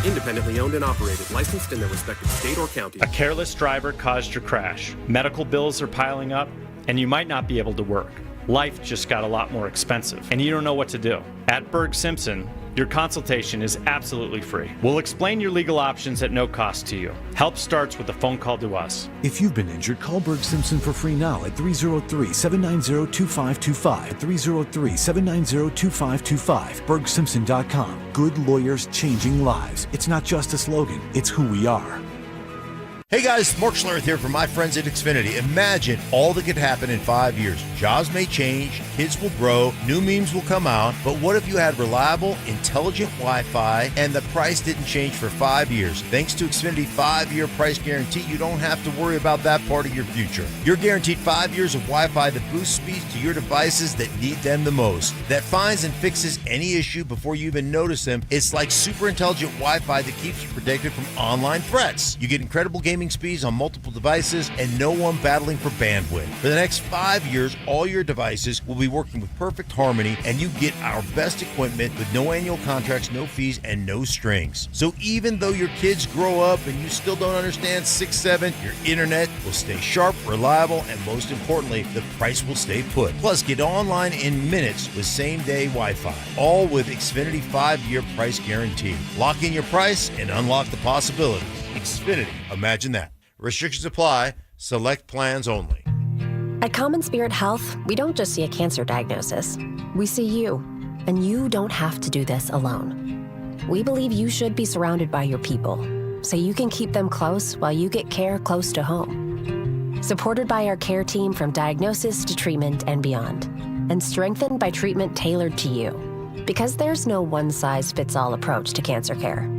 Independently owned and operated, licensed in their respective state or county. A careless driver caused your crash. Medical bills are piling up, and you might not be able to work. Life just got a lot more expensive, and you don't know what to do. At Berg Simpson, your consultation is absolutely free. We'll explain your legal options at no cost to you. Help starts with a phone call to us. If you've been injured, call Berg Simpson for free now at 303-790-2525. 303-790-2525. BergSimpson.com. Good lawyers changing lives. It's not just a slogan, it's who we are. Hey guys, Mark Schlereth here from my friends at Xfinity. Imagine all that could happen in 5 years. Jobs may change, kids will grow, new memes will come out, but what if you had reliable, intelligent Wi-Fi and the price didn't change for 5 years? Thanks to Xfinity 5-year price guarantee, you don't have to worry about that part of your future. You're guaranteed 5 years of Wi-Fi that boosts speeds to your devices that need them the most, that finds and fixes any issue before you even notice them. It's like super intelligent Wi-Fi that keeps you protected from online threats. You get incredible gaming speeds on multiple devices and no one battling for bandwidth. For the next 5 years, all your devices will be working with perfect harmony, and you get our best equipment with no annual contracts, no fees, and no strings. So even though your kids grow up and you still don't understand 6-7, your internet will stay sharp, reliable, and most importantly, the price will stay put. Plus, get online in minutes with same-day Wi-Fi, all with Xfinity 5-year price guarantee. Lock in your price and unlock the possibilities. Xfinity. Imagine that. Restrictions apply. Select plans only. At Common Spirit Health, we don't just see a cancer diagnosis. We see you. And you don't have to do this alone. We believe you should be surrounded by your people, so you can keep them close while you get care close to home. Supported by our care team from diagnosis to treatment and beyond. And strengthened by treatment tailored to you. Because there's no one-size-fits-all approach to cancer care.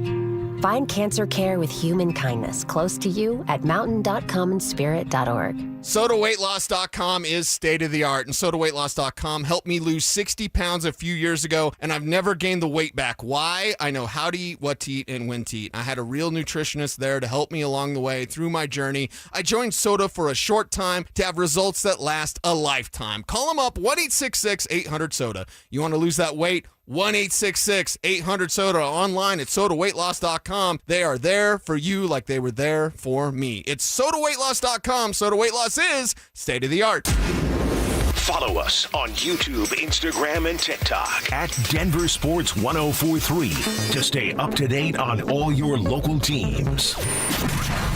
Find cancer care with human kindness close to you at mountain.commonspirit.org. SodaWeightLoss.com is state-of-the-art, and SodaWeightLoss.com helped me lose 60 pounds a few years ago, and I've never gained the weight back. Why? I know how to eat, what to eat, and when to eat. I had a real nutritionist there to help me along the way through my journey. I joined Soda for a short time to have results that last a lifetime. Call them up, 1-866-800-SODA. You want to lose that weight? 1-866-800-SODA. Online at SodaWeightLoss.com. They are there for you like they were there for me. It's SodaWeightLoss.com. Soda Weight Loss is state-of-the-art. Follow us on YouTube, Instagram, and TikTok at Denver Sports 1043 to stay up to date on all your local teams.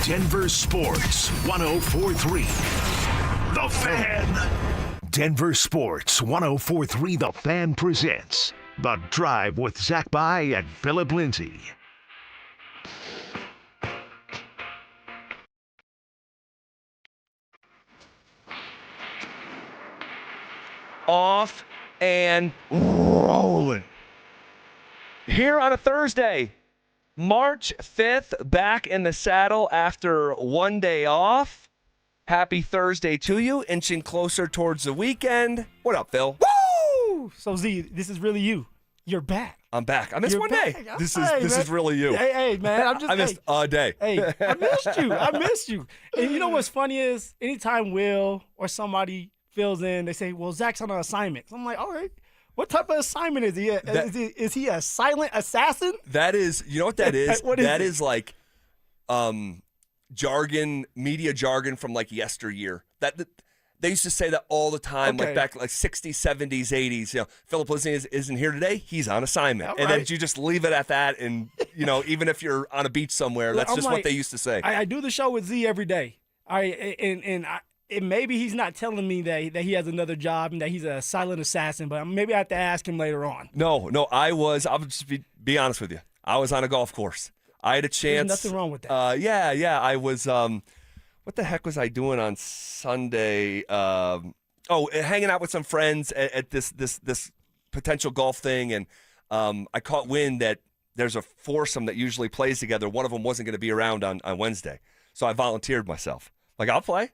Denver Sports 1043. The Fan. Denver Sports 1043 The Fan presents The Drive with Zach By and Phillip Lindsay. Off and rolling. Here on a Thursday, March 5th, back in the saddle after one day off. Happy Thursday to you, inching closer towards the weekend. What up, Phil? Woo! So, Z, this is really you. You're back. I'm back. I missed one day. This is really you. Hey, man. I missed a day. Hey, I missed you. And you know what's funny is anytime Will or somebody fills in, they say, well, Zach's on an assignment. So I'm like, all right, what type of assignment is he? Is he a silent assassin? That is, you know what that is? That is like jargon, media jargon from like yesteryear. They used to say that all the time, like back like 60s, 70s, 80s. You know, Phillip Lindsay isn't here today. He's on assignment. And then you just leave it at that. And, you know, even if you're on a beach somewhere, that's just what they used to say. I do the show with Z every day. And maybe he's not telling me that he has another job and that he's a silent assassin, but maybe I have to ask him later on. No, I'll just be honest with you. I was on a golf course. I had a chance. There's nothing wrong with that. Yeah. I was, what the heck was I doing on Sunday? Hanging out with some friends at this potential golf thing. And I caught wind that there's a foursome that usually plays together. One of them wasn't going to be around on Wednesday. So I volunteered myself. Like, I'll play.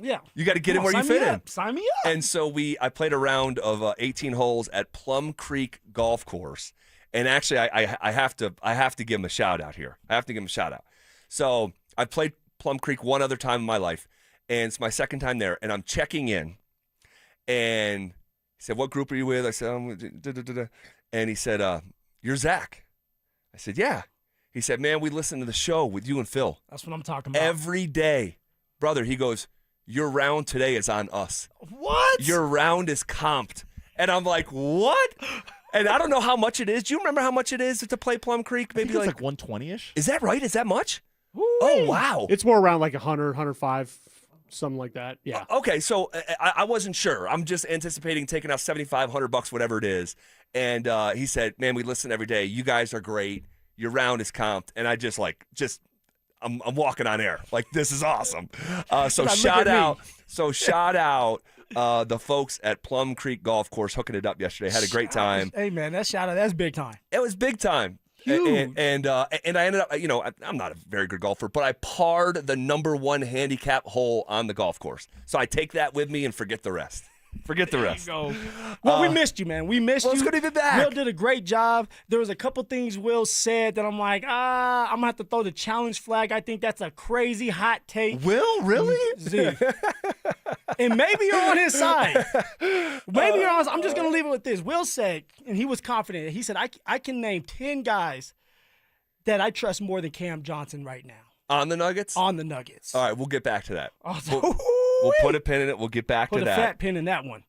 Yeah. You got to get in where you fit in. Sign me up. And so I played a round of 18 holes at Plum Creek Golf Course. And actually, I have to give him a shout out here. So I played Plum Creek one other time in my life, and it's my second time there. And I'm checking in, and he said, "What group are you with?" I said, and he said, "You're Zach." I said, "Yeah." He said, man, we listen to the show with you and Phil. That's what I'm talking about. Every day. Brother, he goes, your round today is on us. What? Your round is comped. And I'm like, what? And I don't know how much it is. Do you remember how much it is to play Plum Creek? Maybe it's like 120-ish. Is that right? Is that much? Woo-wee. Oh, wow. It's more around like 100, 105, something like that. Yeah. Okay, so I wasn't sure. I'm just anticipating taking out $7,500, whatever it is. And he said, man, we listen every day. You guys are great. Your round is comped. And I I'm walking on air. Like, this is awesome. So shout out the folks at Plum Creek Golf Course hooking it up yesterday. Had a great time. Hey, man, that's big time. It was big time. Huge. And I ended up, I'm not a very good golfer, but I parred the number 1 handicap hole on the golf course. So I take that with me and forget the rest. Forget the rest. There you go. Well, we missed you, man. We missed you. It's good to be back. Will did a great job. There was a couple things Will said that I'm like, I'm going to have to throw the challenge flag. I think that's a crazy hot take. Will, really? And maybe you're on his side. Maybe you're on. I'm just going to leave it with this. Will said, and he was confident. He said, I can name 10 guys that I trust more than Cam Johnson right now. On the Nuggets? On the Nuggets. All right, we'll get back to that. We'll put a pin in it. We'll get back to that. Put a fat pin in that one.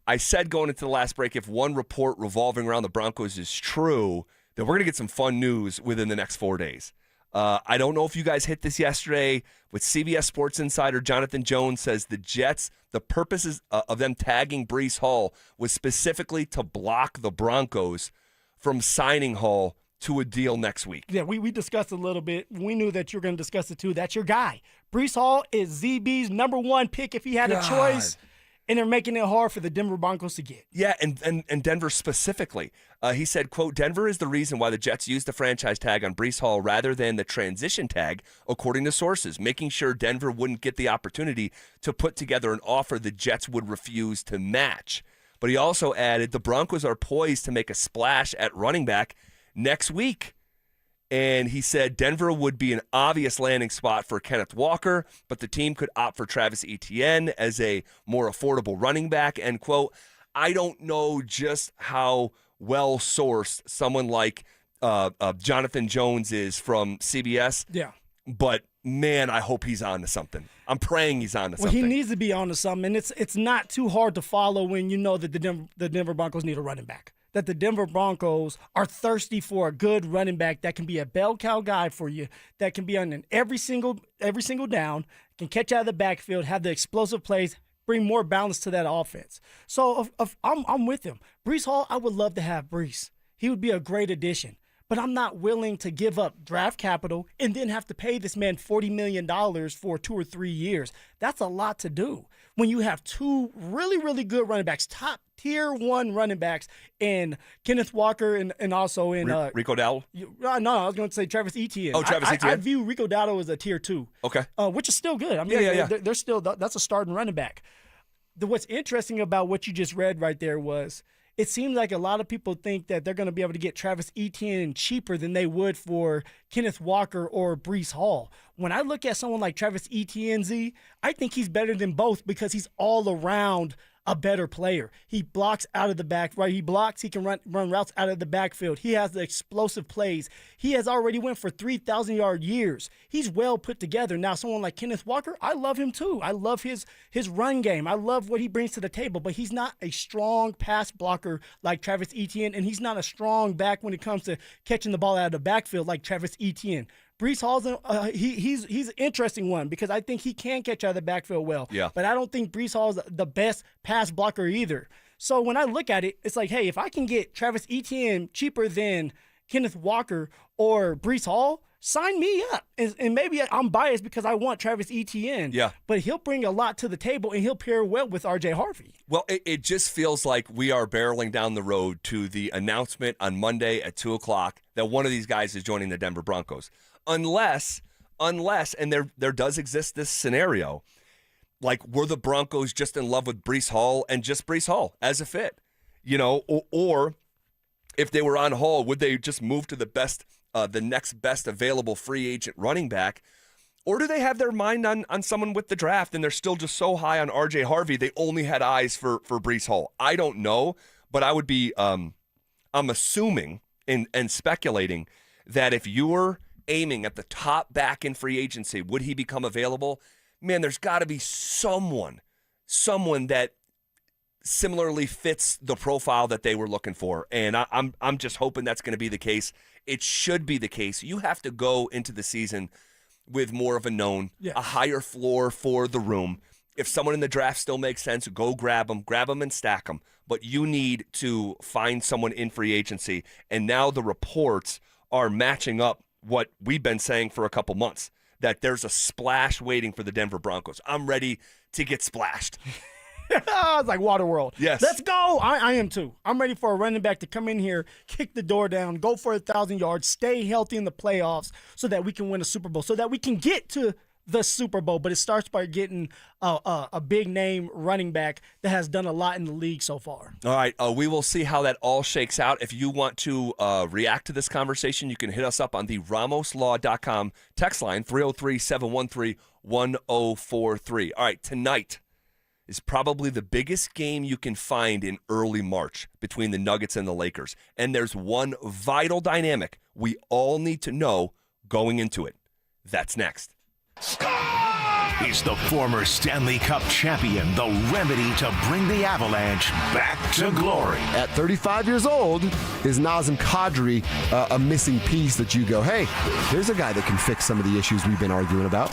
I said going into the last break, if one report revolving around the Broncos is true, then we're going to get some fun news within the next 4 days. I don't know if you guys hit this yesterday with CBS Sports Insider. Jonathan Jones says the Jets, the purposes of them tagging Breece Hall was specifically to block the Broncos from signing Hall to a deal next week. Yeah, we discussed a little bit. We knew that you were going to discuss it too. That's your guy. Breece Hall is ZB's number 1 pick if he had a choice, and they're making it hard for the Denver Broncos to get. Yeah, and Denver specifically. He said, quote, Denver is the reason why the Jets used the franchise tag on Breece Hall rather than the transition tag, according to sources, making sure Denver wouldn't get the opportunity to put together an offer the Jets would refuse to match. But he also added, the Broncos are poised to make a splash at running back next week. And he said Denver would be an obvious landing spot for Kenneth Walker, but the team could opt for Travis Etienne as a more affordable running back, end quote. I don't know just how well-sourced someone like Jonathan Jones is from CBS. Yeah. But, man, I hope he's on to something. I'm praying he's on to something. Well, he needs to be on to something, and it's not too hard to follow when you know that the Denver Broncos need a running back. That the Denver Broncos are thirsty for a good running back that can be a bell cow guy for you, that can be on every single down, can catch out of the backfield, have the explosive plays, bring more balance to that offense. So I'm with him. Breece Hall, I would love to have Breece. He would be a great addition. But I'm not willing to give up draft capital and then have to pay this man $40 million for 2 or 3 years. That's a lot to do. When you have 2 really, really good running backs, top tier 1 running backs, and Kenneth Walker and also in Rico Dowdle? No, I was going to say Travis Etienne. Oh, Travis Etienne. I view Rico Dowdle as a tier 2. Okay. Which is still good. I mean, they're still, that's a starting running back. What's interesting about what you just read right there was, it seems like a lot of people think that they're going to be able to get Travis Etienne cheaper than they would for Kenneth Walker or Breece Hall. When I look at someone like Travis Etienne, I think he's better than both because he's all around a better player. He blocks out of the back, right? He blocks, he can run routes out of the backfield. He has the explosive plays. He has already went for 3,000-yard years. He's well put together. Now, someone like Kenneth Walker, I love him too. I love his run game. I love what he brings to the table, but he's not a strong pass blocker like Travis Etienne, and he's not a strong back when it comes to catching the ball out of the backfield like Travis Etienne. Breece Hall's he's an interesting one because I think he can catch out of the backfield well. Yeah. But I don't think Breece Hall's the best pass blocker either. So when I look at it, it's like, hey, if I can get Travis Etienne cheaper than Kenneth Walker or Breece Hall, sign me up. And maybe I'm biased because I want Travis Etienne. Yeah. But he'll bring a lot to the table, and he'll pair well with R.J. Harvey. Well, it just feels like we are barreling down the road to the announcement on Monday at 2 o'clock that one of these guys is joining the Denver Broncos. Unless, and there does exist this scenario, like were the Broncos just in love with Breece Hall and just Breece Hall as a fit, or if they were on Hall, would they just move to the next best available free agent running back, or do they have their mind on someone with the draft and they're still just so high on R.J. Harvey they only had eyes for Breece Hall? I don't know, but I would be, I'm assuming and speculating that if you're aiming at the top back in free agency, would he become available? Man, there's got to be someone that similarly fits the profile that they were looking for. And I'm just hoping that's going to be the case. It should be the case. You have to go into the season with more of a known, a higher floor for the room. If someone in the draft still makes sense, go grab them and stack them. But you need to find someone in free agency. And now the reports are matching up what we've been saying for a couple months, that there's a splash waiting for the Denver Broncos. I'm ready to get splashed. It's like Waterworld. Yes. Let's go. I am too. I'm ready for a running back to come in here, kick the door down, go for 1,000 yards, stay healthy in the playoffs so that we can win a Super Bowl, so that we can get to the Super Bowl. But it starts by getting a big name running back that has done a lot in the league so far. All right. We will see how that all shakes out. If you want to react to this conversation, you can hit us up on the RamosLaw.com text line, 303-713-1043. All right. Tonight is probably the biggest game you can find in early March between the Nuggets and the Lakers. And there's one vital dynamic we all need to know going into it. That's next. Is the former Stanley Cup champion the remedy to bring the Avalanche back to glory? At 35 years old, is Nazem Kadri a missing piece that you go, hey, here's a guy that can fix some of the issues we've been arguing about?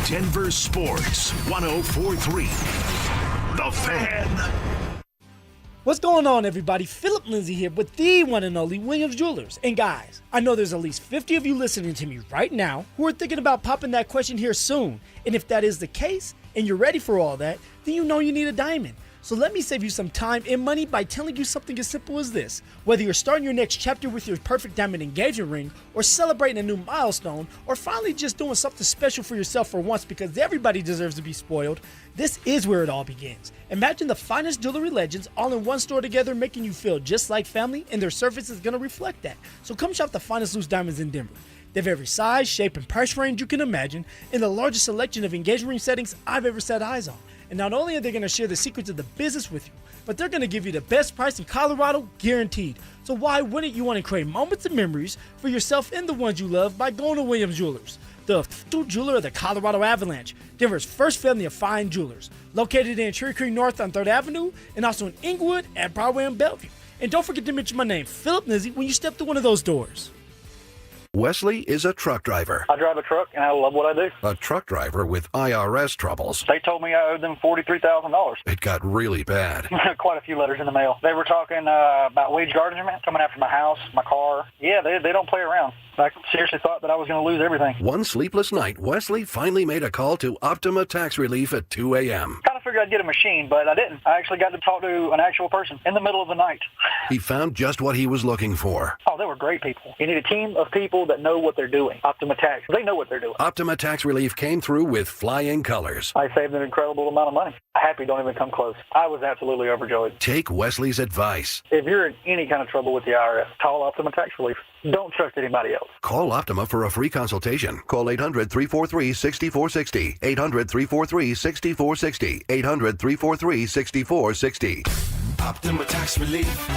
Denver Sports 104.3. The Fan. What's going on, everybody? Phillip Lindsay here with the one and only Williams Jewelers. And guys, I know there's at least 50 of you listening to me right now who are thinking about popping that question here soon. And if that is the case, and you're ready for all that, then you know you need a diamond. So let me save you some time and money by telling you something as simple as this. Whether you're starting your next chapter with your perfect diamond engagement ring, or celebrating a new milestone, or finally just doing something special for yourself for once because everybody deserves to be spoiled, this is where it all begins. Imagine the finest jewelry legends all in one store together, making you feel just like family, and their service is going to reflect that. So come shop the finest loose diamonds in Denver. They have every size, shape, and price range you can imagine, in the largest selection of engagement ring settings I've ever set eyes on. And not only are they going to share the secrets of the business with you, but they're going to give you the best price in Colorado, guaranteed. So why wouldn't you want to create moments and memories for yourself and the ones you love by going to Williams Jewelers, the official jeweler of the Colorado Avalanche, Denver's first family of fine jewelers, located in Cherry Creek North on 3rd Avenue, and also in Inglewood at Broadway and Bellevue. And don't forget to mention my name, Phillip Lindsay, when you step through one of those doors. Wesley is a truck driver. I drive a truck, and I love what I do. A truck driver with IRS troubles. They told me I owed them $43,000. It got really bad. Quite a few letters in the mail. They were talking about wage garnishment, coming after my house, my car. Yeah, they don't play around. I seriously thought that I was going to lose everything. One sleepless night, Wesley finally made a call to Optima Tax Relief at 2 a.m. Kind of figured I'd get a machine, but I didn't. I actually got to talk to an actual person in the middle of the night. He found just what he was looking for. Oh, they were great people. You need a team of people that know what they're doing. Optima Tax, they know what they're doing. Optima Tax Relief came through with flying colors. I saved an incredible amount of money. Happy don't even come close. I was absolutely overjoyed. Take Wesley's advice. If you're in any kind of trouble with the IRS, call Optima Tax Relief. Don't trust anybody else. Call Optima for a free consultation. Call 800-343-6460. 800-343-6460. 800-343-6460. Optima Tax Relief.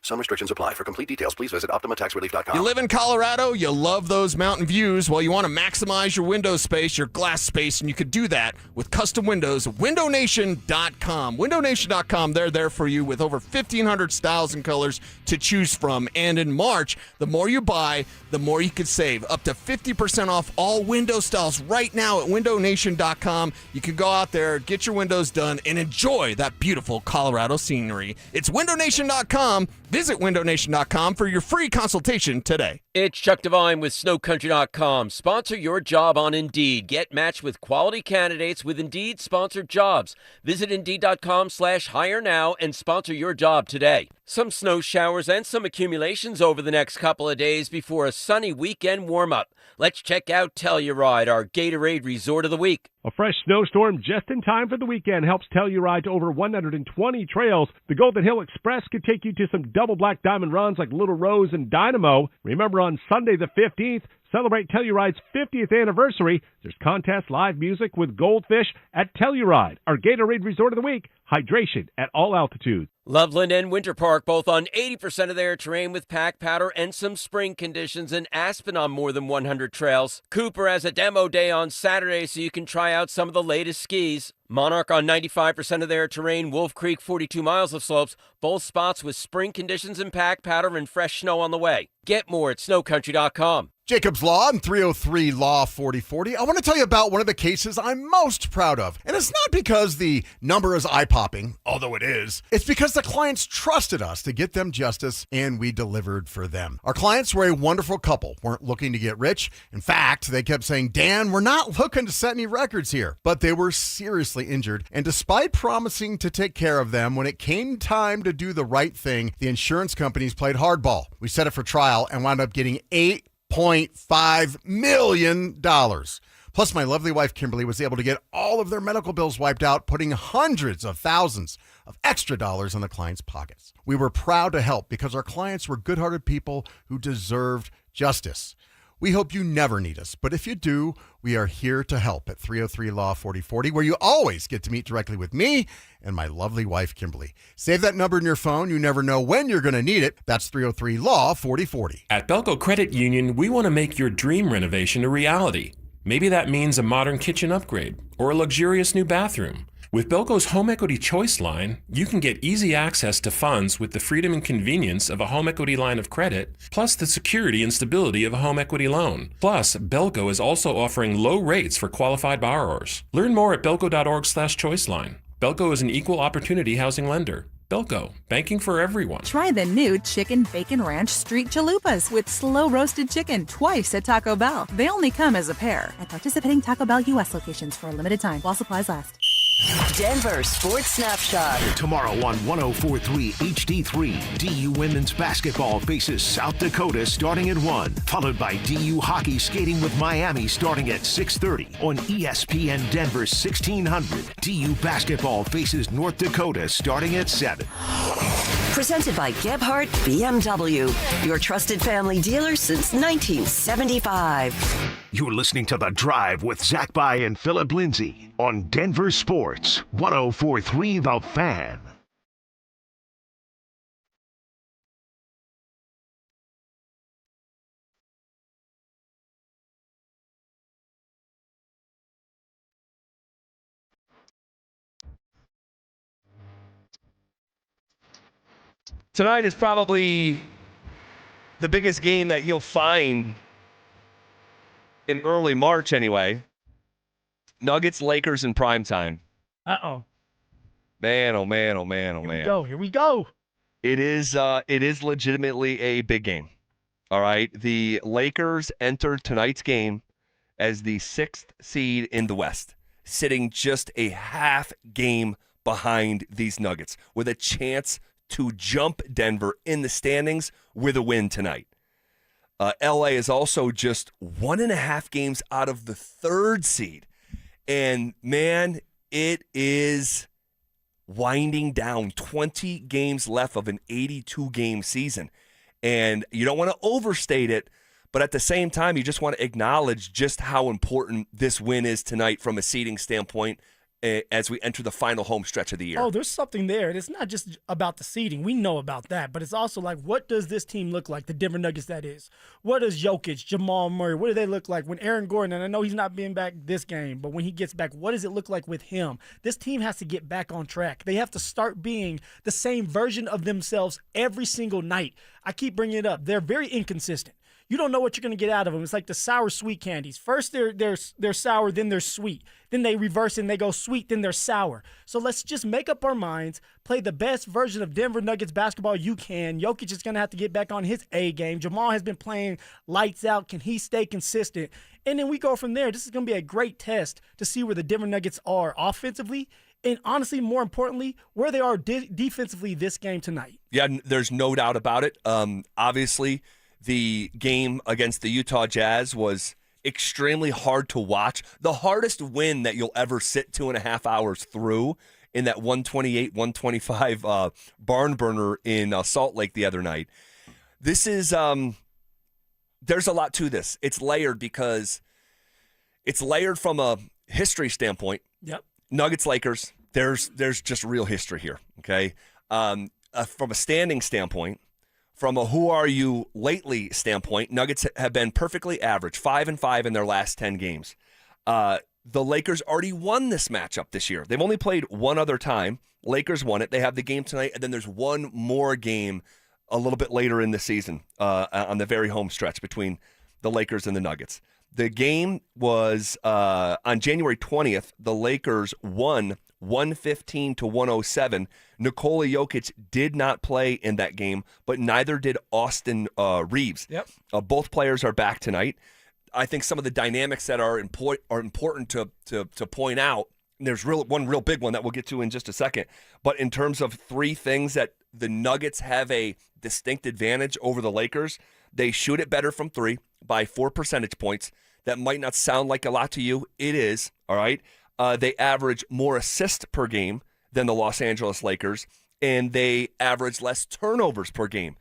Some restrictions apply. For complete details, please visit OptimaTaxRelief.com. You live in Colorado, you love those mountain views. Well, you want to maximize your window space, your glass space, and you could do that with custom windows at WindowNation.com. WindowNation.com, they're there for you with over 1,500 styles and colors to choose from. And in March, the more you buy, the more you could save. Up to 50% off all window styles right now at WindowNation.com. You can go out there, get your windows done, and enjoy that beautiful Colorado scenery. It's WindowNation.com. Visit WindowNation.com for your free consultation today. It's Chuck Devine with SnowCountry.com. Sponsor your job on Indeed. Get matched with quality candidates with Indeed-sponsored jobs. Visit Indeed.com/hire now and sponsor your job today. Some snow showers and some accumulations over the next couple of days before a sunny weekend warm-up. Let's check out Telluride, our Gatorade Resort of the Week. A fresh snowstorm just in time for the weekend helps Telluride to over 120 trails. The Golden Hill Express could take you to some double black diamond runs like Little Rose and Dynamo. Remember, on Sunday the 15th, Celebrate Telluride's 50th anniversary. There's contest, live music with Goldfish at Telluride, our Gatorade Resort of the Week. Hydration at all altitudes. Loveland and Winter Park both on 80% of their terrain with pack powder and some spring conditions, and Aspen on more than 100 trails. Cooper has a demo day on Saturday so you can try out some of the latest skis. Monarch on 95% of their terrain, Wolf Creek 42 miles of slopes, both spots with spring conditions and pack powder and fresh snow on the way. Get more at snowcountry.com. Jacob's Law and 303 Law 4040. I want to tell you about one of the cases I'm most proud of. And it's not because the number is eye-popping, although it is. It's because the clients trusted us to get them justice, and we delivered for them. Our clients were a wonderful couple, weren't looking to get rich. In fact, they kept saying, Dan, we're not looking to set any records here. But they were seriously injured, and despite promising to take care of them, when it came time to do the right thing, the insurance companies played hardball. We set it for trial and wound up getting $8.5 million. Plus, my lovely wife, Kimberly, was able to get all of their medical bills wiped out, putting hundreds of thousands of extra dollars in the clients' pockets. We were proud to help because our clients were good-hearted people who deserved justice. We hope you never need us, but if you do, we are here to help at 303 Law 4040, where you always get to meet directly with me and my lovely wife, Kimberly. Save that number in your phone. You never know when you're going to need it. That's 303 Law 4040. At Belco Credit Union, we want to make your dream renovation a reality. Maybe that means a modern kitchen upgrade or a luxurious new bathroom. With Belco's Home Equity Choice line, you can get easy access to funds with the freedom and convenience of a home equity line of credit, plus the security and stability of a home equity loan. Plus, Belco is also offering low rates for qualified borrowers. Learn more at belco.org/choiceline. Belco is an equal opportunity housing lender. Belco, banking for everyone. Try the new Chicken Bacon Ranch Street Chalupas with slow roasted chicken twice at Taco Bell. They only come as a pair at participating Taco Bell U.S. locations for a limited time while supplies last. Denver Sports Snapshot. Tomorrow on 104.3 HD3, DU women's basketball faces South Dakota starting at 1, followed by DU hockey skating with Miami starting at 6:30 on ESPN Denver 1600. DU basketball faces North Dakota starting at 7. Presented by Gebhardt BMW, your trusted family dealer since 1975. You're listening to The Drive with Zach By and Phillip Lindsay on Denver Sports 104.3 The Fan. Tonight is probably the biggest game that you'll find in early March anyway. Nuggets, Lakers in primetime. Uh-oh. Man, oh man, oh man, oh man. Here we go. It is legitimately a big game. All right. The Lakers entered tonight's game as the 6th seed in the West, sitting just a half game behind these Nuggets with a chance to jump Denver in the standings with a win tonight. LA is also just 1.5 games out of the 3rd seed. And, man, it is winding down. 20 games left of an 82-game season. And you don't want to overstate it, but at the same time, you just want to acknowledge just how important this win is tonight from a seeding standpoint as we enter the final home stretch of the year. Oh, there's something there. And it's not just about the seeding. We know about that. But it's also like, what does this team look like, the Denver Nuggets that is? What does Jokic, Jamal Murray, what do they look like when Aaron Gordon, and I know he's not being back this game, but when he gets back, what does it look like with him? This team has to get back on track. They have to start being the same version of themselves every single night. I keep bringing it up. They're very inconsistent. You don't know what you're going to get out of them. It's like the sour sweet candies. First they're sour, then they're sweet. Then they reverse and they go sweet, then they're sour. So let's just make up our minds, play the best version of Denver Nuggets basketball you can. Jokic is going to have to get back on his A game. Jamal has been playing lights out. Can he stay consistent? And then we go from there. This is going to be a great test to see where the Denver Nuggets are offensively and honestly, more importantly, where they are defensively this game tonight. Yeah, there's no doubt about it. Obviously, the game against the Utah Jazz was extremely hard to watch. The hardest win that you'll ever sit 2.5 hours through in that 128-125 barn burner in Salt Lake the other night. This is there's a lot to this. It's layered because it's layered from a history standpoint. Yep. Nuggets, Lakers, there's just real history here, okay? From a standing standpoint, from a who are you lately standpoint, Nuggets have been perfectly average, 5-5 in their last 10 games. The Lakers already won this matchup this year. They've only played one other time. Lakers won it. They have the game tonight, and then there's one more game a little bit later in the season on the very home stretch between the Lakers and the Nuggets. The game was on January 20th. The Lakers won 115-107. Nikola Jokic did not play in that game, but neither did Austin Reeves. Yep. Both players are back tonight. I think some of the dynamics that are important to point out. There's one real big one that we'll get to in just a second. But in terms of three things that the Nuggets have a distinct advantage over the Lakers, they shoot it better from three by 4 percentage points. That might not sound like a lot to you. It is, all right? They average more assists per game than the Los Angeles Lakers, and they average less turnovers per game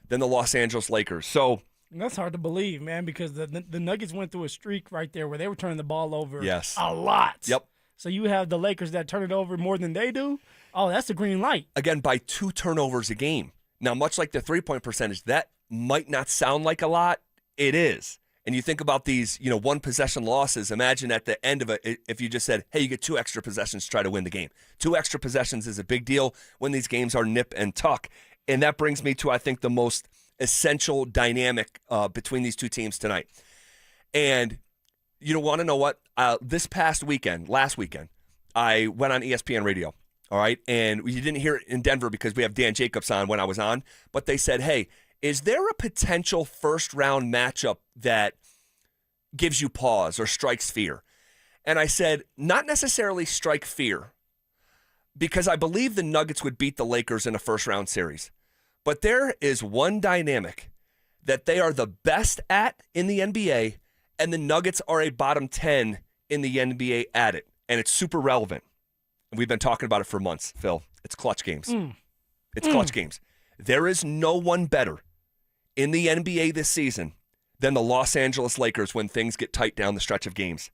than the Los Angeles Lakers. So that's hard to believe, man, because the Nuggets went through a streak right there where they were turning the ball over a lot. Yep. So you have the Lakers that turn it over more than they do. Oh, that's a green light. Again, by 2 turnovers a game. Now, much like the three-point percentage, that might not sound like a lot. It is. And you think about these, one possession losses. Imagine at the end of it, if you just said, hey, you get 2 extra possessions to try to win the game. 2 extra possessions is a big deal when these games are nip and tuck. And that brings me to, I think, the most essential dynamic between these two teams tonight. And you don't want to know what? This last weekend, I went on ESPN radio, all right? And you didn't hear it in Denver because we have Dan Jacobs on when I was on. But they said, hey, is there a potential first-round matchup that gives you pause or strikes fear? And I said, not necessarily strike fear, because I believe the Nuggets would beat the Lakers in a first-round series. But there is one dynamic that they are the best at in the NBA, and the Nuggets are a bottom 10 in the NBA at it. And it's super relevant. And we've been talking about it for months, Phil. It's clutch games. It's clutch games. There is no one better in the NBA this season than the Los Angeles Lakers when things get tight down the stretch of games.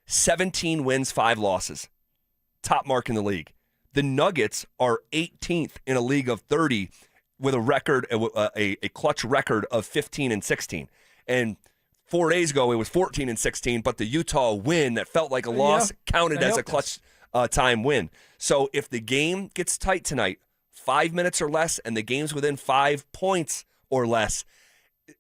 17 wins, 5 losses. Top mark in the league. The Nuggets are 18th in a league of 30 with a record, a clutch record of 15-16. And 4 days ago, it was 14-16, but the Utah win that felt like a loss counted as a clutch time win. So if the game gets tight tonight, 5 minutes or less, and the game's within 5 points or less,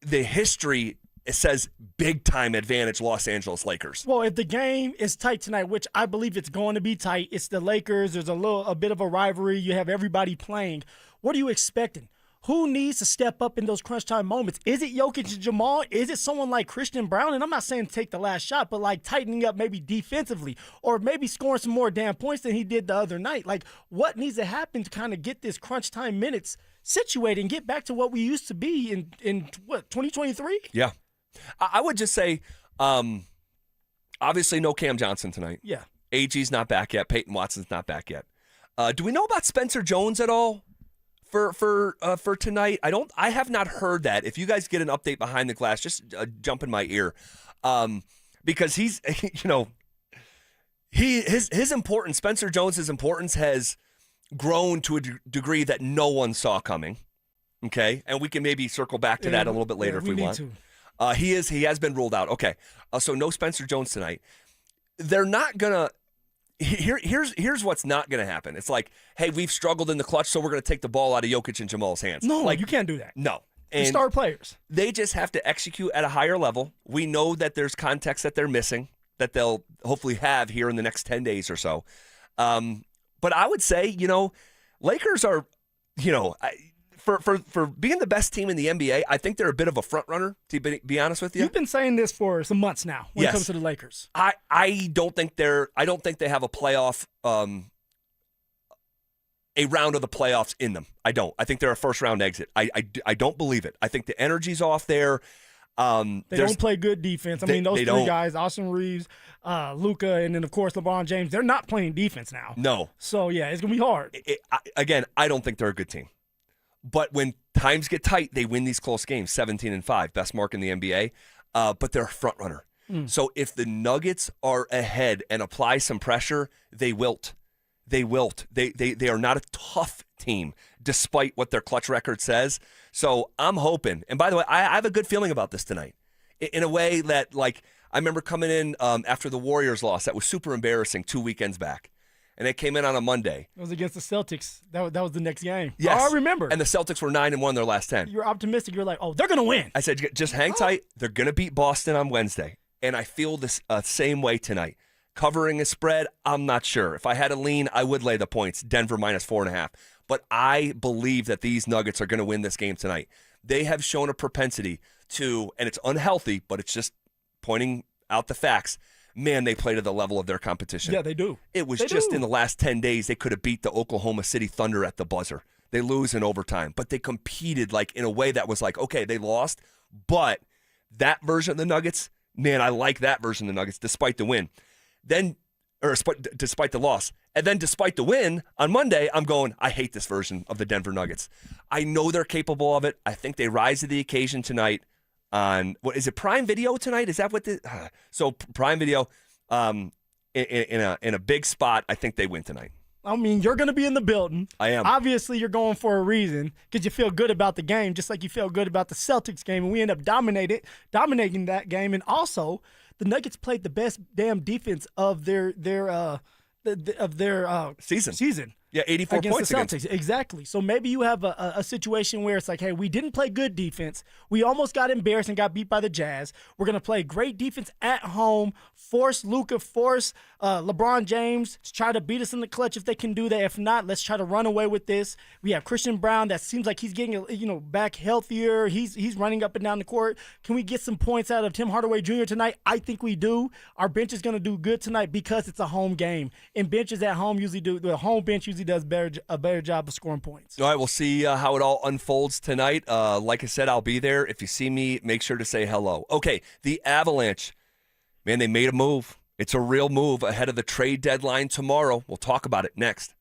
the history says big-time advantage Los Angeles Lakers. Well, if the game is tight tonight, which I believe it's going to be tight, it's the Lakers. There's a bit of a rivalry. You have everybody playing. What are you expecting? Who needs to step up in those crunch time moments? Is it Jokic and Jamal? Is it someone like Christian Brown? And I'm not saying take the last shot, but like tightening up maybe defensively or maybe scoring some more damn points than he did the other night. Like what needs to happen to kind of get this crunch time minutes situated and get back to what we used to be in 2023? Yeah. I would just say, obviously no Cam Johnson tonight. Yeah. AG's not back yet. Peyton Watson's not back yet. Do we know about Spencer Jones at all for tonight? I have not heard that. If you guys get an update behind the glass, just jump in my ear, because he's his importance. Spencer Jones's importance has grown to a degree that no one saw coming. Okay, and we can maybe circle back to that a little bit later if we want. He has been ruled out. Okay, so no Spencer Jones tonight. They're not gonna. Here's what's not going to happen. It's like, hey, we've struggled in the clutch, so we're going to take the ball out of Jokic and Jamal's hands. No, like, you can't do that. No. And star players. They just have to execute at a higher level. We know that there's context that they're missing that they'll hopefully have here in the next 10 days or so. But I would say, Lakers are, for being the best team in the NBA, I think they're a bit of a front runner, to be honest with you. You've been saying this for some months now when it comes to the Lakers. I don't think they have a playoff a round of the playoffs in them. I don't. I think they're a first round exit. I don't believe it. I think the energy's off there. They don't play good defense. Those three guys, Austin Reeves, Luka, and then, of course, LeBron James, they're not playing defense now. No. So, yeah, it's going to be hard. Again, I don't think they're a good team. But when times get tight, they win these close games, 17-5, best mark in the NBA. But they're a front runner. So if the Nuggets are ahead and apply some pressure, they wilt. They wilt. They are not a tough team, despite what their clutch record says. So I'm hoping. And by the way, I have a good feeling about this tonight. In a way that, like, I remember coming in after the Warriors loss. That was super embarrassing 2 weekends back. And they came in on a Monday. It was against the Celtics. That was the next game. Yes. Oh, I remember. And the Celtics were 9-1 their last 10. You were optimistic. You were like, oh, they're going to win. I said, just hang tight. They're going to beat Boston on Wednesday. And I feel this same way tonight. Covering a spread, I'm not sure. If I had a lean, I would lay the points. Denver minus 4.5. But I believe that these Nuggets are going to win this game tonight. They have shown a propensity to, and it's unhealthy, but it's just pointing out the facts. Man, they play to the level of their competition. Yeah, they do. It was just in the last 10 days, they could have beat the Oklahoma City Thunder at the buzzer. They lose in overtime, but they competed like in a way that was like, okay, they lost, but that version of the Nuggets, man, I like that version of the Nuggets despite the win. Despite the loss. And then despite the win on Monday, I'm going, I hate this version of the Denver Nuggets. I know they're capable of it. I think they rise to the occasion tonight on, what is it, Prime Video tonight? Is that what so Prime Video in a big spot, I think they win tonight. I mean, you're going to be in the building. I am. Obviously, you're going for a reason because you feel good about the game, just like you feel good about the Celtics game, and we end up dominating that game. And also, the Nuggets played the best damn defense of their season. Yeah, 84 against points the Celtics. against. Exactly. So maybe you have a situation where it's like, hey, we didn't play good defense. We almost got embarrassed and got beat by the Jazz. We're going to play great defense at home, force Luka, force LeBron James to try to beat us in the clutch if they can do that. If not, let's try to run away with this. We have Christian Brown that seems like he's getting back healthier. He's running up and down the court. Can we get some points out of Tim Hardaway Jr. tonight? I think we do. Our bench is going to do good tonight because it's a home game. And benches at home the home bench usually does a better job of scoring points. All right, we'll see how it all unfolds tonight. Like I said, I'll be there. If you see me, make sure to say hello. Okay, the Avalanche, man, they made a move. It's a real move ahead of the trade deadline tomorrow. We'll talk about it next.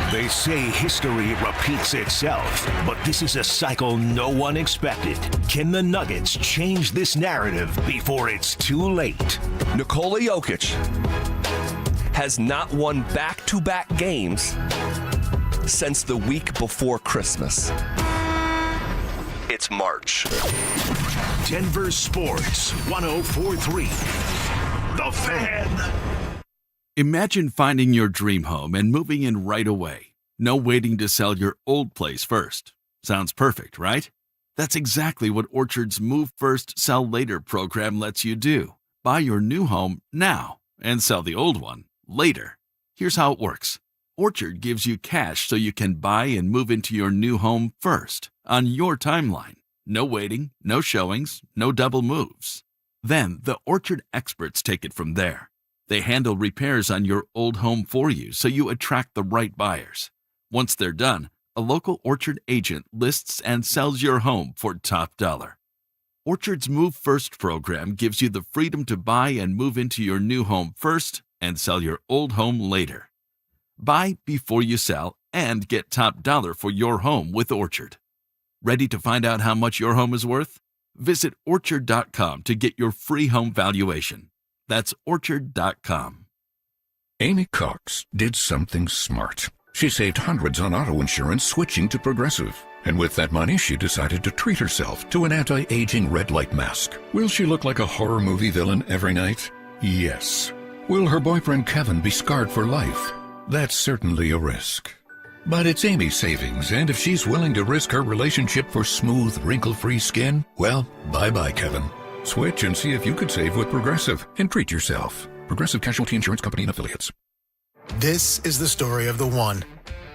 They say history repeats itself, but this is a cycle no one expected. Can the Nuggets change this narrative before it's too late? Nikola Jokic has not won back-to-back games since the week before Christmas. It's March. Denver Sports 104.3. The Fan. Imagine finding your dream home and moving in right away. No waiting to sell your old place first. Sounds perfect, right? That's exactly what Orchard's Move First, Sell Later program lets you do. Buy your new home now and sell the old one later. Here's how it works. Orchard gives you cash so you can buy and move into your new home first, on your timeline. No waiting, no showings, no double moves. Then the Orchard experts take it from there. They handle repairs on your old home for you so you attract the right buyers. Once they're done, a local Orchard agent lists and sells your home for top dollar. Orchard's Move First program gives you the freedom to buy and move into your new home first and sell your old home later. Buy before you sell and get top dollar for your home with Orchard. Ready to find out how much your home is worth? Visit Orchard.com to get your free home valuation. That's Orchard.com. Amy Cox did something smart. She saved hundreds on auto insurance switching to Progressive. And with that money, she decided to treat herself to an anti-aging red light mask. Will she look like a horror movie villain every night? Yes. Will her boyfriend Kevin be scarred for life? That's certainly a risk. But it's Amy's savings, and if she's willing to risk her relationship for smooth, wrinkle-free skin, well, bye-bye, Kevin. Switch and see if you could save with Progressive and treat yourself. Progressive Casualty Insurance Company and Affiliates. This is the story of the one.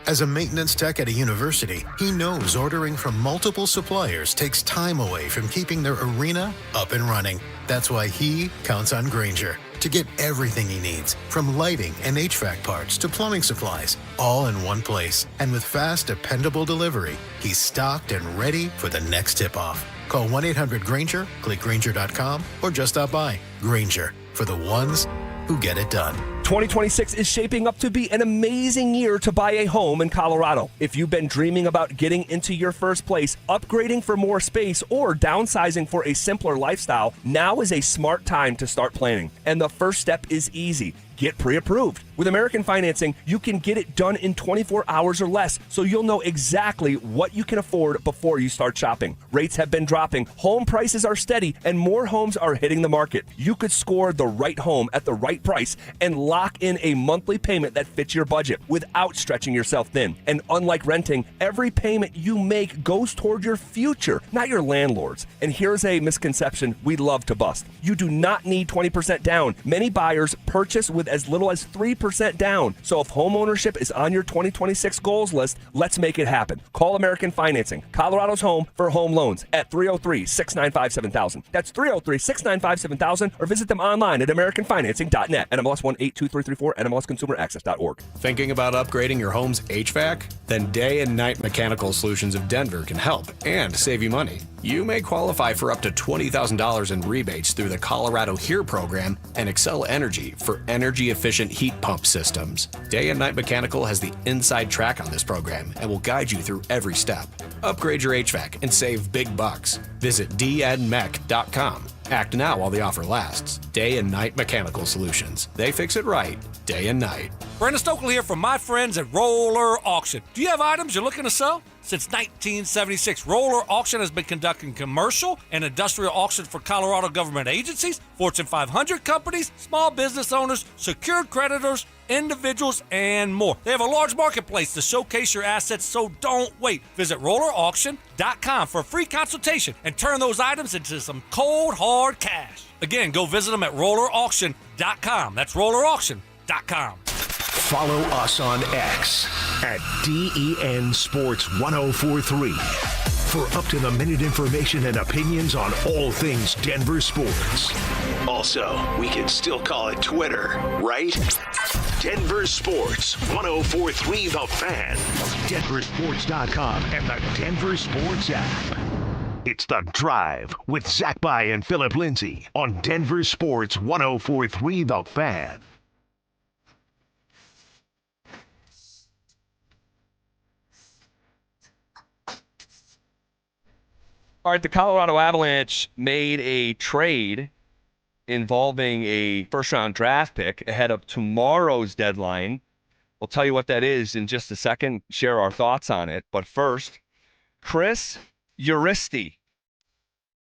As a maintenance tech at a university, he knows ordering from multiple suppliers takes time away from keeping their arena up and running. That's why he counts on Grainger to get everything he needs, from lighting and HVAC parts to plumbing supplies, all in one place. And with fast, dependable delivery, he's stocked and ready for the next tip-off. Call 1-800-GRAINGER, click Grainger.com, or just stop by. Grainger, for the ones who get it done. 2026 is shaping up to be an amazing year to buy a home in Colorado. If you've been dreaming about getting into your first place, upgrading for more space, or downsizing for a simpler lifestyle, now is a smart time to start planning. And the first step is easy. Get pre-approved. With American Financing, you can get it done in 24 hours or less, so you'll know exactly what you can afford before you start shopping. Rates have been dropping, home prices are steady, and more homes are hitting the market. You could score the right home at the right price and lock in a monthly payment that fits your budget without stretching yourself thin. And unlike renting, every payment you make goes toward your future, not your landlord's. And here's a misconception we love to bust. You do not need 20% down. Many buyers purchase with as little as 3% down. So if home ownership is on your 2026 goals list, let's make it happen. Call American Financing, Colorado's home for home loans, at 303-695-7000. That's 303-695-7000, or visit them online at americanfinancing.net. NMLS 182334, NMLSconsumeraccess.org. Thinking about upgrading your home's HVAC? Then Day and Night Mechanical Solutions of Denver can help and save you money. You may qualify for up to $20,000 in rebates through the Colorado HERE program and Excel Energy for energy-efficient heat pump systems. Day and Night Mechanical has the inside track on this program and will guide you through every step. Upgrade your HVAC and save big bucks. Visit dnmech.com. Act now while the offer lasts. Day and Night Mechanical Solutions. They fix it right, day and night. Brandon Stokely here from my friends at Roller Auction. Do you have items you're looking to sell? Since 1976, Roller Auction has been conducting commercial and industrial auctions for Colorado government agencies, Fortune 500 companies, small business owners, secured creditors, individuals, and more. They have a large marketplace to showcase your assets, so don't wait. Visit rollerauction.com for a free consultation and turn those items into some cold, hard cash. Again, go visit them at rollerauction.com. That's rollerauction.com. Follow us on X at DEN Sports 1043 for up-to-the-minute information and opinions on all things Denver sports. Also, we can still call it Twitter, right? Denver Sports 1043 The Fan, DenverSports.com, and the Denver Sports app. It's The Drive with Zach By and Phillip Lindsay on Denver Sports 1043 The Fan. All right, the Colorado Avalanche made a trade involving a first-round draft pick ahead of tomorrow's deadline. We'll tell you what that is in just a second, share our thoughts on it. But first, Chris Uristi.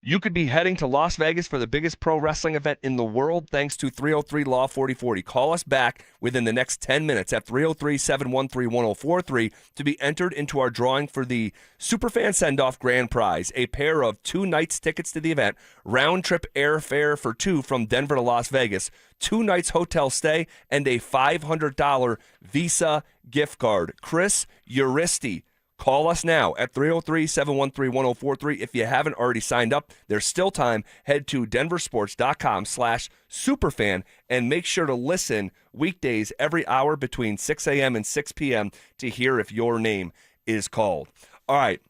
You could be heading to Las Vegas for the biggest pro wrestling event in the world thanks to 303 Law 4040. Call us back within the next 10 minutes at 303-713-1043 to be entered into our drawing for the Superfan Send-Off Grand Prize, a pair of 2 nights tickets to the event, round-trip airfare for 2 from Denver to Las Vegas, 2 nights hotel stay, and a $500 Visa gift card. Chris Uristi. Call us now at 303-713-1043. If you haven't already signed up, there's still time. Head to denversports.com/superfan and make sure to listen weekdays every hour between 6 a.m. and 6 p.m. to hear if your name is called. All right,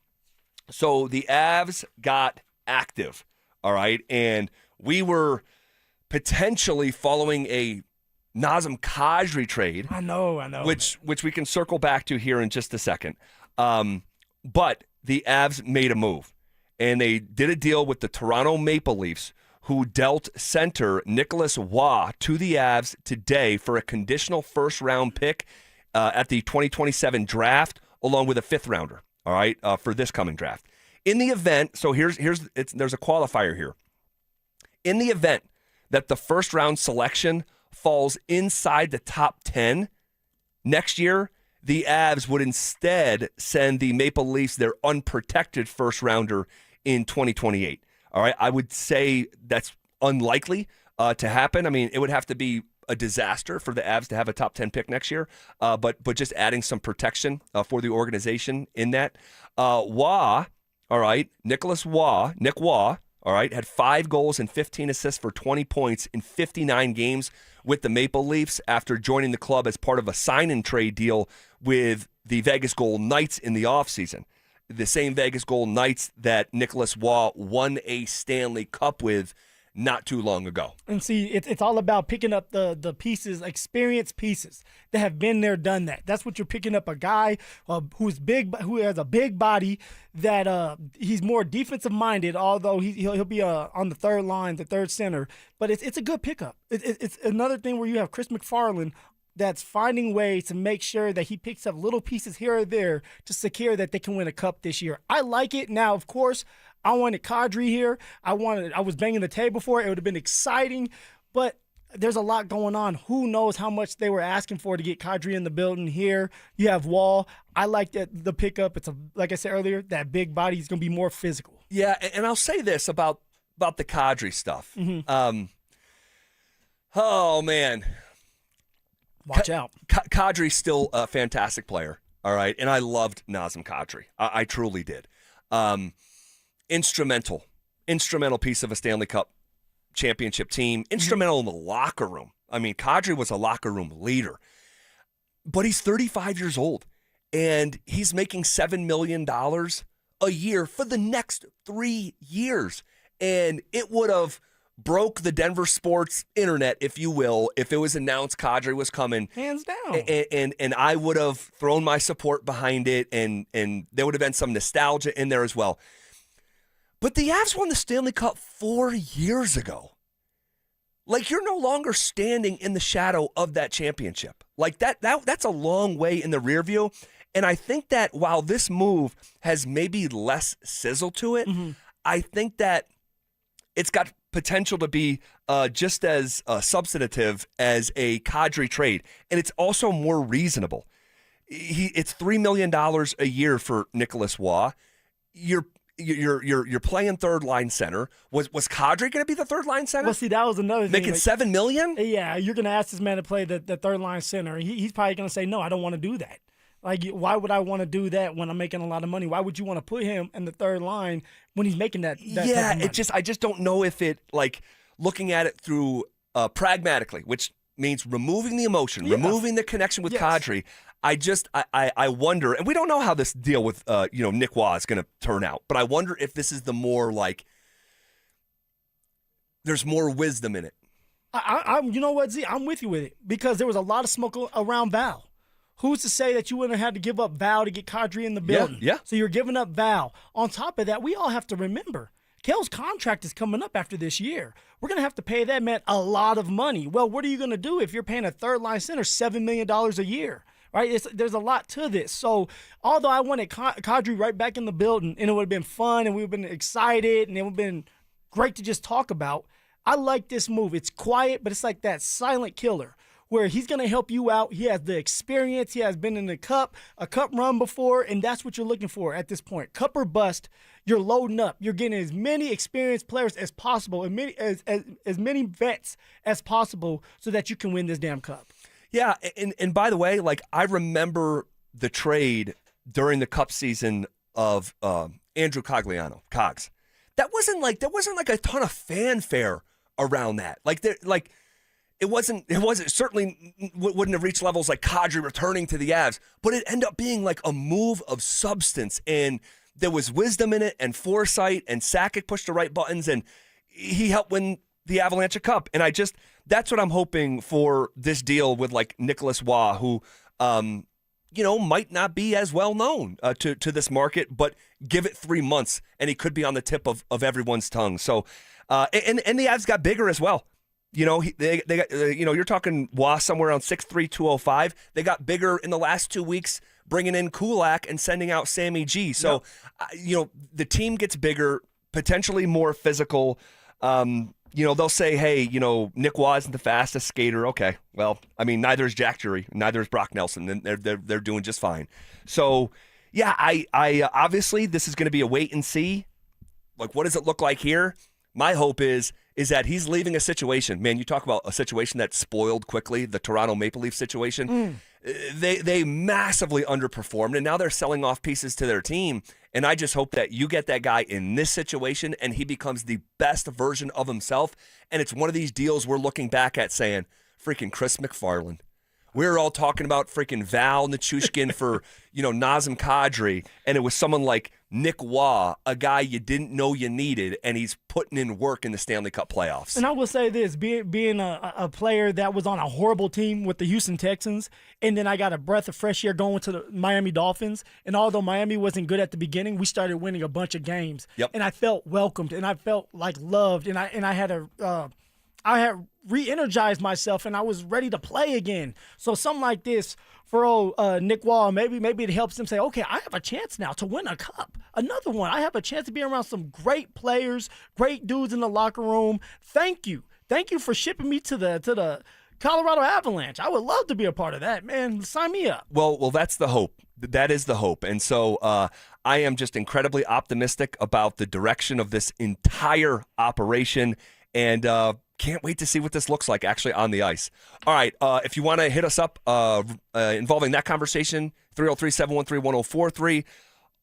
so the Avs got active, all right, and we were potentially following a Nazem Kadri trade. I know. Which we can circle back to here in just a second. But the Avs made a move, and they did a deal with the Toronto Maple Leafs, who dealt center Nicholas Waugh to the Avs today for a conditional first-round pick at the 2027 draft, along with a fifth-rounder, all right, for this coming draft. In the event, so there's a qualifier here. In the event that the first-round selection falls inside the top 10 next year, the Avs would instead send the Maple Leafs their unprotected first-rounder in 2028. All right, I would say that's unlikely to happen. I mean, it would have to be a disaster for the Avs to have a top 10 pick next year, but just adding some protection for the organization in that. Waugh, all right, Nick Waugh, all right, had 5 goals and 15 assists for 20 points in 59 games with the Maple Leafs after joining the club as part of a sign-and-trade deal with the Vegas Golden Knights in the offseason. The same Vegas Golden Knights that Nicholas Waugh won a Stanley Cup with not too long ago. And see, it's all about picking up the pieces, experienced pieces that have been there, done that. That's what you're picking up, a guy who's big, who has a big body, that he's more defensive minded, although he'll be on the third line, the third center. But it's a good pickup. It's another thing where you have Chris McFarland that's finding ways to make sure that he picks up little pieces here or there to secure that they can win a cup this year. I like it. Now, of course, I wanted Kadri here. I was banging the table for it. It would have been exciting, but there's a lot going on. Who knows how much they were asking for to get Kadri in the building here. You have Wall. I like the pickup. It's like I said earlier, that big body is going to be more physical. Yeah, and I'll say this about the Kadri stuff. Mm-hmm. Oh man. Watch out. Kadri's still a fantastic player, all right? And I loved Nazem Kadri. I truly did. Instrumental piece of a Stanley Cup championship team. Instrumental in the locker room. I mean, Kadri was a locker room leader. But he's 35 years old, and he's making $7 million a year for the next 3 years. And it would have broke the Denver sports internet, if you will, if it was announced Kadri was coming. Hands down. And I would have thrown my support behind it, and there would have been some nostalgia in there as well. But the Avs won the Stanley Cup 4 years ago. Like, you're no longer standing in the shadow of that championship. Like, that's a long way in the rear view. And I think that while this move has maybe less sizzle to it, I think that it's got potential to be just as substantive as a Kadri trade, and it's also more reasonable. It's $3 million a year for Nicholas Waugh. You're playing third line center. Was Kadri going to be the third line center? Well, see, that was another thing. Making $7 million? Yeah, you're going to ask this man to play the third line center. He's probably going to say, no, I don't want to do that. Like, why would I want to do that when I'm making a lot of money? Why would you want to put him in the third line when he's making that type of money? I just don't know if it, like, looking at it through pragmatically, which means removing the emotion, removing the connection with Kadri. I wonder, and we don't know how this deal with Nick Waugh is going to turn out, but I wonder if this is the more like there's more wisdom in it. You know what, Z? I'm with you with it because there was a lot of smoke around Val. Who's to say that you wouldn't have had to give up Val to get Kadri in the building? Yeah. So you're giving up Val. On top of that, we all have to remember, Kale's contract is coming up after this year. We're going to have to pay that man a lot of money. Well, what are you going to do if you're paying a third-line center $7 million a year? Right? There's a lot to this. So although I wanted Kadri right back in the building, and it would have been fun, and we would have been excited, and it would have been great to just talk about, I like this move. It's quiet, but it's like that silent killer, where he's going to help you out. He has the experience. He has been in a cup run before, and that's what you're looking for at this point. Cup or bust, you're loading up. You're getting as many experienced players as possible, as many vets as possible so that you can win this damn cup. Yeah, and by the way, like, I remember the trade during the cup season of Andrew Cogliano, Cogs. There wasn't like a ton of fanfare around that. It wasn't certainly wouldn't have reached levels like Kadri returning to the Avs, but it ended up being like a move of substance, and there was wisdom in it and foresight, and Sakic pushed the right buttons, and he helped win the Avalanche a cup. And that's what I'm hoping for this deal with, like, Nicholas Waugh, who might not be as well known to this market, but give it 3 months and he could be on the tip of everyone's tongue. So and the Avs got bigger as well. They got, you're talking Waugh somewhere around 6'3", 205. They got bigger in the last 2 weeks, bringing in Kulak and sending out Sammy G. So, the team gets bigger, potentially more physical. They'll say, hey, Nick Waugh isn't the fastest skater. Okay, well, I mean, neither is Jack Drury, neither is Brock Nelson, and they're doing just fine. So, yeah, I obviously this is going to be a wait and see. Like, what does it look like here? My hope is that he's leaving a situation. Man, you talk about a situation that spoiled quickly, the Toronto Maple Leafs situation. They massively underperformed, and now they're selling off pieces to their team. And I just hope that you get that guy in this situation, and he becomes the best version of himself. And it's one of these deals we're looking back at saying, freaking Chris McFarland. We were all talking about freaking Val Nichushkin for, Nazem Kadri, and it was someone like Nick Waugh, a guy you didn't know you needed, and he's putting in work in the Stanley Cup playoffs. And I will say this, being a player that was on a horrible team with the Houston Texans, and then I got a breath of fresh air going to the Miami Dolphins, and although Miami wasn't good at the beginning, we started winning a bunch of games. Yep. And I felt welcomed, and I felt like loved, and I had re-energized myself, and I was ready to play again. So something like this for Nick Waugh, maybe it helps him say, okay, I have a chance now to win a cup. Another one. I have a chance to be around some great players, great dudes in the locker room. Thank you. Thank you for shipping me to the Colorado Avalanche. I would love to be a part of that, man. Sign me up. Well, that's the hope. That is the hope. And so I am just incredibly optimistic about the direction of this entire operation, and can't wait to see what this looks like actually on the ice. All right, if you want to hit us up involving that conversation, 303-713-1043.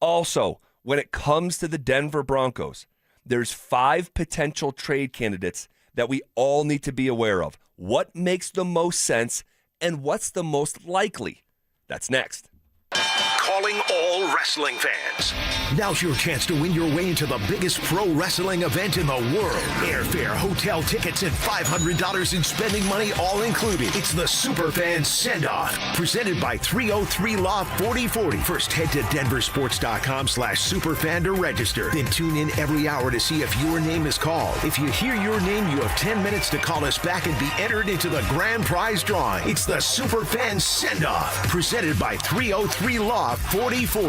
Also, when it comes to the Denver Broncos, there's 5 potential trade candidates that we all need to be aware of. What makes the most sense and what's the most likely? That's next. Calling all wrestling fans. Now's your chance to win your way into the biggest pro wrestling event in the world. Airfare, hotel tickets, and $500 in spending money all included. It's the Superfan Send-Off, presented by 303 Law 4040. First, head to DenverSports.com/Superfan to register. Then tune in every hour to see if your name is called. If you hear your name, you have 10 minutes to call us back and be entered into the grand prize drawing. It's the Superfan Send-Off, presented by 303 Law 4040.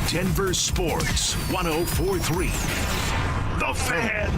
Denver Sports 104.3. The Fan.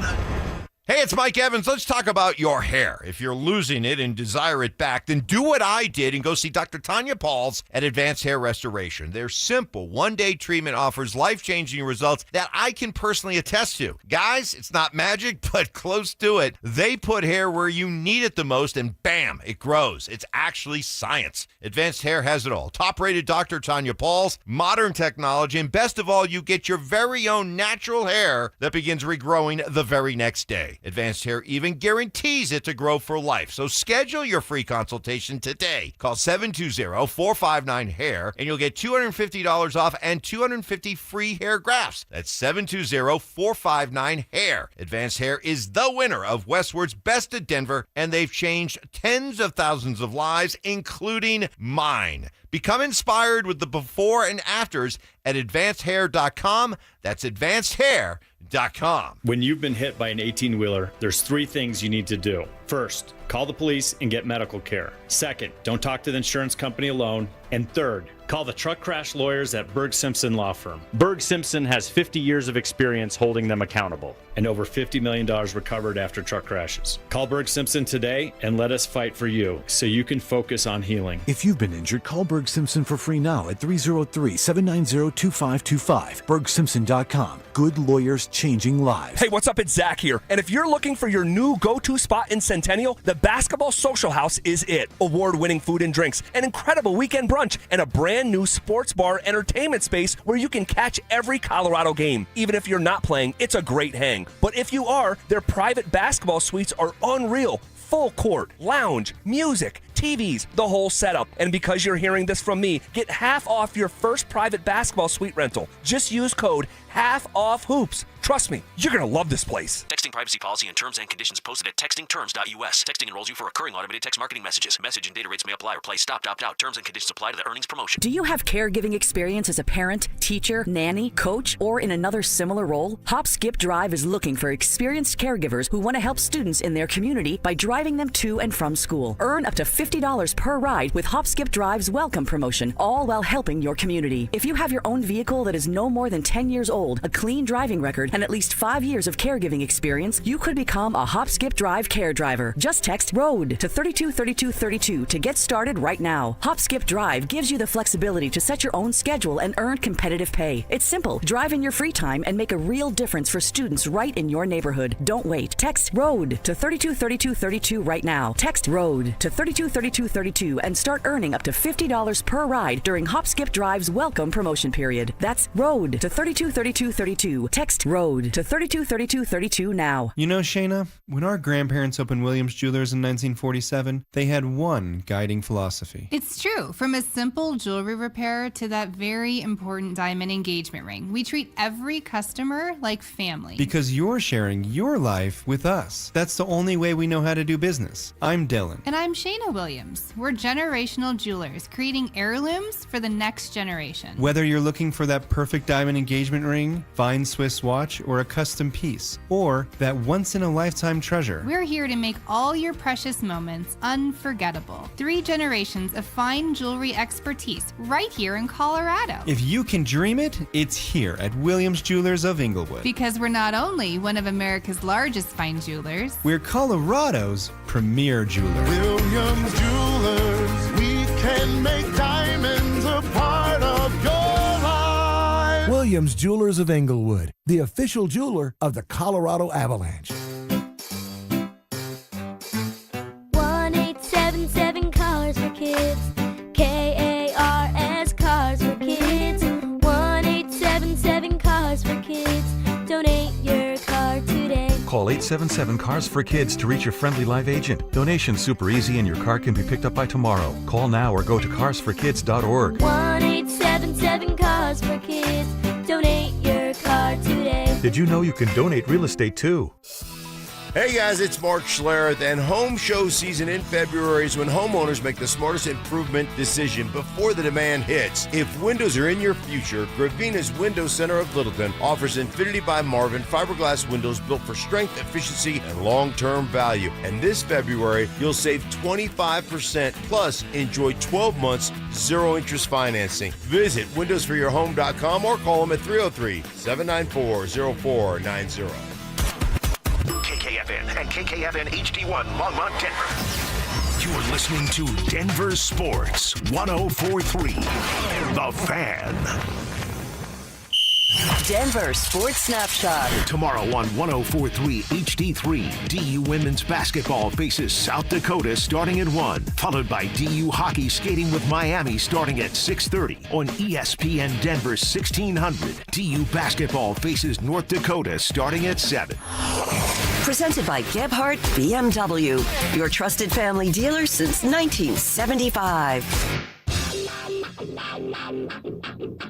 Hey, it's Mike Evans. Let's talk about your hair. If you're losing it and desire it back, then do what I did and go see Dr. Tanya Pauls at Advanced Hair Restoration. Their simple one-day treatment offers life-changing results that I can personally attest to. Guys, it's not magic, but close to it. They put hair where you need it the most, and bam, it grows. It's actually science. Advanced Hair has it all. Top-rated Dr. Tanya Pauls, modern technology, and best of all, you get your very own natural hair that begins regrowing the very next day. Advanced Hair even guarantees it to grow for life. So schedule your free consultation today. Call 720-459-HAIR and you'll get $250 off and 250 free hair grafts. That's 720-459-HAIR. Advanced Hair is the winner of Westward's Best of Denver, and they've changed tens of thousands of lives, including mine. Become inspired with the before and afters at advancedhair.com. That's advancedhair.com. When you've been hit by an 18-wheeler, there's 3 things you need to do. First, call the police and get medical care. Second, don't talk to the insurance company alone. And third, call the truck crash lawyers at Berg Simpson Law Firm. Berg Simpson has 50 years of experience holding them accountable and over $50 million recovered after truck crashes. Call Berg Simpson today and let us fight for you so you can focus on healing. If you've been injured, call Berg Simpson for free now at 303-790-2525. BergSimpson.com. Good lawyers changing lives. Hey, what's up? It's Zach here. And if you're looking for your new go-to spot in Centennial, the Basketball Social House is it. Award-winning food and drinks, an incredible weekend brunch, and a brand new sports bar entertainment space where you can catch every Colorado game. Even if you're not playing, it's a great hang. But if you are, their private basketball suites are unreal. Full court, lounge, music, TVs, the whole setup. And because you're hearing this from me, get half off your first private basketball suite rental. Just use code HALFOFFHOOPS. Trust me, you're going to love this place. Texting privacy policy and terms and conditions posted at textingterms.us. Texting enrolls you for recurring automated text marketing messages. Message and data rates may apply or play stop, opt out. Terms and conditions apply to the earnings promotion. Do you have caregiving experience as a parent, teacher, nanny, coach, or in another similar role? Hop Skip Drive is looking for experienced caregivers who want to help students in their community by driving them to and from school. Earn up to $50 per ride with Hop Skip Drive's welcome promotion, all while helping your community. If you have your own vehicle that is no more than 10 years old, a clean driving record, and at least 5 years of caregiving experience, you could become a Hop Skip Drive care driver. Just text ROAD to 323232 to get started right now. Hop Skip Drive gives you the flexibility to set your own schedule and earn competitive pay. It's simple. Drive in your free time and make a real difference for students right in your neighborhood. Don't wait. Text ROAD to 323232 right now. Text ROAD to 323232 323232 and start earning up to $50 per ride during Hop Skip Drive's welcome promotion period. That's ROAD to 323232. Text ROAD to 323232 now. You know, Shayna, when our grandparents opened Williams Jewelers in 1947, they had one guiding philosophy. It's true. From a simple jewelry repair to that very important diamond engagement ring, we treat every customer like family. Because you're sharing your life with us. That's the only way we know how to do business. I'm Dylan. And I'm Shayna Williams. We're generational jewelers, creating heirlooms for the next generation. Whether you're looking for that perfect diamond engagement ring, fine Swiss watch, or a custom piece, or that once-in-a-lifetime treasure, we're here to make all your precious moments unforgettable. 3 generations of fine jewelry expertise right here in Colorado. if you can dream it, it's here at Williams Jewelers of Inglewood. Because we're not only one of America's largest fine jewelers, We're Colorado's premier jeweler. Williams Jewelers, we can make diamonds a part of your life. Williams Jewelers of Inglewood, the official jeweler of the Colorado Avalanche. 1-877 Cars for Kids. KARS Cars for Kids. 1-877 Cars for Kids. Donate your car today. Call 877 Cars for Kids to reach your friendly live agent. Donation's super easy and your car can be picked up by tomorrow. Call now or go to carsforkids.org. 1-877 Cars for Kids. Donate your car today. Did you know you can donate real estate too? Hey guys, it's Mark Schlereth, and home show season in February is when homeowners make the smartest improvement decision before the demand hits. If windows are in your future, Gravina's Window Center of Littleton offers Infinity by Marvin fiberglass windows built for strength, efficiency, and long-term value. And this February, you'll save 25% plus enjoy 12 months zero-interest financing. Visit windowsforyourhome.com or call them at 303-794-0490. KKFN and KKFN HD1 Longmont, Denver. You're listening to Denver Sports 104.3. The Fan. Denver Sports Snapshot. Tomorrow on 104.3 HD3, DU Women's Basketball faces South Dakota starting at 1, followed by DU Hockey skating with Miami starting at 6:30 on ESPN Denver 1600. DU Basketball faces North Dakota starting at 7. Presented by Gebhardt BMW, your trusted family dealer since 1975.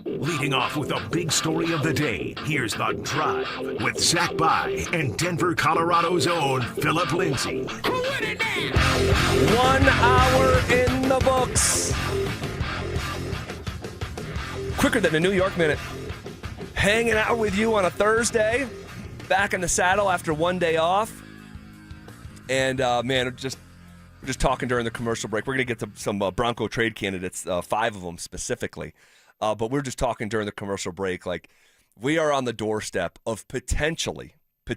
Leading off with a big story of the day, here's The Drive with Zach By and Denver, Colorado's own Phillip Lindsay. 1 hour in the books. Quicker than a New York minute. Hanging out with you on a Thursday. Back in the saddle after one day off. And, man, we're just talking during the commercial break. We're going to get to some Bronco trade candidates, 5 of them specifically. But we're just talking during the commercial break. Like, we are on the doorstep of potentially, one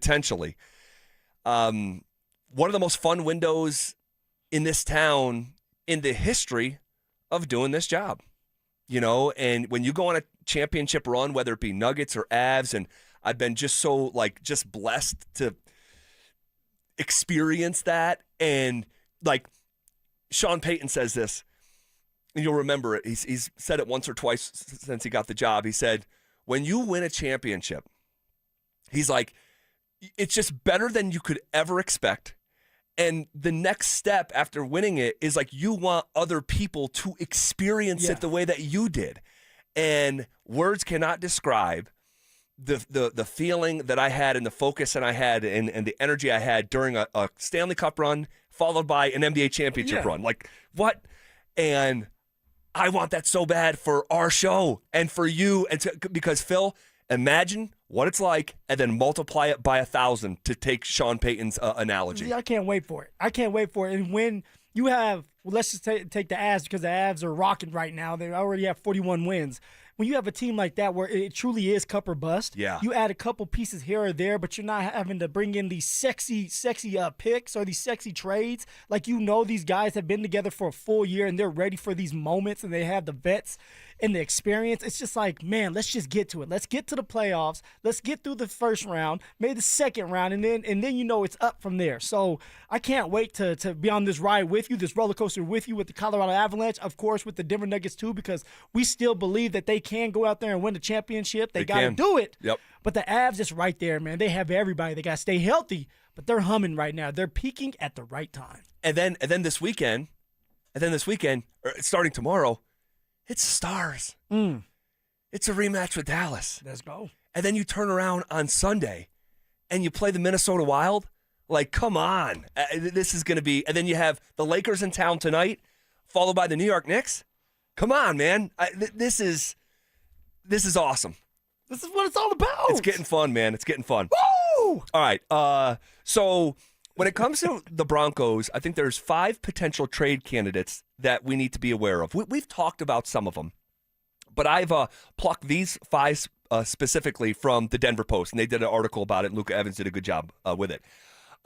of the most fun windows in this town in the history of doing this job. You know, and when you go on a championship run, whether it be Nuggets or Avs, and I've been just so, just blessed to experience that. And, Sean Payton says this, and you'll remember it. He's said it once or twice since he got the job. He said, when you win a championship, he's like, it's just better than you could ever expect. And the next step after winning it is you want other people to experience it the way that you did. And words cannot describe the feeling that I had and the focus that I had and the energy I had during a Stanley Cup run followed by an NBA championship run. What? And I want that so bad for our show and for you. Because, Phil, imagine what it's like and then multiply it by 1,000 to take Sean Payton's analogy. I can't wait for it. And when you have, let's just take the Avs, because the Avs are rocking right now. They already have 41 wins. When you have a team like that where it truly is cup or bust, you add a couple pieces here or there, but you're not having to bring in these sexy picks or these sexy trades. These guys have been together for a full year and they're ready for these moments and they have the vets. and the experience. It's just like, man, let's just get to it. Let's get to the playoffs. Let's get through the first round, maybe the second round, and then it's up from there. So I can't wait to be on this ride with you, this roller coaster with you with the Colorado Avalanche, of course, with the Denver Nuggets too, because we still believe that they can go out there and win the championship. They got to do it. Yep. But the Avs is right there, man. They have everybody. They got to stay healthy, but they're humming right now. They're peaking at the right time. And then this weekend, starting tomorrow, it's Stars. It's a rematch with Dallas. Let's go. And then you turn around on Sunday and you play the Minnesota Wild. Like, come on. This is going to be – and then you have the Lakers in town tonight, followed by the New York Knicks. Come on, man. This is awesome. This is what it's all about. It's getting fun, man. It's getting fun. Woo! All right. So when it comes to the Broncos, I think there's 5 potential trade candidates that we need to be aware of. We've talked about some of them, but I've plucked these 5 specifically from the Denver Post, and they did an article about it, and Luca Evans did a good job with it.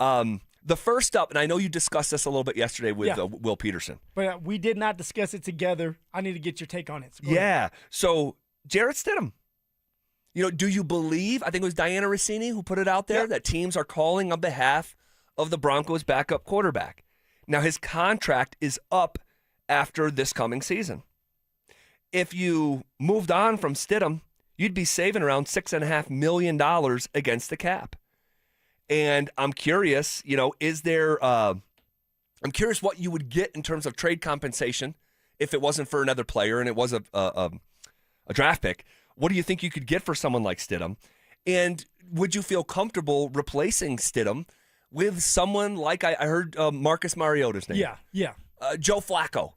The first up, and I know you discussed this a little bit yesterday with Will Peterson. But we did not discuss it together. I need to get your take on it. So yeah. So Jarrett Stidham. Do you believe, I think it was Diana Rossini who put it out there, that teams are calling on behalf of the Broncos' backup quarterback. Now, his contract is up after this coming season. If you moved on from Stidham, you'd be saving around $6.5 million against the cap. And I'm curious, is there I'm curious what you would get in terms of trade compensation if it wasn't for another player and it was a draft pick. What do you think you could get for someone like Stidham? And would you feel comfortable replacing Stidham with someone like I heard Marcus Mariota's name? Yeah. Joe Flacco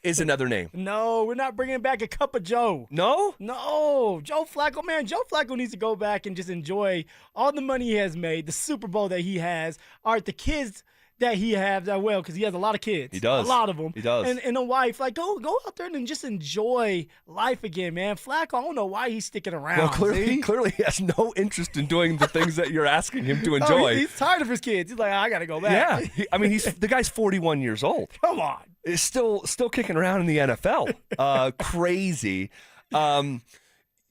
is another name. No, we're not bringing back a cup of Joe. No? No. Joe Flacco, man. Joe Flacco needs to go back and just enjoy all the money he has made, the Super Bowl that he has. All right, the kids that he has because he has a lot of kids. He does. A lot of them. He does. And a wife. Like, go out there and just enjoy life again, man. Flacco, I don't know why he's sticking around. Well, clearly he has no interest in doing the things that you're asking him to enjoy. He's tired of his kids. He's like, I got to go back. Yeah. The guy's 41 years old. Come on. Is still kicking around in the NFL. Crazy.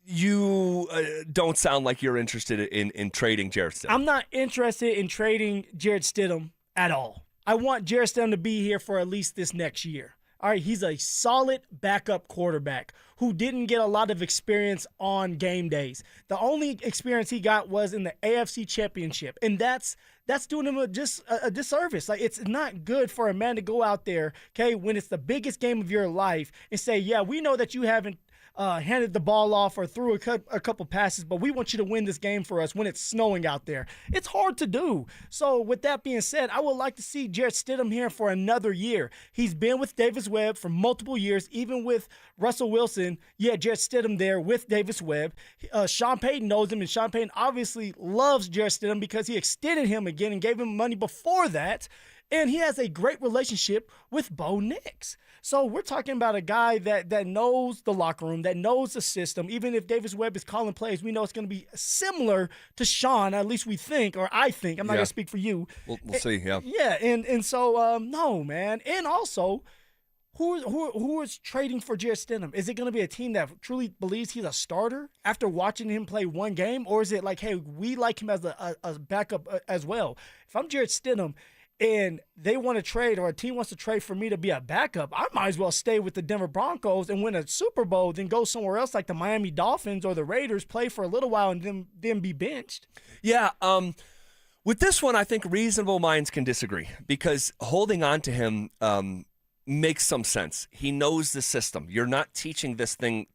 You don't sound like you're interested in trading Jarrett Stidham. I'm not interested in trading Jarrett Stidham at all. I want Jarrett Stidham to be here for at least this next year. All right, he's a solid backup quarterback who didn't get a lot of experience on game days. The only experience he got was in the AFC Championship, and that's doing him a disservice. Like, it's not good for a man to go out there, okay, when it's the biggest game of your life and say, yeah, we know that you haven't handed the ball off or threw a couple passes, but we want you to win this game for us when it's snowing out there. It's hard to do. So with that being said, I would like to see Jarrett Stidham here for another year. He's been with Davis Webb for multiple years, even with Russell Wilson. Yeah, Jarrett Stidham there with Davis Webb. Sean Payton knows him, and Sean Payton obviously loves Jarrett Stidham because he extended him again and gave him money before that. And he has a great relationship with Bo Nix. So we're talking about a guy that knows the locker room, that knows the system. Even if Davis Webb is calling plays, we know it's going to be similar to Sean, at least we think, or I think. I'm not going to speak for you. We'll see, yeah. Yeah, and so, no, man. And also, who is trading for Jarrett Stidham? Is it going to be a team that truly believes he's a starter after watching him play one game? Or is it like, hey, we like him as a backup as well? If I'm Jarrett Stidham, and they want to trade, or a team wants to trade for me to be a backup, I might as well stay with the Denver Broncos and win a Super Bowl than go somewhere else like the Miami Dolphins or the Raiders, play for a little while and then be benched. Yeah, with this one, I think reasonable minds can disagree because holding on to him makes some sense. He knows the system. You're not teaching this thing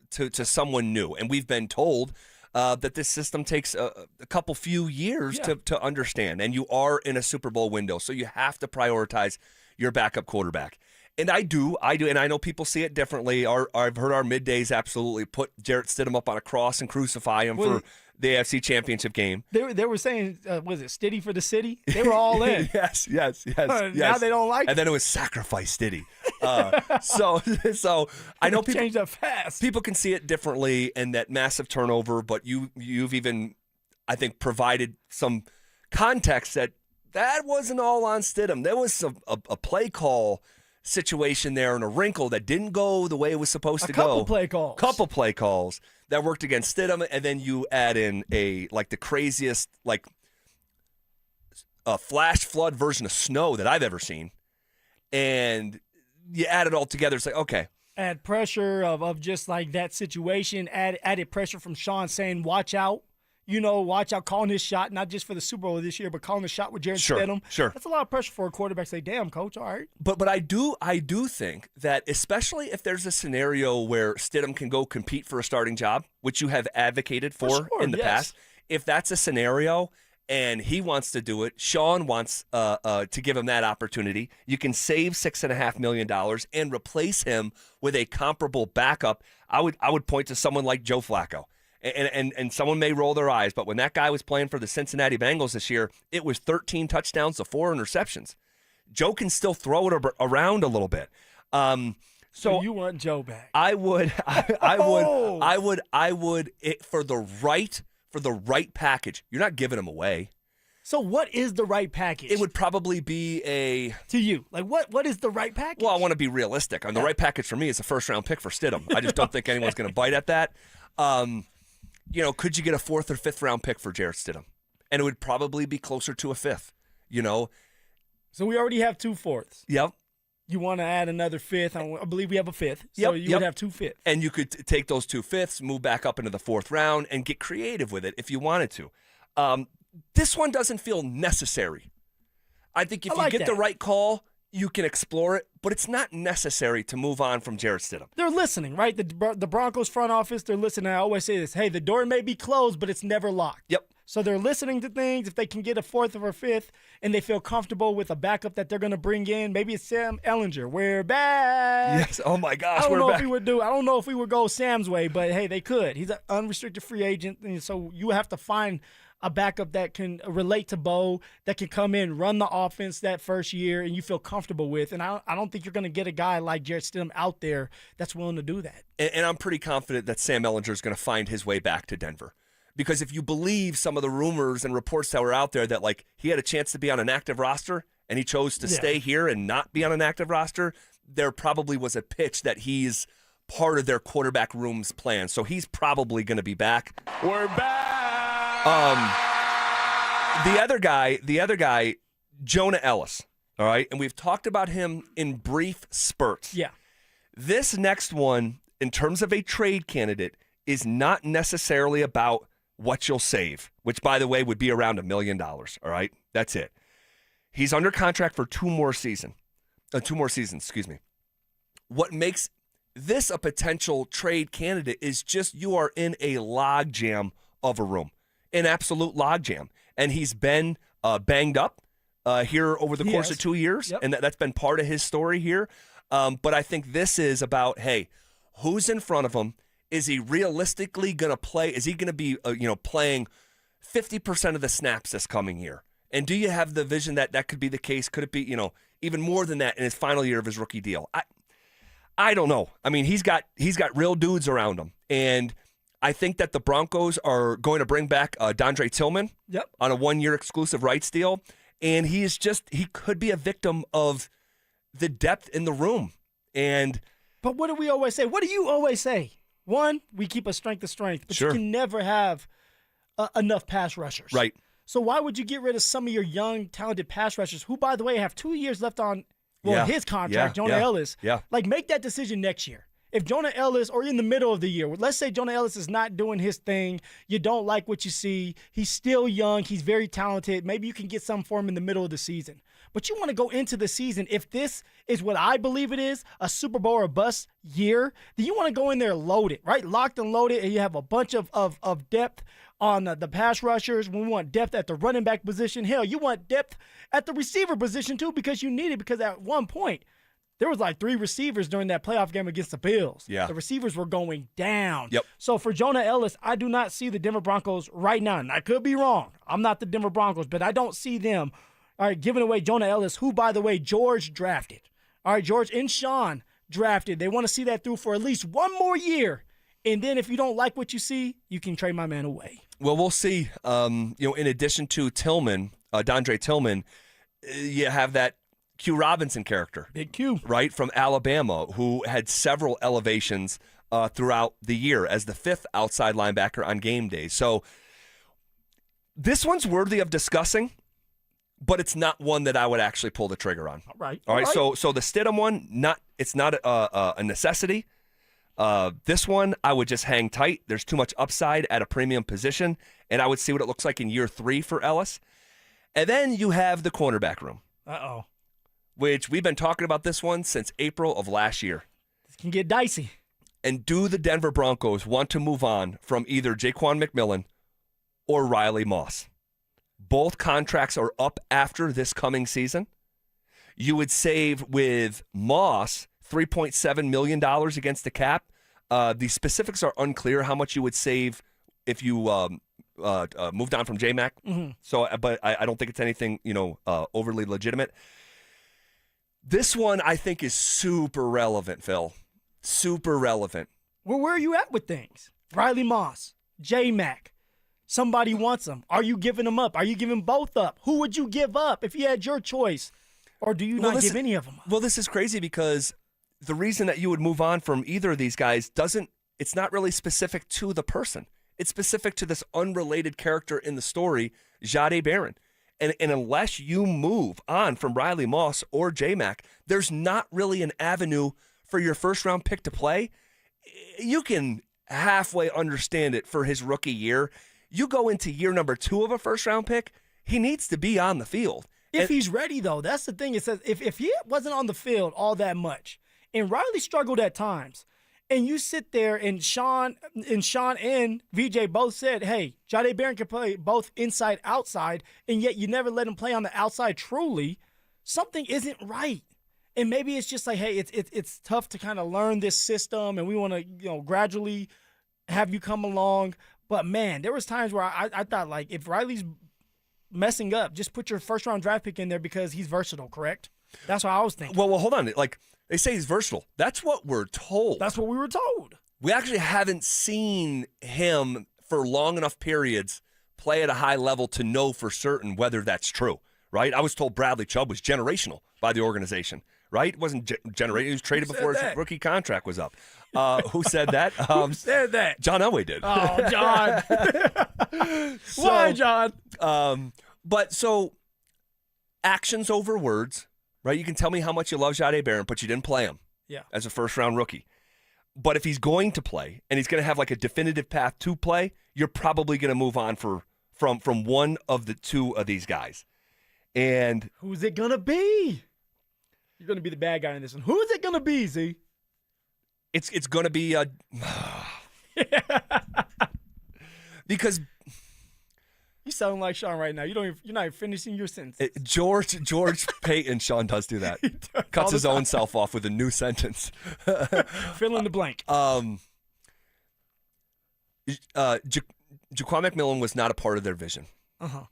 to someone new, and we've been told that this system takes a few years to understand, and you are in a Super Bowl window, so you have to prioritize your backup quarterback. And I do, and I know people see it differently. I've heard our middays absolutely put Jarrett Stidham up on a cross and crucify him for the AFC Championship game. They were saying, was it Stiddy for the city? They were all in. Yes. Now they don't like it. And then it was sacrifice Stiddy. So I know people changed up fast. People can see it differently, and that massive turnover. But you've even, I think, provided some context that wasn't all on Stidham. There was a play call situation there and a wrinkle that didn't go the way it was supposed to go. Couple play calls that worked against Stidham, and then you add in the craziest flash flood version of snow that I've ever seen, and you add it all together. It's like, okay. Add pressure of just like that situation. Added pressure from Sean saying, watch out. Watch out, calling his shot, not just for the Super Bowl this year, but calling the shot with Jarrett Stidham. Sure. That's a lot of pressure for a quarterback to say, damn, coach, all right. But I do think that especially if there's a scenario where Stidham can go compete for a starting job, which you have advocated for in the past, if that's a scenario and he wants to do it, Sean wants to give him that opportunity, you can save $6.5 million and replace him with a comparable backup. I would point to someone like Joe Flacco. And someone may roll their eyes, but when that guy was playing for the Cincinnati Bengals this year, it was 13 touchdowns to 4 interceptions. Joe can still throw it around a little bit. So you want Joe back? I would for the right package. You're not giving him away. So what is the right package? It would probably be to you. Like what is the right package? Well, I want to be realistic. The right package for me is a first-round pick for Stidham. I just don't think anyone's going to bite at that. Could you get a 4th or 5th round pick for Jarrett Stidham? And it would probably be closer to a 5th, So we already have 2 4ths. Yep. You want to add another 5th? I believe we have a 5th. So you would have 2 5ths. And you could take those 2 5ths, move back up into the 4th round, and get creative with it if you wanted to. This one doesn't feel necessary. I think if you get the right call, you can explore it, but it's not necessary to move on from Jarrett Stidham. They're listening, right? The Broncos front office, they're listening. I always say this, hey, the door may be closed, but it's never locked. Yep. So they're listening to things. If they can get a 4th or a 5th and they feel comfortable with a backup that they're going to bring in, maybe it's Sam Ehlinger. We're back. Yes. Oh, my gosh, I don't know if we would go Sam's way, but, hey, they could. He's an unrestricted free agent, and so you have to find a backup that can relate to Bo, that can come in, run the offense that first year, and you feel comfortable with. And I don't think you're going to get a guy like Jarrett Stidham out there that's willing to do that. And I'm pretty confident that Sam Ehlinger is going to find his way back to Denver. Because if you believe some of the rumors and reports that were out there that, he had a chance to be on an active roster and he chose to stay here and not be on an active roster, there probably was a pitch that he's part of their quarterback room's plan. So he's probably going to be back. We're back. The other guy, Jonah Ellis, all right? And we've talked about him in brief spurts. Yeah. This next one, in terms of a trade candidate, is not necessarily about what you'll save, which, by the way, would be around $1 million, all right? That's it. He's under contract for 2 more seasons, excuse me. What makes this a potential trade candidate is just you are in a logjam of a room. An absolute logjam. And he's been banged up here over the course of 2 years, and that's been part of his story here. But I think this is about, hey, who's in front of him? Is he realistically going to play? Is he going to be playing 50% of the snaps this coming year? And do you have the vision that that could be the case? Could it be even more than that in his final year of his rookie deal? I don't know. I mean, he's got real dudes around him, and I think that the Broncos are going to bring back Dondre Tillman on a 1-year exclusive rights deal, and he could be a victim of the depth in the room. But what do we always say? What do you always say? One, we keep a strength to strength, but you can never have enough pass rushers. Right. So why would you get rid of some of your young, talented pass rushers who, by the way, have 2 years left on his contract, Jonah Ellis? Yeah. Make that decision next year. If Jonah Ellis, or in the middle of the year, let's say Jonah Ellis is not doing his thing, you don't like what you see, he's still young, he's very talented, maybe you can get something for him in the middle of the season. But you want to go into the season, if this is what I believe it is, a Super Bowl or bust year, then you want to go in there loaded, right? Locked and loaded, and you have a bunch of depth on the pass rushers. We want depth at the running back position. Hell, you want depth at the receiver position too, because you need it, because at one point, there was 3 receivers during that playoff game against the Bills. Yeah. The receivers were going down. Yep. So for Jonah Ellis, I do not see the Denver Broncos right now, and I could be wrong. I'm not the Denver Broncos, but I don't see them giving away Jonah Ellis, who, by the way, George drafted. All right, George and Sean drafted. They want to see that through for at least 1 more year. And then if you don't like what you see, you can trade my man away. Well, we'll see. In addition to Tillman, Dondre Tillman, you have that Q Robinson character. Big Q. Right, from Alabama, who had several elevations throughout the year as the 5th outside linebacker on game days. So this one's worthy of discussing, but it's not one that I would actually pull the trigger on. All right. All right. So the Stidham one, it's not a necessity. This one, I would just hang tight. There's too much upside at a premium position, and I would see what it looks like in year 3 for Ellis. And then you have the cornerback room. Uh-oh. Which we've been talking about this one since April of last year. This can get dicey. And do the Denver Broncos want to move on from either Jaquan McMillan or Riley Moss? Both contracts are up after this coming season. You would save with Moss $3.7 million against the cap. The specifics are unclear how much you would save if you moved on from J-Mac. Mm-hmm. So, but I don't think it's anything overly legitimate. This one I think is super relevant, Phil. Super relevant. Well, where are you at with things? Riley Moss, J-Mac. Somebody wants them. Are you giving them up? Are you giving both up? Who would you give up if you had your choice? Or do you not give any of them up? Well, this is crazy because the reason that you would move on from either of these guys it's not really specific to the person. It's specific to this unrelated character in the story, Jahdae Barron. And unless you move on from Riley Moss or J-Mac, there's not really an avenue for your first-round pick to play. You can halfway understand it for his rookie year. You go into year number 2 of a first-round pick, he needs to be on the field. If he's ready, though, that's the thing. It says if he wasn't on the field all that much, and Riley struggled at times, and you sit there and Sean and VJ both said, hey, Jahdae Barron can play both inside, outside, and yet you never let him play on the outside truly, something isn't right. And maybe it's just like, hey, it's tough to kind of learn this system, and we want to gradually have you come along. But, man, there was times where I thought, like, if Riley's messing up, just put your first-round draft pick in there because he's versatile, correct? That's what I was thinking. Well, hold on. Like, they say he's versatile. That's what we're told. That's what we were told. We actually haven't seen him for long enough periods play at a high level to know for certain whether that's true, right? I was told Bradley Chubb was generational by the organization, right? It wasn't generational. He was traded before his rookie contract was up. Who said that? Who said that? John Elway did. Oh, John. Why, John? But so actions over words, right? You can tell me how much you love Jahdae Barron, but you didn't play him as a first-round rookie. But if he's going to play and he's going to have like a definitive path to play, you're probably going to move on from one of the two of these guys. And who's it going to be? You're going to be the bad guy in this one. Who's it going to be, Z? It's going to be because you sound like Sean right now. You're not even finishing your sentence. George Payton, Sean does do that. Cuts his own self off with a new sentence. Fill in the blank. Jaquan McMillan was not a part of their vision. Uh-huh.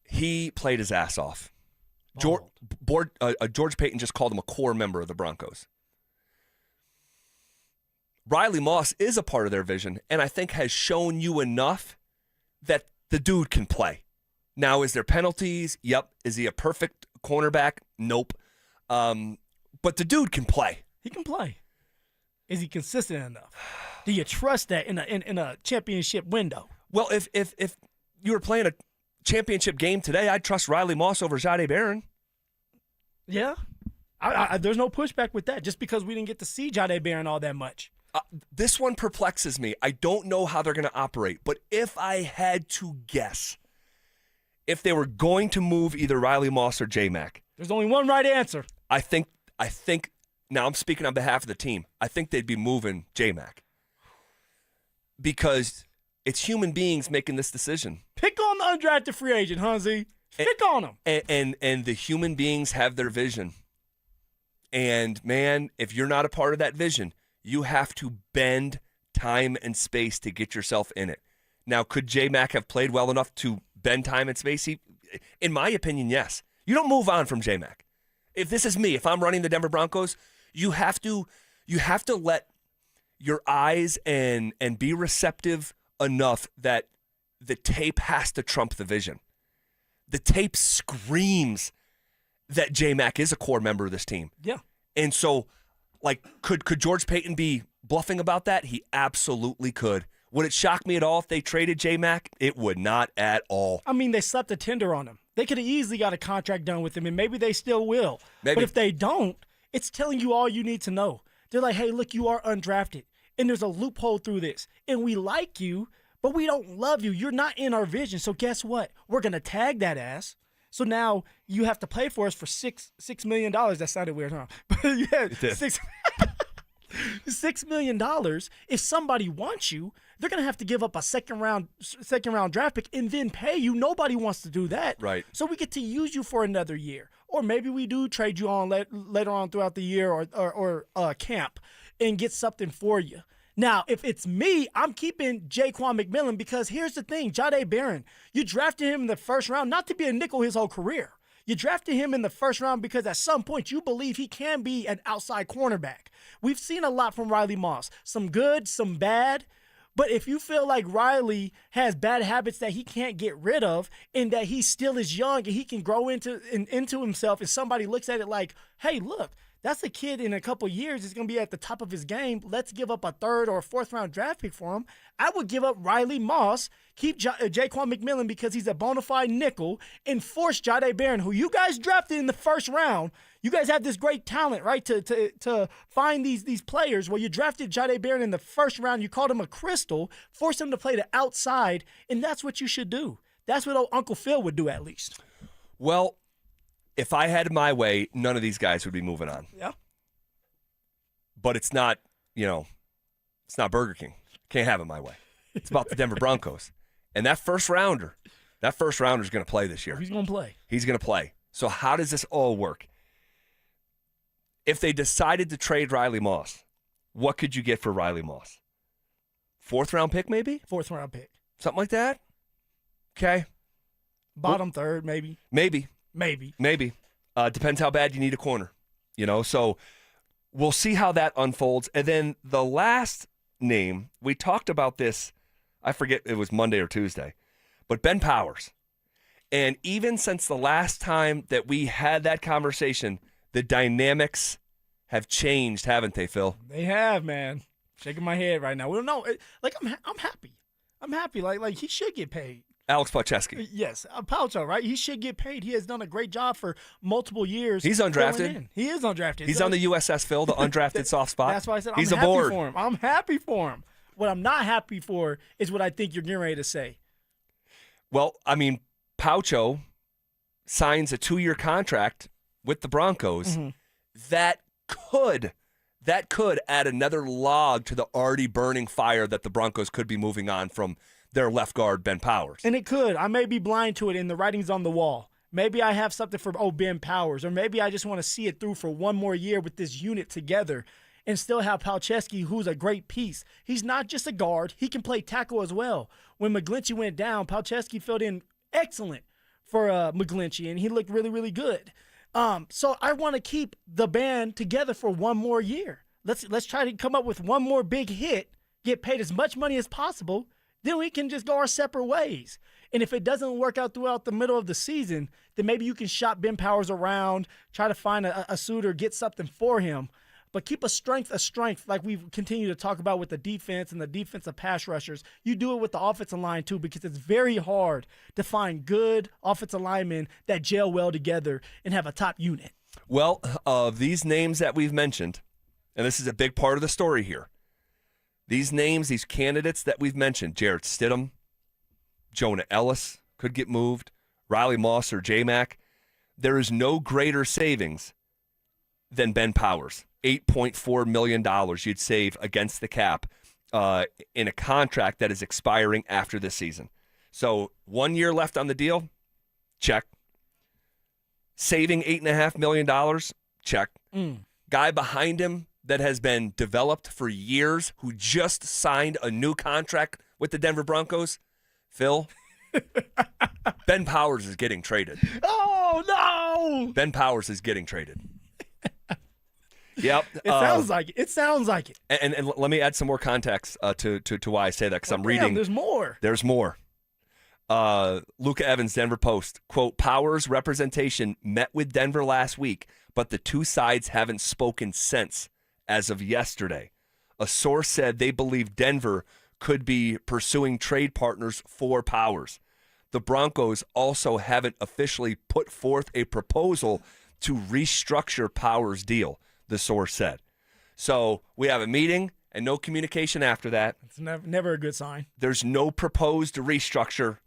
He played his ass off. George Payton just called him a core member of the Broncos. Riley Moss is a part of their vision, and I think has shown you enough that the dude can play. Now, is there penalties? Yep. Is he a perfect cornerback? Nope. But the dude can play. He can play. Is he consistent enough? Do you trust that in a championship window? Well, if you were playing a championship game today, I'd trust Riley Moss over Jahdae Barron. Yeah. There's no pushback with that, just because we didn't get to see Jahdae Barron all that much. This one perplexes me. I don't know how they're going to operate, but if I had to guess, if they were going to move either Riley Moss or J-Mac, there's only one right answer. I think. Now I'm speaking on behalf of the team. I think they'd be moving J-Mac because it's human beings making this decision. Pick on the undrafted free agent, Hansi. Pick on them. And the human beings have their vision. And man, if you're not a part of that vision, you have to bend time and space to get yourself in it. Now, could J-Mac have played well enough to bend time and space? In my opinion, yes. You don't move on from J-Mac. If this is me, if I'm running the Denver Broncos, you have to let your eyes and be receptive enough that the tape has to trump the vision. The tape screams that J-Mac is a core member of this team. Yeah. And so, like, could George Payton be bluffing about that? He absolutely could. Would it shock me at all if they traded J-Mac? It would not at all. I mean, they slept a tender on him. They could have easily got a contract done with him, and maybe they still will. Maybe. But if they don't, it's telling you all you need to know. They're like, hey, look, you are undrafted, and there's a loophole through this, and we like you, but we don't love you. You're not in our vision, so guess what? We're going to tag that ass. So now you have to play for us for $6 million. That sounded weird, huh? But yeah, $6 million. If somebody wants you, they're gonna have to give up a second round draft pick and then pay you. Nobody wants to do that. Right. So we get to use you for another year, or maybe we do trade you on later on throughout the year or camp and get something for you. Now, if it's me, I'm keeping Jaquan McMillan because here's the thing, Jahdae Barron, you drafted him in the first round not to be a nickel his whole career. You drafted him in the first round because at some point you believe he can be an outside cornerback. We've seen a lot from Riley Moss, some good, some bad. But if you feel like Riley has bad habits that he can't get rid of and that he still is young and he can grow into himself, and somebody looks at it like, hey, look, that's a kid in a couple years is going to be at the top of his game. Let's give up a third or a fourth round draft pick for him. I would give up Riley Moss, keep Jaquan McMillan because he's a bona fide nickel, and force Jahdae Barron, who you guys drafted in the first round. You guys have this great talent, right, to find these players. Well, you drafted Jahdae Barron in the first round. You called him a crystal, force him to play the outside, and that's what you should do. That's what old Uncle Phil would do at least. Well, if I had my way, none of these guys would be moving on. Yeah. But it's not, it's not Burger King. Can't have it my way. It's about the Denver Broncos. And that first rounder is going to play this year. He's going to play. He's going to play. So how does this all work? If they decided to trade Riley Moss, what could you get for Riley Moss? 4th round pick, maybe? 4th round pick. Something like that? Okay. Bottom third, maybe. Maybe. Depends how bad you need a corner. So we'll see how that unfolds. And then the last name, we talked about this, I forget, it was Monday or Tuesday, but Ben Powers. And even since the last time that we had that conversation, the dynamics have changed, haven't they, Phil? They have, man. Shaking my head right now. Well, no, I'm happy. I'm happy. Like he should get paid. Alex Palczewski. Yes, Palcho, right? He should get paid. He has done a great job for multiple years. He's undrafted. He is undrafted. He's on the USS, Phil, the undrafted soft spot. That's why I said he's I'm happy aboard. for him. I'm happy for him. What I'm not happy for is what I think you're getting ready to say. Well, I mean, Palcho signs a 2-year contract with the Broncos. Mm-hmm. That could add another log to the already burning fire that the Broncos could be moving on from their left guard, Ben Powers. And it could. I may be blind to it, and the writing's on the wall. Maybe I have something for, Ben Powers, or maybe I just want to see it through for one more year with this unit together and still have Palczewski, who's a great piece. He's not just a guard. He can play tackle as well. When McGlinchey went down, Palczewski filled in excellent for McGlinchey, and he looked really, really good. So I want to keep the band together for one more year. Let's try to come up with one more big hit, get paid as much money as possible, then we can just go our separate ways. And if it doesn't work out throughout the middle of the season, then maybe you can shop Ben Powers around, try to find a suitor, get something for him. But keep a strength like we've continued to talk about with the defense and the defensive pass rushers. You do it with the offensive line too, because it's very hard to find good offensive linemen that gel well together and have a top unit. Well, of these names that we've mentioned, and this is a big part of the story here, these names, these candidates that we've mentioned, Jarrett Stidham, Jonah Ellis could get moved, Riley Moss or J-Mac, there is no greater savings than Ben Powers. $8.4 million you'd save against the cap in a contract that is expiring after this season. So 1 year left on the deal, check. Saving $8.5 million, check. Guy behind him that has been developed for years, who just signed a new contract with the Denver Broncos, Phil, Ben Powers is getting traded. Oh, no! Ben Powers is getting traded. Yep. It sounds like it. It sounds like it. And let me add some more context to why I say that, because I'm reading. There's more. There's more. Luca Evans, Denver Post, quote, Powers representation met with Denver last week, but the two sides haven't spoken since as of yesterday. A source said they believe Denver could be pursuing trade partners for Powers. The Broncos also haven't officially put forth a proposal to restructure Powers' deal, the source said. So we have a meeting and no communication after that. It's never a good sign. There's no proposed restructure.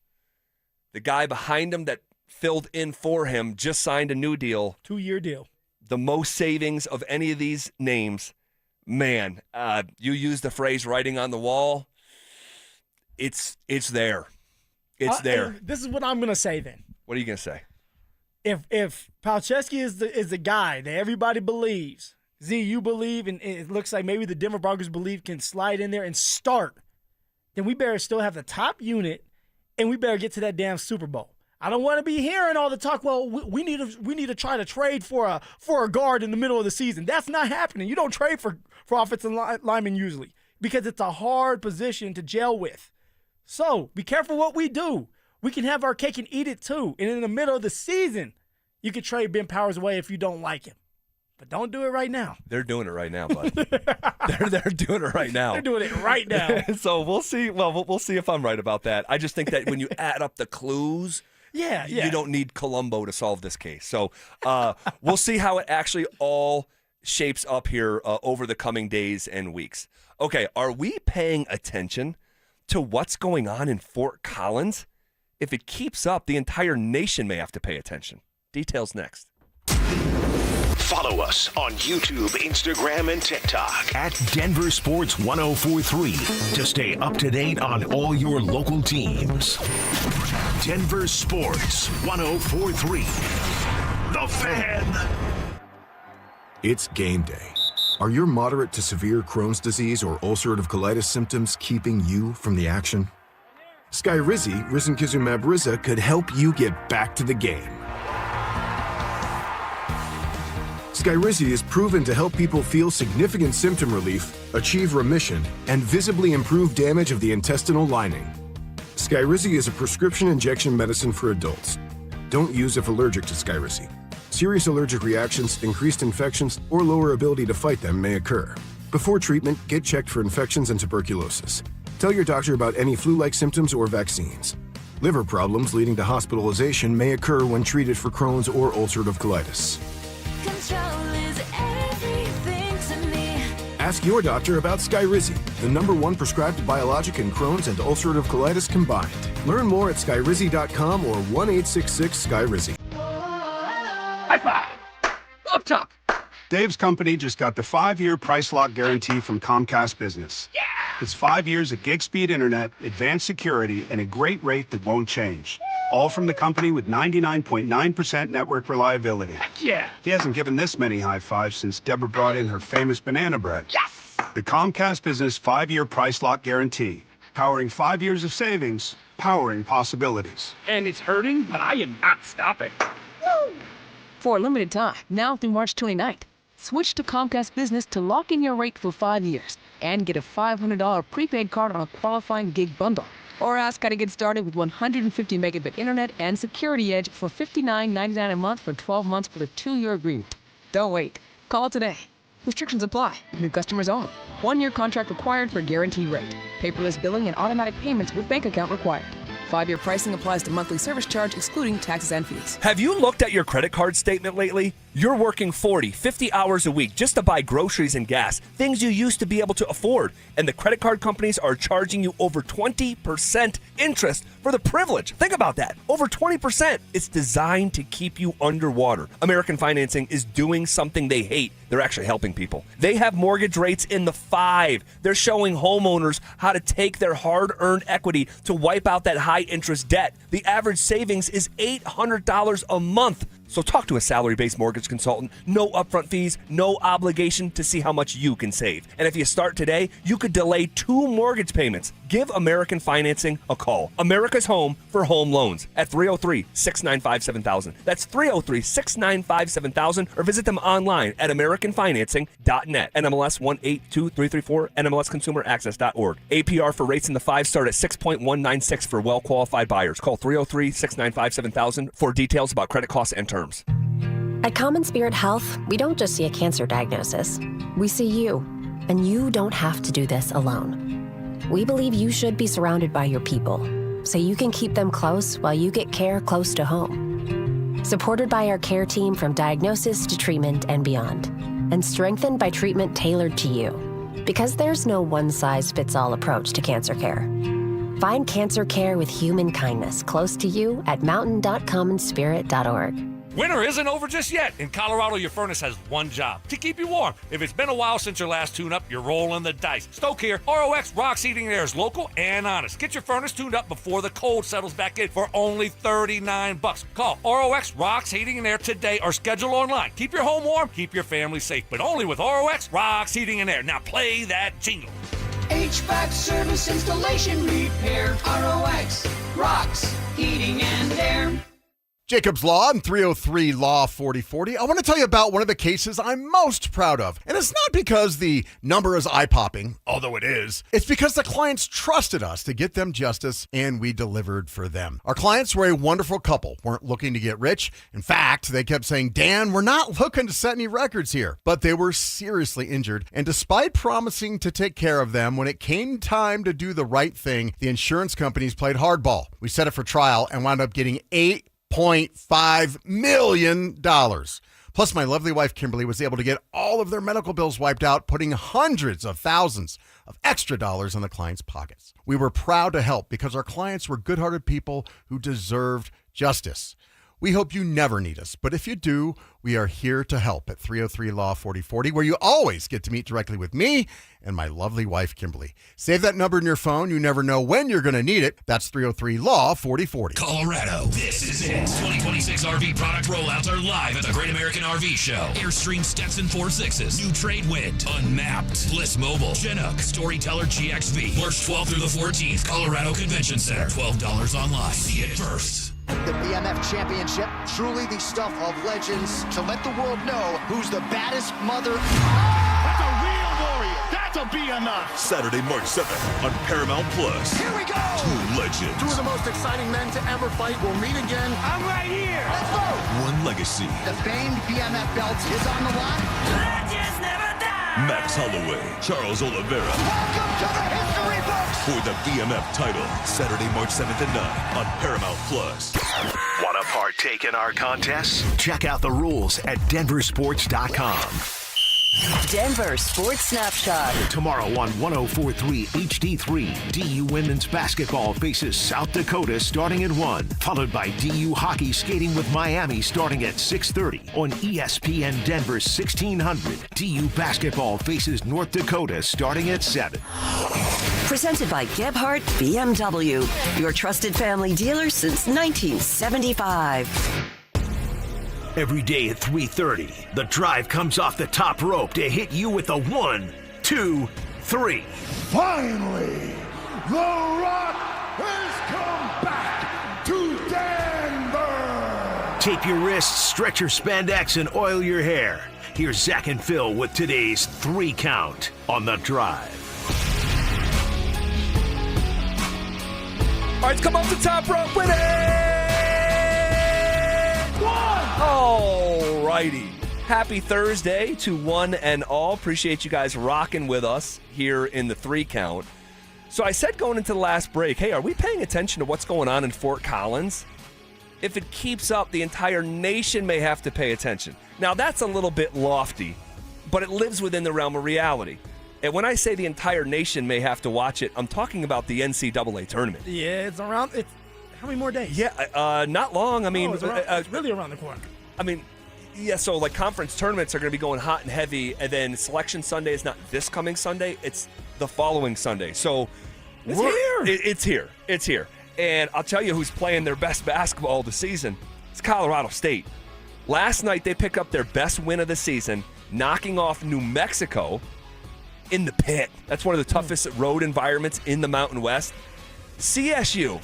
The guy behind him that filled in for him just signed a new deal. 2-year deal. The most savings of any of these names. Man, you use the phrase writing on the wall. It's there. It's there. This is what I'm going to say then. What are you going to say? If Palczewski is the guy that everybody believes, Z, you believe, and it looks like maybe the Denver Broncos believe can slide in there and start, then we better still have the top unit, and we better get to that damn Super Bowl. I don't want to be hearing all the talk. Well, we need to try to trade for a guard in the middle of the season. That's not happening. You don't trade for offensive linemen usually because it's a hard position to gel with. So be careful what we do. We can have our cake and eat it too. And in the middle of the season, you can trade Ben Powers away if you don't like him. But don't do it right now. They're doing it right now, bud. they're doing it right now. They're doing it right now. So we'll see. Well, we'll see if I'm right about that. I just think that when you add up the clues, you don't need Columbo to solve this case. So we'll see how it actually all shapes up here over the coming days and weeks. Okay, are we paying attention to what's going on in Fort Collins? If it keeps up, the entire nation may have to pay attention. Details next. Follow us on YouTube, Instagram, and TikTok at Denver Sports 1043 to stay up to date on all your local teams. Denver Sports 1043. The Fan. It's game day. Are your moderate to severe Crohn's disease or ulcerative colitis symptoms keeping you from the action? Skyrizi, risankizumab Riza, could help you get back to the game. Skyrizi is proven to help people feel significant symptom relief, achieve remission, and visibly improve damage of the intestinal lining. Skyrizi is a prescription injection medicine for adults. Don't use if allergic to Skyrizi. Serious allergic reactions, increased infections, or lower ability to fight them may occur. Before treatment, get checked for infections and tuberculosis. Tell your doctor about any flu-like symptoms or vaccines. Liver problems leading to hospitalization may occur when treated for Crohn's or ulcerative colitis. Control is everything to me. Ask your doctor about Skyrizi, the #1 prescribed biologic in Crohn's and ulcerative colitis combined. Learn more at skyrizi.com or 1-866-SKYRIZI. High five! Up top! Dave's company just got the 5-year price lock guarantee from Comcast Business. Yeah! It's 5 years of gig speed internet, advanced security, and a great rate that won't change. All from the company with 99.9% network reliability. Heck yeah! He hasn't given this many high fives since Deborah brought in her famous banana bread. Yes! The Comcast Business 5-year price lock guarantee. Powering 5 years of savings, powering possibilities. And it's hurting, but I am not stopping. Woo! For a limited time, now through March 29th, switch to Comcast Business to lock in your rate for 5 years and get a $500 prepaid card on a qualifying gig bundle. Or ask how to get started with 150 megabit internet and Security Edge for $59.99 a month for 12 months with a 2-year agreement. Don't wait. Call today. Restrictions apply. New customers only. 1-year contract required for guaranteed rate. Paperless billing and automatic payments with bank account required. 5-year pricing applies to monthly service charge excluding taxes and fees. Have you looked at your credit card statement lately? You're working 40, 50 hours a week just to buy groceries and gas, things you used to be able to afford. And the credit card companies are charging you over 20% interest for the privilege. Think about that. Over 20%. It's designed to keep you underwater. American Financing is doing something they hate. They're actually helping people. They have mortgage rates in the 5. They're showing homeowners how to take their hard-earned equity to wipe out that high-interest debt. The average savings is $800 a month. So talk to a salary-based mortgage consultant. No upfront fees, no obligation to see how much you can save. And if you start today, you could delay 2 mortgage payments. Give American Financing a call. America's home for home loans at 303-695-7000. That's 303-695-7000, or visit them online at americanfinancing.net. NMLS 182334, NMLSconsumeraccess.org. APR for rates in the 5 start at 6.196 for well-qualified buyers. Call 303-695-7000 for details about credit costs and terms. At Common Spirit Health, we don't just see a cancer diagnosis. We see you, and you don't have to do this alone. We believe you should be surrounded by your people, so you can keep them close while you get care close to home. Supported by our care team from diagnosis to treatment and beyond, and strengthened by treatment tailored to you. Because there's no one-size-fits-all approach to cancer care. Find cancer care with human kindness close to you at mountain.commonspirit.org. Winter isn't over just yet. In Colorado, your furnace has one job: to keep you warm. If it's been a while since your last tune-up, you're rolling the dice. Stoke here. ROX Rocks Heating and Air is local and honest. Get your furnace tuned up before the cold settles back in for only $39. Call ROX Rocks Heating and Air today or schedule online. Keep your home warm, keep your family safe, but only with ROX Rocks Heating and Air. Now play that jingle. HVAC service, installation, repair. ROX Rocks Heating and Air. Jacob's Law and 303 Law 4040. I want to tell you about one of the cases I'm most proud of. And it's not because the number is eye-popping, although it is. It's because the clients trusted us to get them justice, and we delivered for them. Our clients were a wonderful couple, weren't looking to get rich. In fact, they kept saying, Dan, we're not looking to set any records here. But they were seriously injured, and despite promising to take care of them, when it came time to do the right thing, the insurance companies played hardball. We set it for trial and wound up getting $8.5 million. Plus, my lovely wife, Kimberly, was able to get all of their medical bills wiped out, putting hundreds of thousands of extra dollars in the clients' pockets. We were proud to help because our clients were good-hearted people who deserved justice. We hope you never need us, but if you do, we are here to help at 303 Law 4040, where you always get to meet directly with me and my lovely wife, Kimberly. Save that number in your phone. You never know when you're going to need it. That's 303 Law 4040. Colorado, this is it. 2026 RV product rollouts are live at the Great American RV Show. Airstream Stetson 4.6s, New Trade Wind, Unmapped, Bliss Mobile, Chinook, Storyteller GXV. March 12th through the 14th, Colorado Convention Center. $12 online. See it first. The BMF Championship, truly the stuff of legends, to let the world know who's the baddest mother. That's a real warrior. That's a BMF. Saturday, March 7th on Paramount Plus. Here we go. Two legends. Two of the most exciting men to ever fight will meet again. I'm right here. Let's go. One legacy. The famed BMF belt is on the line. Legends never die. Max Holloway, Charles Oliveira. Welcome to the history books. For the BMF title, Saturday, March 7th at 9 on Paramount Plus. Want to partake in our contest? Check out the rules at DenverSports.com. Denver Sports Snapshot. Tomorrow on 104.3 HD3, DU Women's Basketball faces South Dakota starting at 1, followed by DU Hockey skating with Miami starting at 6:30. On ESPN Denver 1600, DU Basketball faces North Dakota starting at 7. Presented by Gebhardt BMW, your trusted family dealer since 1975. Every day at 3:30, the drive comes off the top rope to hit you with a 1, 2, 3. Finally, The Rock has come back to Denver. Tape your wrists, stretch your spandex, and oil your hair. Here's Zach and Phil with today's 3 count on the drive. All right, come off the top rope with it. All righty. Happy Thursday to one and all. Appreciate you guys rocking with us here in the 3 count. So I said going into the last break, hey, are we paying attention to what's going on in Fort Collins? If it keeps up, the entire nation may have to pay attention. Now, that's a little bit lofty, but it lives within the realm of reality. And when I say the entire nation may have to watch it, I'm talking about the NCAA tournament. Yeah, it's how many more days? Yeah, not long. I mean, it's really around the corner. I mean, yeah, so like conference tournaments are going to be going hot and heavy, and then Selection Sunday is not this coming Sunday, it's the following Sunday. So it's here. It's here. It's here. And I'll tell you who's playing their best basketball of the season. It's Colorado State. Last night, they pick up their best win of the season, knocking off New Mexico in the pit. That's one of the toughest road environments in the Mountain West. CSU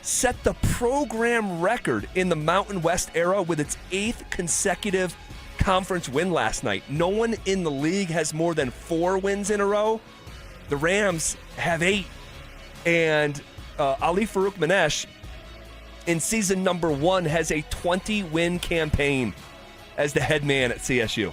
set the program record in the Mountain West era with its 8th consecutive conference win last night. No one in the league has more than 4 wins in a row. The Rams have 8. And Ali Farouk-Manesh, in season number 1, has a 20-win campaign as the head man at CSU.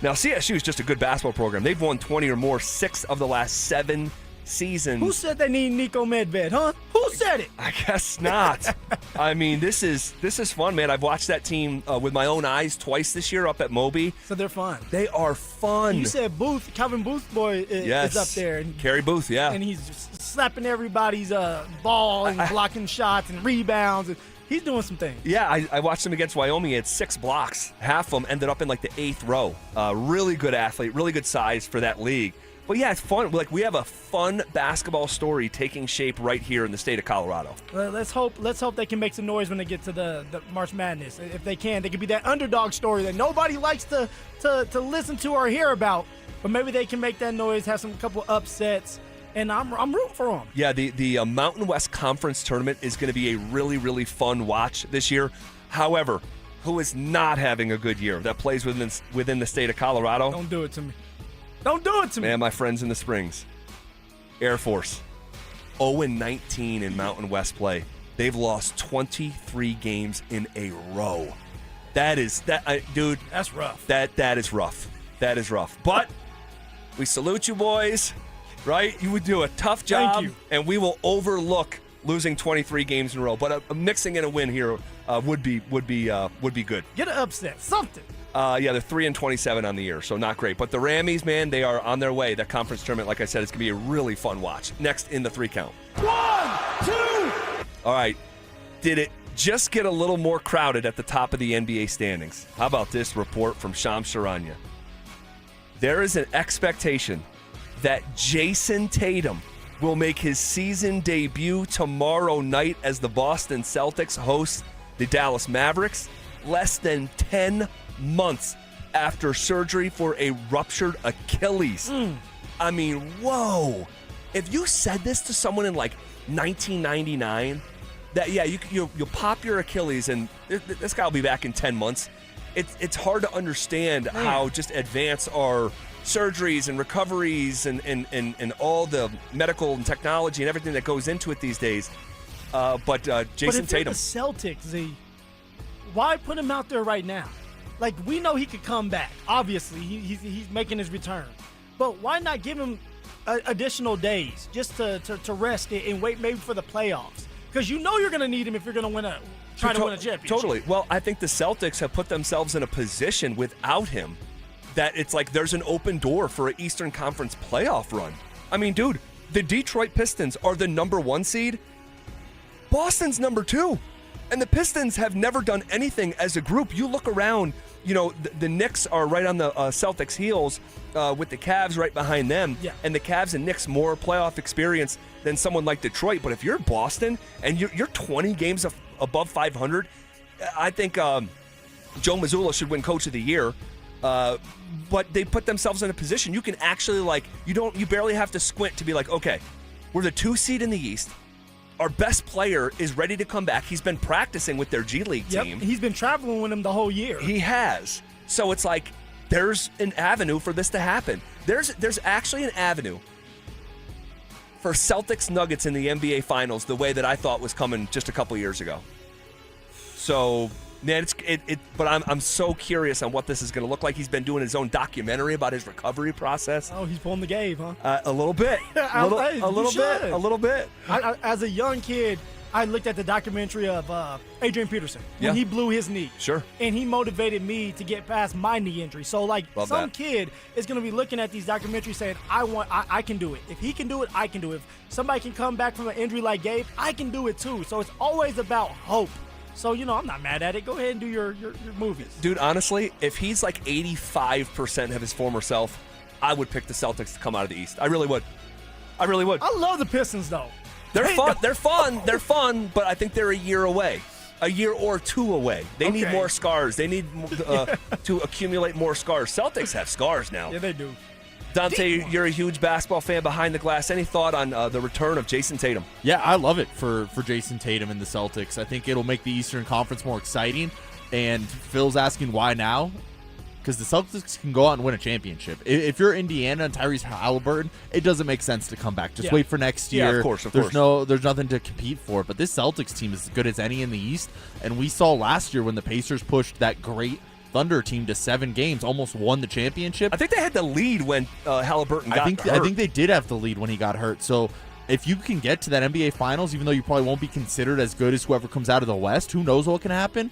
Now, CSU is just a good basketball program. They've won 20 or more 6 of the last 7 seasons. Who said they need Nico Medved, huh? Who said it? I guess not. I mean, this is fun, man. I've watched that team with my own eyes twice this year up at Moby. So they're fun. They are fun. You said Booth, Calvin Booth boy is up there. And, Kerry Booth, yeah. And he's just slapping everybody's ball and blocking shots and rebounds. And he's doing some things. Yeah, I watched him against Wyoming. He had 6 blocks. Half of them ended up in like the 8th row. Really good athlete, really good size for that league. But yeah, it's fun. Like, we have a fun basketball story taking shape right here in the state of Colorado. Let's hope they can make some noise when they get to the March Madness. If they can, they could be that underdog story that nobody likes to listen to or hear about. But maybe they can make that noise, have some couple upsets, and I'm rooting for them. Yeah, the Mountain West Conference tournament is going to be a really, really fun watch this year. However, who is not having a good year that plays within the state of Colorado? Don't do it to me. Don't do it to me. Man, my friends in the Springs. Air Force. 0-19 in Mountain West play. They've lost 23 games in a row. Dude. That's rough. That is rough. That is rough. But we salute you, boys. Right? You would do a tough job. Thank you. And we will overlook losing 23 games in a row. But mixing in a win here would be good. Get an upset. Something. Yeah, they're 3-27 on the year, so not great. But the Rammies, man, they are on their way. That conference tournament, like I said, it's going to be a really fun watch. Next in the 3 count. 1, 2. All right. Did it just get a little more crowded at the top of the NBA standings? How about this report from Shams Charania? There is an expectation that Jason Tatum will make his season debut tomorrow night as the Boston Celtics host the Dallas Mavericks, less than 10 months after surgery for a ruptured Achilles. I mean, whoa. If you said this to someone in like 1999, that you'll pop your Achilles and this guy will be back in 10 months. It's hard to understand how just advanced our surgeries and recoveries and all the medical and technology and everything that goes into it these days. But Jason Tatum. The Celtics, Z, why put him out there right now? Like, we know he could come back. Obviously, he's making his return. But why not give him additional days just to rest and wait maybe for the playoffs? Because you know you're going to need him if you're going to try to win a championship. Totally. Well, I think the Celtics have put themselves in a position without him that it's like there's an open door for an Eastern Conference playoff run. I mean, dude, the Detroit Pistons are the number 1 seed. Boston's number 2. And the Pistons have never done anything as a group. You look around, you know, the Knicks are right on the Celtics' heels with the Cavs right behind them. Yeah. And the Cavs and Knicks more playoff experience than someone like Detroit. But if you're Boston and you're 20 games above 500, I think Joe Mazzulla should win Coach of the Year. But they put themselves in a position you can actually you barely have to squint to be like, okay, we're the 2 seed in the East. Our best player is ready to come back. He's been practicing with their G League team. He's been traveling with them the whole year. He has. So it's like there's an avenue for this to happen. There's actually an avenue for Celtics Nuggets in the NBA Finals the way that I thought was coming just a couple years ago. So, man, but I'm so curious on what this is going to look like. He's been doing his own documentary about his recovery process. Oh, he's pulling the game, huh? A little bit. A little bit. As a young kid, I looked at the documentary of Adrian Peterson when he blew his knee. Sure. And he motivated me to get past my knee injury. So, some kid is going to be looking at these documentaries saying, I can do it. If he can do it, I can do it. If somebody can come back from an injury like Gabe, I can do it too. So it's always about hope. So, I'm not mad at it. Go ahead and do your movies. Dude, honestly, if he's like 85% of his former self, I would pick the Celtics to come out of the East. I really would. I love the Pistons, though. They're fun. They're fun, but I think they're a year away. a year or two away. They need more scars. They need to accumulate more scars. Celtics have scars now. Yeah, they do. Dante, you're a huge basketball fan behind the glass. Any thought on the return of Jason Tatum? Yeah, I love it for Jason Tatum and the Celtics. I think it'll make the Eastern Conference more exciting. And Phil's asking why now? Because the Celtics can go out and win a championship. If you're Indiana and Tyrese Halliburton, it doesn't make sense to come back. Just wait for next year. Yeah, of course. There's nothing to compete for. But this Celtics team is as good as any in the East. And we saw last year when the Pacers pushed that great Thunder team to 7 games, almost won the championship. I think they had the lead when Halliburton got hurt. I think they did have the lead when he got hurt. So if you can get to that NBA Finals, even though you probably won't be considered as good as whoever comes out of the West, who knows what can happen?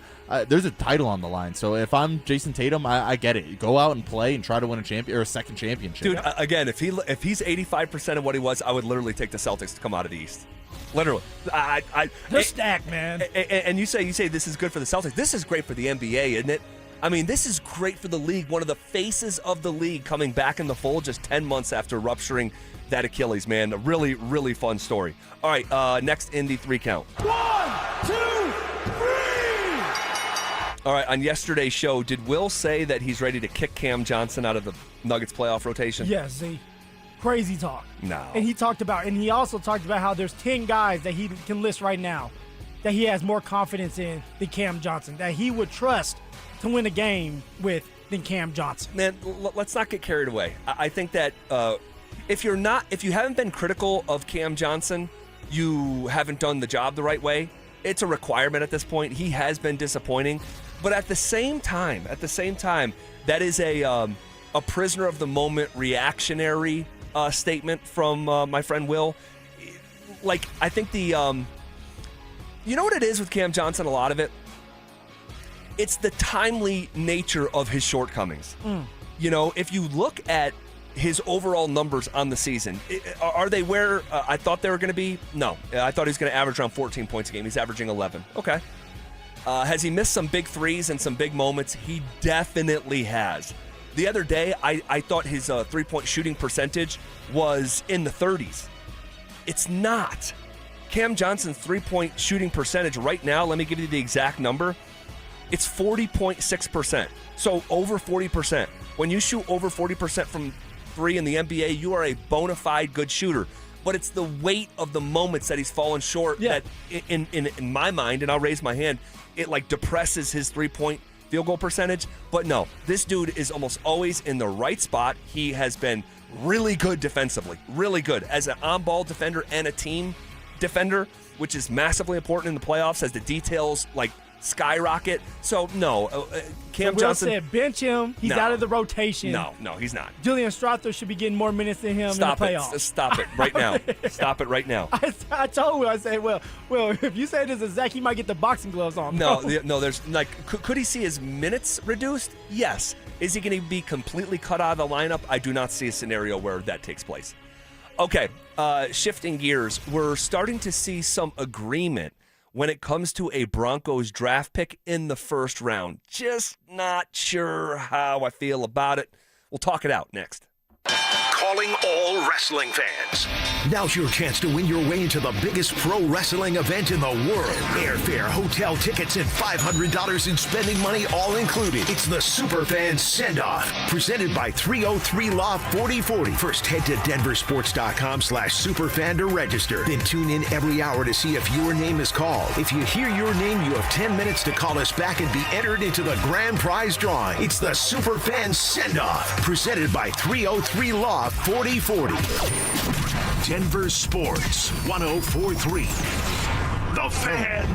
There's a title on the line. So if I'm Jason Tatum, I get it. Go out and play and try to win a second championship. Dude, again, if he's 85% of what he was, I would literally take the Celtics to come out of the East. Literally. They're stacked, man. And you say this is good for the Celtics. This is great for the NBA, isn't it? I mean, this is great for the league. One of the faces of the league coming back in the fold just 10 months after rupturing that Achilles, man. A really, really fun story. All right, next in the 3 count. 1, 2, 3. All right, on yesterday's show, did Will say that he's ready to kick Cam Johnson out of the Nuggets playoff rotation? Yes, Z. Crazy talk. No. And he also talked about how there's 10 guys that he can list right now that he has more confidence in than Cam Johnson, that he would trust to win a game with than Cam Johnson. Man, let's not get carried away. I think that if you haven't been critical of Cam Johnson, you haven't done the job the right way. It's a requirement at this point. He has been disappointing, but at the same time, that is a prisoner of the moment reactionary statement from my friend Will. Like, I think you know what it is with Cam Johnson, a lot of it? It's the timely nature of his shortcomings. You know, if you look at his overall numbers on the season, are they where I thought they were going to be? No. I thought he was going to average around 14 points a game. He's averaging 11. Okay. Has he missed some big threes and some big moments? He definitely has. The other day, I thought his three-point shooting percentage was in the 30s. It's not. Cam Johnson's three-point shooting percentage right now, let me give you the exact number, it's 40.6%. So over 40%. When you shoot over 40% from 3 in the NBA, you are a bona fide good shooter. But it's the weight of the moments that he's fallen short that, in my mind, and I'll raise my hand, it like depresses his three-point field goal percentage. But no, this dude is almost always in the right spot. He has been really good defensively, really good as an on-ball defender and a team defender, which is massively important in the playoffs as the details like skyrocket. So no, Cam Johnson said bench him. He's out of the rotation. No, he's not. Julian Strather should be getting more minutes than him in the playoffs. Stop it right now. Stop it right now. I told him, I said, well, if you say this is Zach, he might get the boxing gloves on. No, there's like, could he see his minutes reduced? Yes. Is he going to be completely cut out of the lineup? I do not see a scenario where that takes place. Okay, shifting gears, we're starting to see some agreement when it comes to a Broncos draft pick in the first round. Just not sure how I feel about it. We'll talk it out next. Calling all wrestling fans. Now's your chance to win your way into the biggest pro wrestling event in the world. Airfare, hotel tickets, and $500 in spending money all included. It's the Superfan Send-Off, presented by 303 Law 4040. First, head to DenverSports.com/Superfan to register. Then tune in every hour to see if your name is called. If you hear your name, you have 10 minutes to call us back and be entered into the grand prize drawing. It's the Superfan Send-Off, presented by 303 Law 4040. Denver Sports 104.3. The Fan.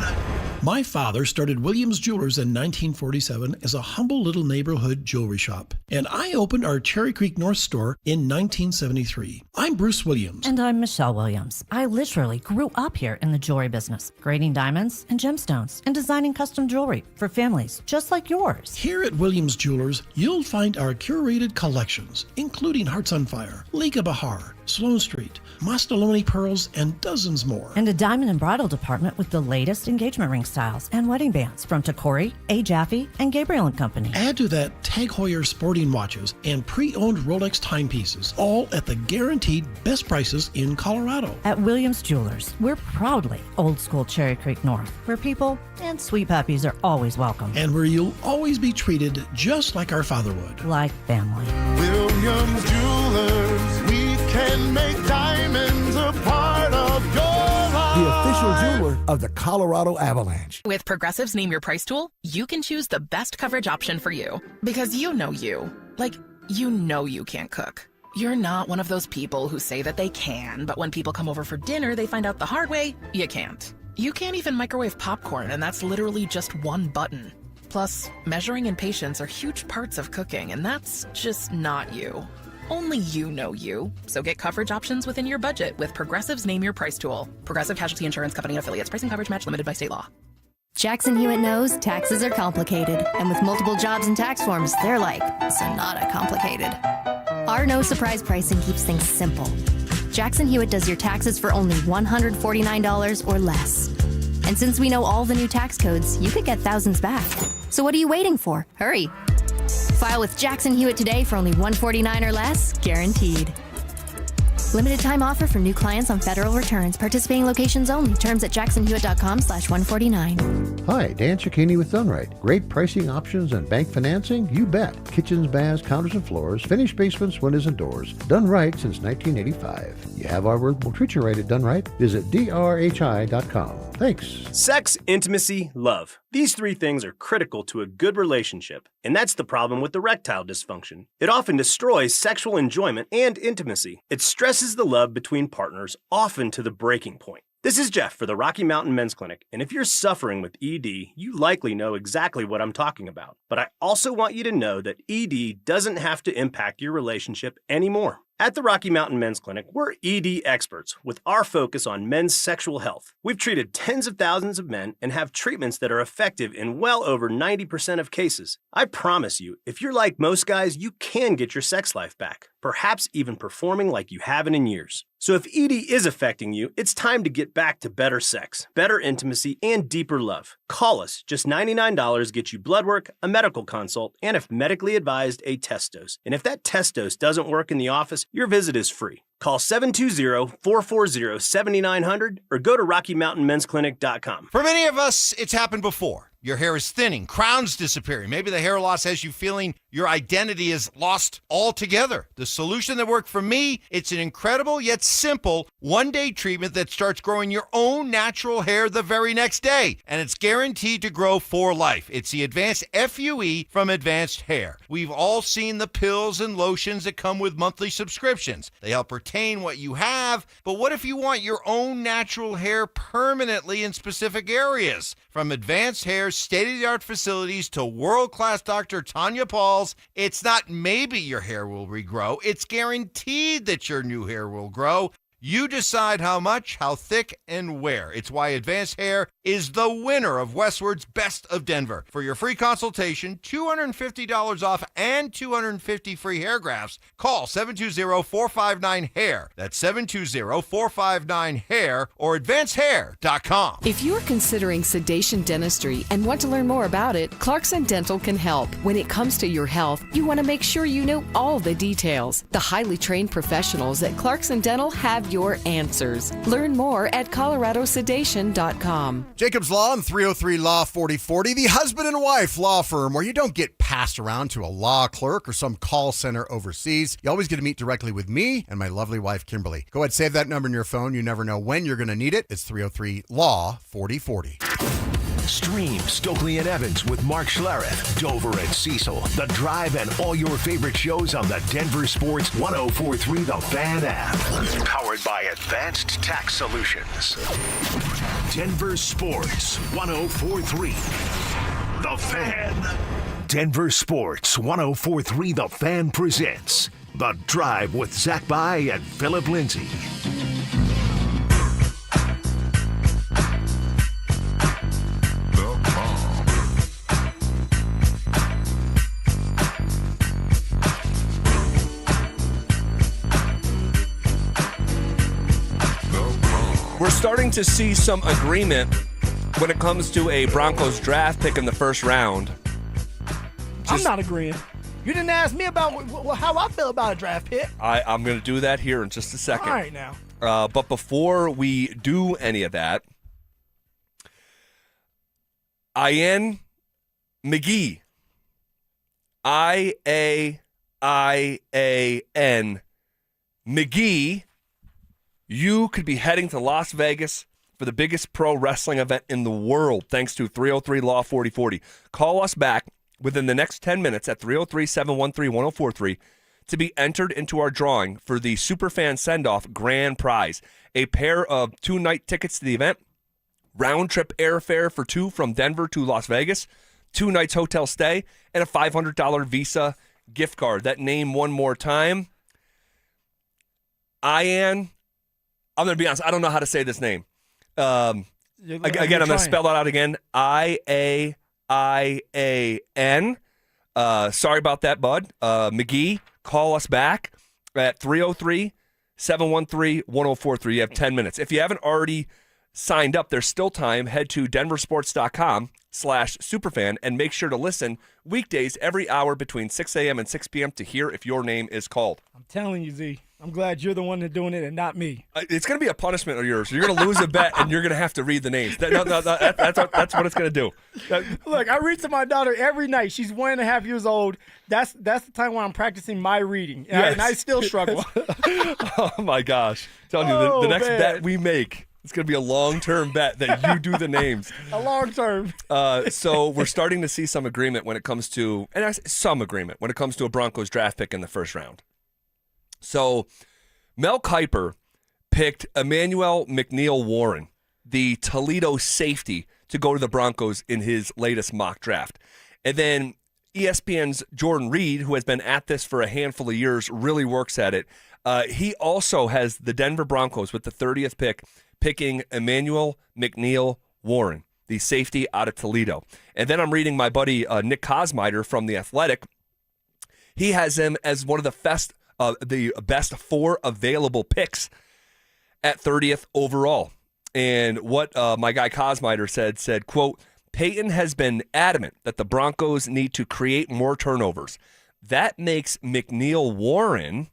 My father started Williams Jewelers in 1947 as a humble little neighborhood jewelry shop, and I opened our Cherry Creek North store in 1973. I'm Bruce Williams. And I'm Michelle Williams. I literally grew up here in the jewelry business, grading diamonds and gemstones and designing custom jewelry for families just like yours. Here at Williams Jewelers, you'll find our curated collections, including Hearts on Fire, Lake of Bahar, Sloan Street, Mastaloni pearls, and dozens more. And a diamond and bridal department with the latest engagement ring styles and wedding bands from Tacori, A. Jaffe, and Gabriel & Company. Add to that Tag Heuer sporting watches and pre-owned Rolex timepieces, all at the guaranteed best prices in Colorado. At Williams Jewelers, we're proudly old school Cherry Creek North, where people and sweet puppies are always welcome. And where you'll always be treated just like our father would. Like family. Williams Jewelers, we can make diamonds a part of your life. The official jeweler of the Colorado Avalanche. With Progressive's Name Your Price tool, you can choose the best coverage option for you. Because you know you. Like, you know you can't cook. You're not one of those people who say that they can, but when people come over for dinner, they find out the hard way, you can't. You can't even microwave popcorn, and that's literally just one button. Plus, measuring and patience are huge parts of cooking, and that's just not you. Only you know you. So get coverage options within your budget with Progressive's Name Your Price tool. Progressive Casualty Insurance Company and Affiliates. Pricing coverage match limited by state law. Jackson Hewitt knows taxes are complicated, and with multiple jobs and tax forms, they're like Sonata complicated. Our no surprise pricing keeps things simple. Jackson Hewitt does your taxes for only $149 or less. And since we know all the new tax codes, you could get thousands back. So what are you waiting for? Hurry. File with Jackson Hewitt today for only $149 or less, guaranteed. Limited time offer for new clients on federal returns. Participating locations only. Terms at jacksonhewitt.com/149. Hi, Dan Cicchini with Dunright. Great pricing options and bank financing? You bet. Kitchens, baths, counters and floors, finished basements, windows and doors. Done right since 1985. You have our word, we'll treat you right at Done Right. Visit drhi.com. Thanks. Sex, intimacy, love. These three things are critical to a good relationship, and that's the problem with erectile dysfunction. It often destroys sexual enjoyment and intimacy. It stresses the love between partners, often to the breaking point. This is Jeff for the Rocky Mountain Men's Clinic, and if you're suffering with ED, you likely know exactly what I'm talking about. But I also want you to know that ED doesn't have to impact your relationship anymore. At the Rocky Mountain Men's Clinic, we're ED experts with our focus on men's sexual health. We've treated tens of thousands of men and have treatments that are effective in well over 90% of cases. I promise you, if you're like most guys, you can get your sex life back, perhaps even performing like you haven't in years. So if ED is affecting you, it's time to get back to better sex, better intimacy, and deeper love. Call us. Just $99 gets you blood work, a medical consult, and if medically advised, a test dose. And if that test dose doesn't work in the office, your visit is free. Call 720-440-7900 or go to RockyMountainMen'sClinic.com. For many of us, it's happened before. Your hair is thinning, crowns disappearing. Maybe the hair loss has you feeling your identity is lost altogether. The solution that worked for me, it's an incredible yet simple one-day treatment that starts growing your own natural hair the very next day. And it's guaranteed to grow for life. It's the Advanced FUE from Advanced Hair. We've all seen the pills and lotions that come with monthly subscriptions. They help retain what you have, but what if you want your own natural hair permanently in specific areas? From Advanced Hair's state-of-the-art facilities to world-class Dr. Tanya Paul's, it's not maybe your hair will regrow, it's guaranteed that your new hair will grow. You decide how much, how thick, and where. It's why Advanced Hair is the winner of Westward's Best of Denver. For your free consultation, $250 off and 250 free hair grafts, call 720-459-HAIR. That's 720-459-HAIR or advancedhair.com. If you're considering sedation dentistry and want to learn more about it, Clarkson Dental can help. When it comes to your health, you want to make sure you know all the details. The highly trained professionals at Clarkson Dental have your answers. Learn more at coloradosedation.com. Jacob's Law and 303 Law 4040, the husband and wife law firm where you don't get passed around to a law clerk or some call center overseas. You always get to meet directly with me and my lovely wife, Kimberly. Go ahead, save that number in your phone. You never know when you're going to need it. It's 303 Law 4040. Stream Stokely and Evans with Mark Schlereth, Dover and Cecil, The Drive, and all your favorite shows on the Denver Sports 104.3 The Fan app. Powered by Advanced Tax Solutions. Denver Sports 104.3 The Fan. Denver Sports 104.3 The Fan presents The Drive with Zach By and Phillip Lindsay. starting to see some agreement when it comes to a Broncos draft pick in the first round. I'm not agreeing. You didn't ask me about how I feel about a draft pick. I'm going to do that here in just a second. All right, now. But before we do any of that, Ian McGee, IAIAN McGee, you could be heading to Las Vegas for the biggest pro wrestling event in the world, thanks to 303 Law 4040. Call us back within the next 10 minutes at 303-713-1043 to be entered into our drawing for the Superfan Send-Off Grand Prize, a pair of 2-night tickets to the event, round-trip airfare for 2 from Denver to Las Vegas, 2 nights hotel stay, and a $500 Visa gift card. That name one more time. I'm going to be honest, I don't know how to say this name. Again, I'm going to spell it out again. IAIAN. Sorry about that, bud. McGee, call us back at 303-713-1043. You have 10 minutes. If you haven't already signed up, there's still time. Head to denversports.com/superfan and make sure to listen weekdays every hour between 6 a.m. and 6 p.m. to hear if your name is called. I'm telling you, Z. I'm glad you're the one that's doing it and not me. It's going to be a punishment of yours. You're going to lose a bet, and you're going to have to read the names. That's what it's going to do. Look, I read to my daughter every night. She's 1.5 years old. That's the time when I'm practicing my reading, and I still struggle. Oh, my gosh. I'm telling you, the next bet we make, it's going to be a long-term bet that you do the names. A long-term. So we're starting to see some agreement when it comes to, and I say some agreement when it comes to a Broncos draft pick in the first round. So Mel Kiper picked Emmanuel McNeil-Warren, the Toledo safety, to go to the Broncos in his latest mock draft. And then ESPN's Jordan Reed, who has been at this for a handful of years, really works at it. He also has the Denver Broncos with the 30th pick, picking Emmanuel McNeil-Warren, the safety out of Toledo. And then I'm reading my buddy Nick Kosmider from The Athletic. He has him as one of the best 4 available picks at 30th overall. And what my guy Kosmider said, quote, Payton has been adamant that the Broncos need to create more turnovers. That makes McNeil-Warren,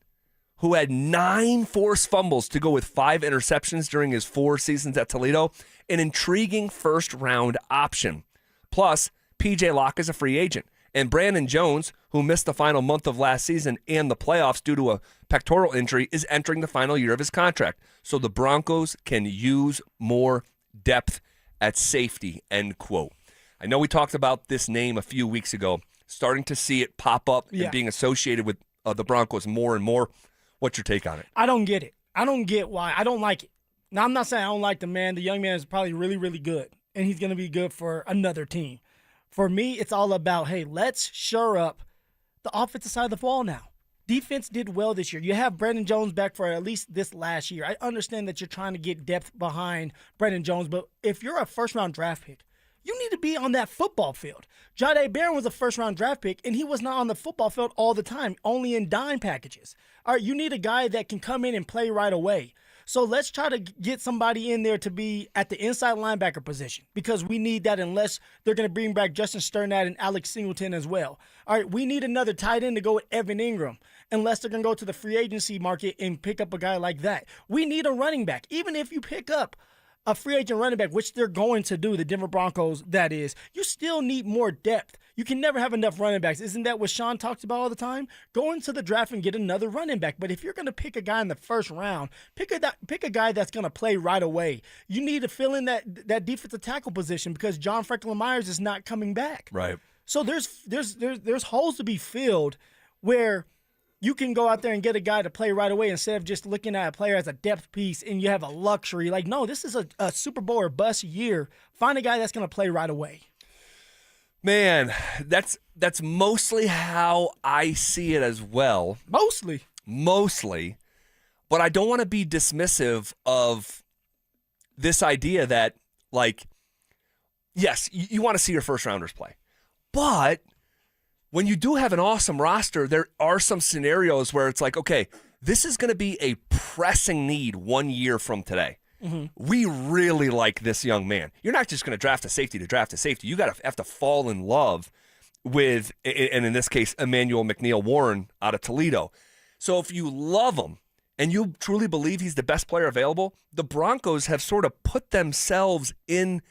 who had 9 forced fumbles to go with 5 interceptions during his 4 seasons at Toledo, an intriguing first-round option. Plus, P.J. Locke is a free agent. And Brandon Jones, who missed the final month of last season and the playoffs due to a pectoral injury, is entering the final year of his contract. So the Broncos can use more depth at safety, end quote. I know we talked about this name a few weeks ago, starting to see it pop up and being associated with the Broncos more and more. What's your take on it? I don't get it. I don't get why. I don't like it. Now, I'm not saying I don't like the man. The young man is probably really, really good, and he's going to be good for another team. For me, it's all about, hey, let's shore up the offensive side of the ball now. Defense did well this year. You have Brandon Jones back for at least this last year. I understand that you're trying to get depth behind Brandon Jones, but if you're a first-round draft pick, you need to be on that football field. Jahdae Barron was a first-round draft pick, and he was not on the football field all the time, only in dime packages. All right, you need a guy that can come in and play right away. So let's try to get somebody in there to be at the inside linebacker position, because we need that unless they're going to bring back Justin Sternad and Alex Singleton as well. All right, we need another tight end to go with Evan Ingram, unless they're going to go to the free agency market and pick up a guy like that. We need a running back. Even if you pick up a free agent running back, which they're going to do, the Denver Broncos, that is, you still need more depth. You can never have enough running backs. Isn't that what Sean talks about all the time? Go into the draft and get another running back. But if you're going to pick a guy in the first round, pick a guy that's going to play right away. You need to fill in that defensive tackle position because John Franklin Myers is not coming back. Right. So there's holes to be filled where you can go out there and get a guy to play right away instead of just looking at a player as a depth piece and you have a luxury. Like, no, this is a Super Bowl or bust year. Find a guy that's going to play right away. Man, that's mostly how I see it as well. Mostly. But I don't want to be dismissive of this idea that, like, yes, you want to see your first rounders play. But when you do have an awesome roster, there are some scenarios where it's like, okay, this is going to be a pressing need 1 year from today. we really like this young man. You're not just going to draft a safety to draft a safety. You have to fall in love with, and in this case, Emmanuel McNeil-Warren out of Toledo. So if you love him and you truly believe he's the best player available, the Broncos have sort of put themselves in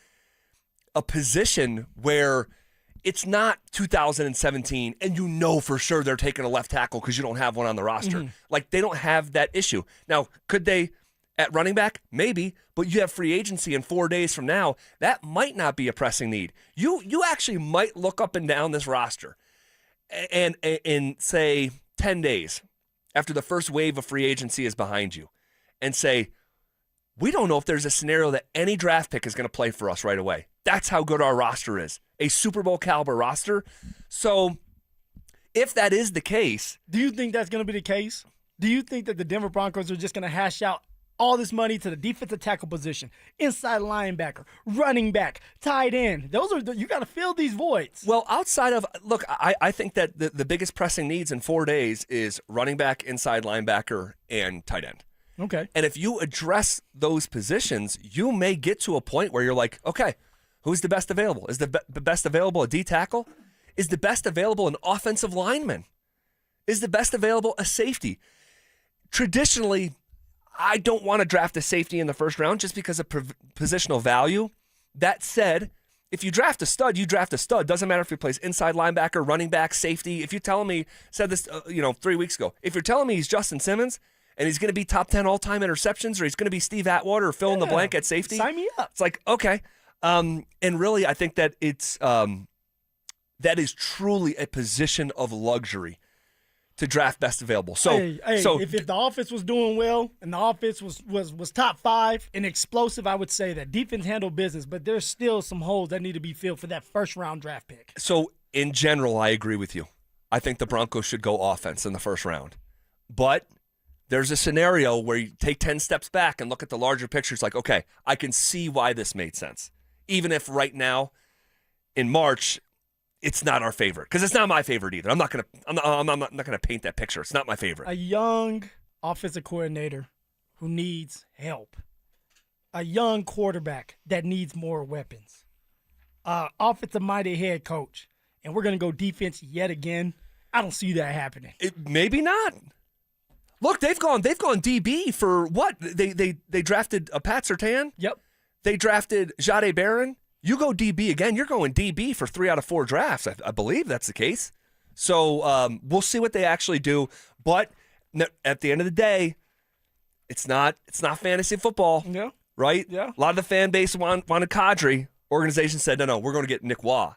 a position where it's not 2017 and you know for sure they're taking a left tackle because you don't have one on the roster. Like, they don't have that issue. Now, could they at running back? Maybe, but you have free agency in 4 days from now. That might not be a pressing need. You actually might look up and down this roster and in, say, 10 days after the first wave of free agency is behind you and say, we don't know if there's a scenario that any draft pick is going to play for us right away. That's how good our roster is. A Super Bowl caliber roster. So if that is the case. Do you think that's going to be the case? Do you think that the Denver Broncos are just going to hash out all this money to the defensive tackle position, inside linebacker, running back, tight end? You got to fill these voids. Well, outside of, look, I think that the biggest pressing needs in 4 days is running back, inside linebacker, and tight end. Okay. And if you address those positions, you may get to a point where you're like, okay, who's the best available? Is the best available a D tackle? Is the best available an offensive lineman? Is the best available a safety? Traditionally, I don't want to draft a safety in the first round just because of positional value. That said, if you draft a stud, you draft a stud. Doesn't matter if he plays inside linebacker, running back, safety. If you tell me, said this 3 weeks ago, if you're telling me he's Justin Simmons and he's going to be top 10 all-time interceptions, or he's going to be Steve Atwater or fill in the blank at safety, sign me up. It's like, okay. And really, I think that it's that is truly a position of luxury to draft best available. So, if the offense was doing well and the offense was top 5 and explosive, I would say that defense handled business, but there's still some holes that need to be filled for that first-round draft pick. So, in general, I agree with you. I think the Broncos should go offense in the first round. But there's a scenario where you take 10 steps back and look at the larger picture. It's like, okay, I can see why this made sense. Even if right now, in March, it's not our favorite, because it's not my favorite either. I'm not gonna paint that picture. It's not my favorite. A young offensive coordinator who needs help, a young quarterback that needs more weapons, offensive-minded head coach, and we're gonna go defense yet again. I don't see that happening. Maybe not. Look, they've gone DB for what? They drafted Pat Surtain. Yep. They drafted Jahdae Barron. You go DB again, you're going DB for 3 out of 4 drafts. I believe that's the case. So we'll see what they actually do. But at the end of the day, it's not fantasy football. Yeah. Right? Yeah. A lot of the fan base wanted Kadri. Organization said, no, we're going to get Nick Waugh.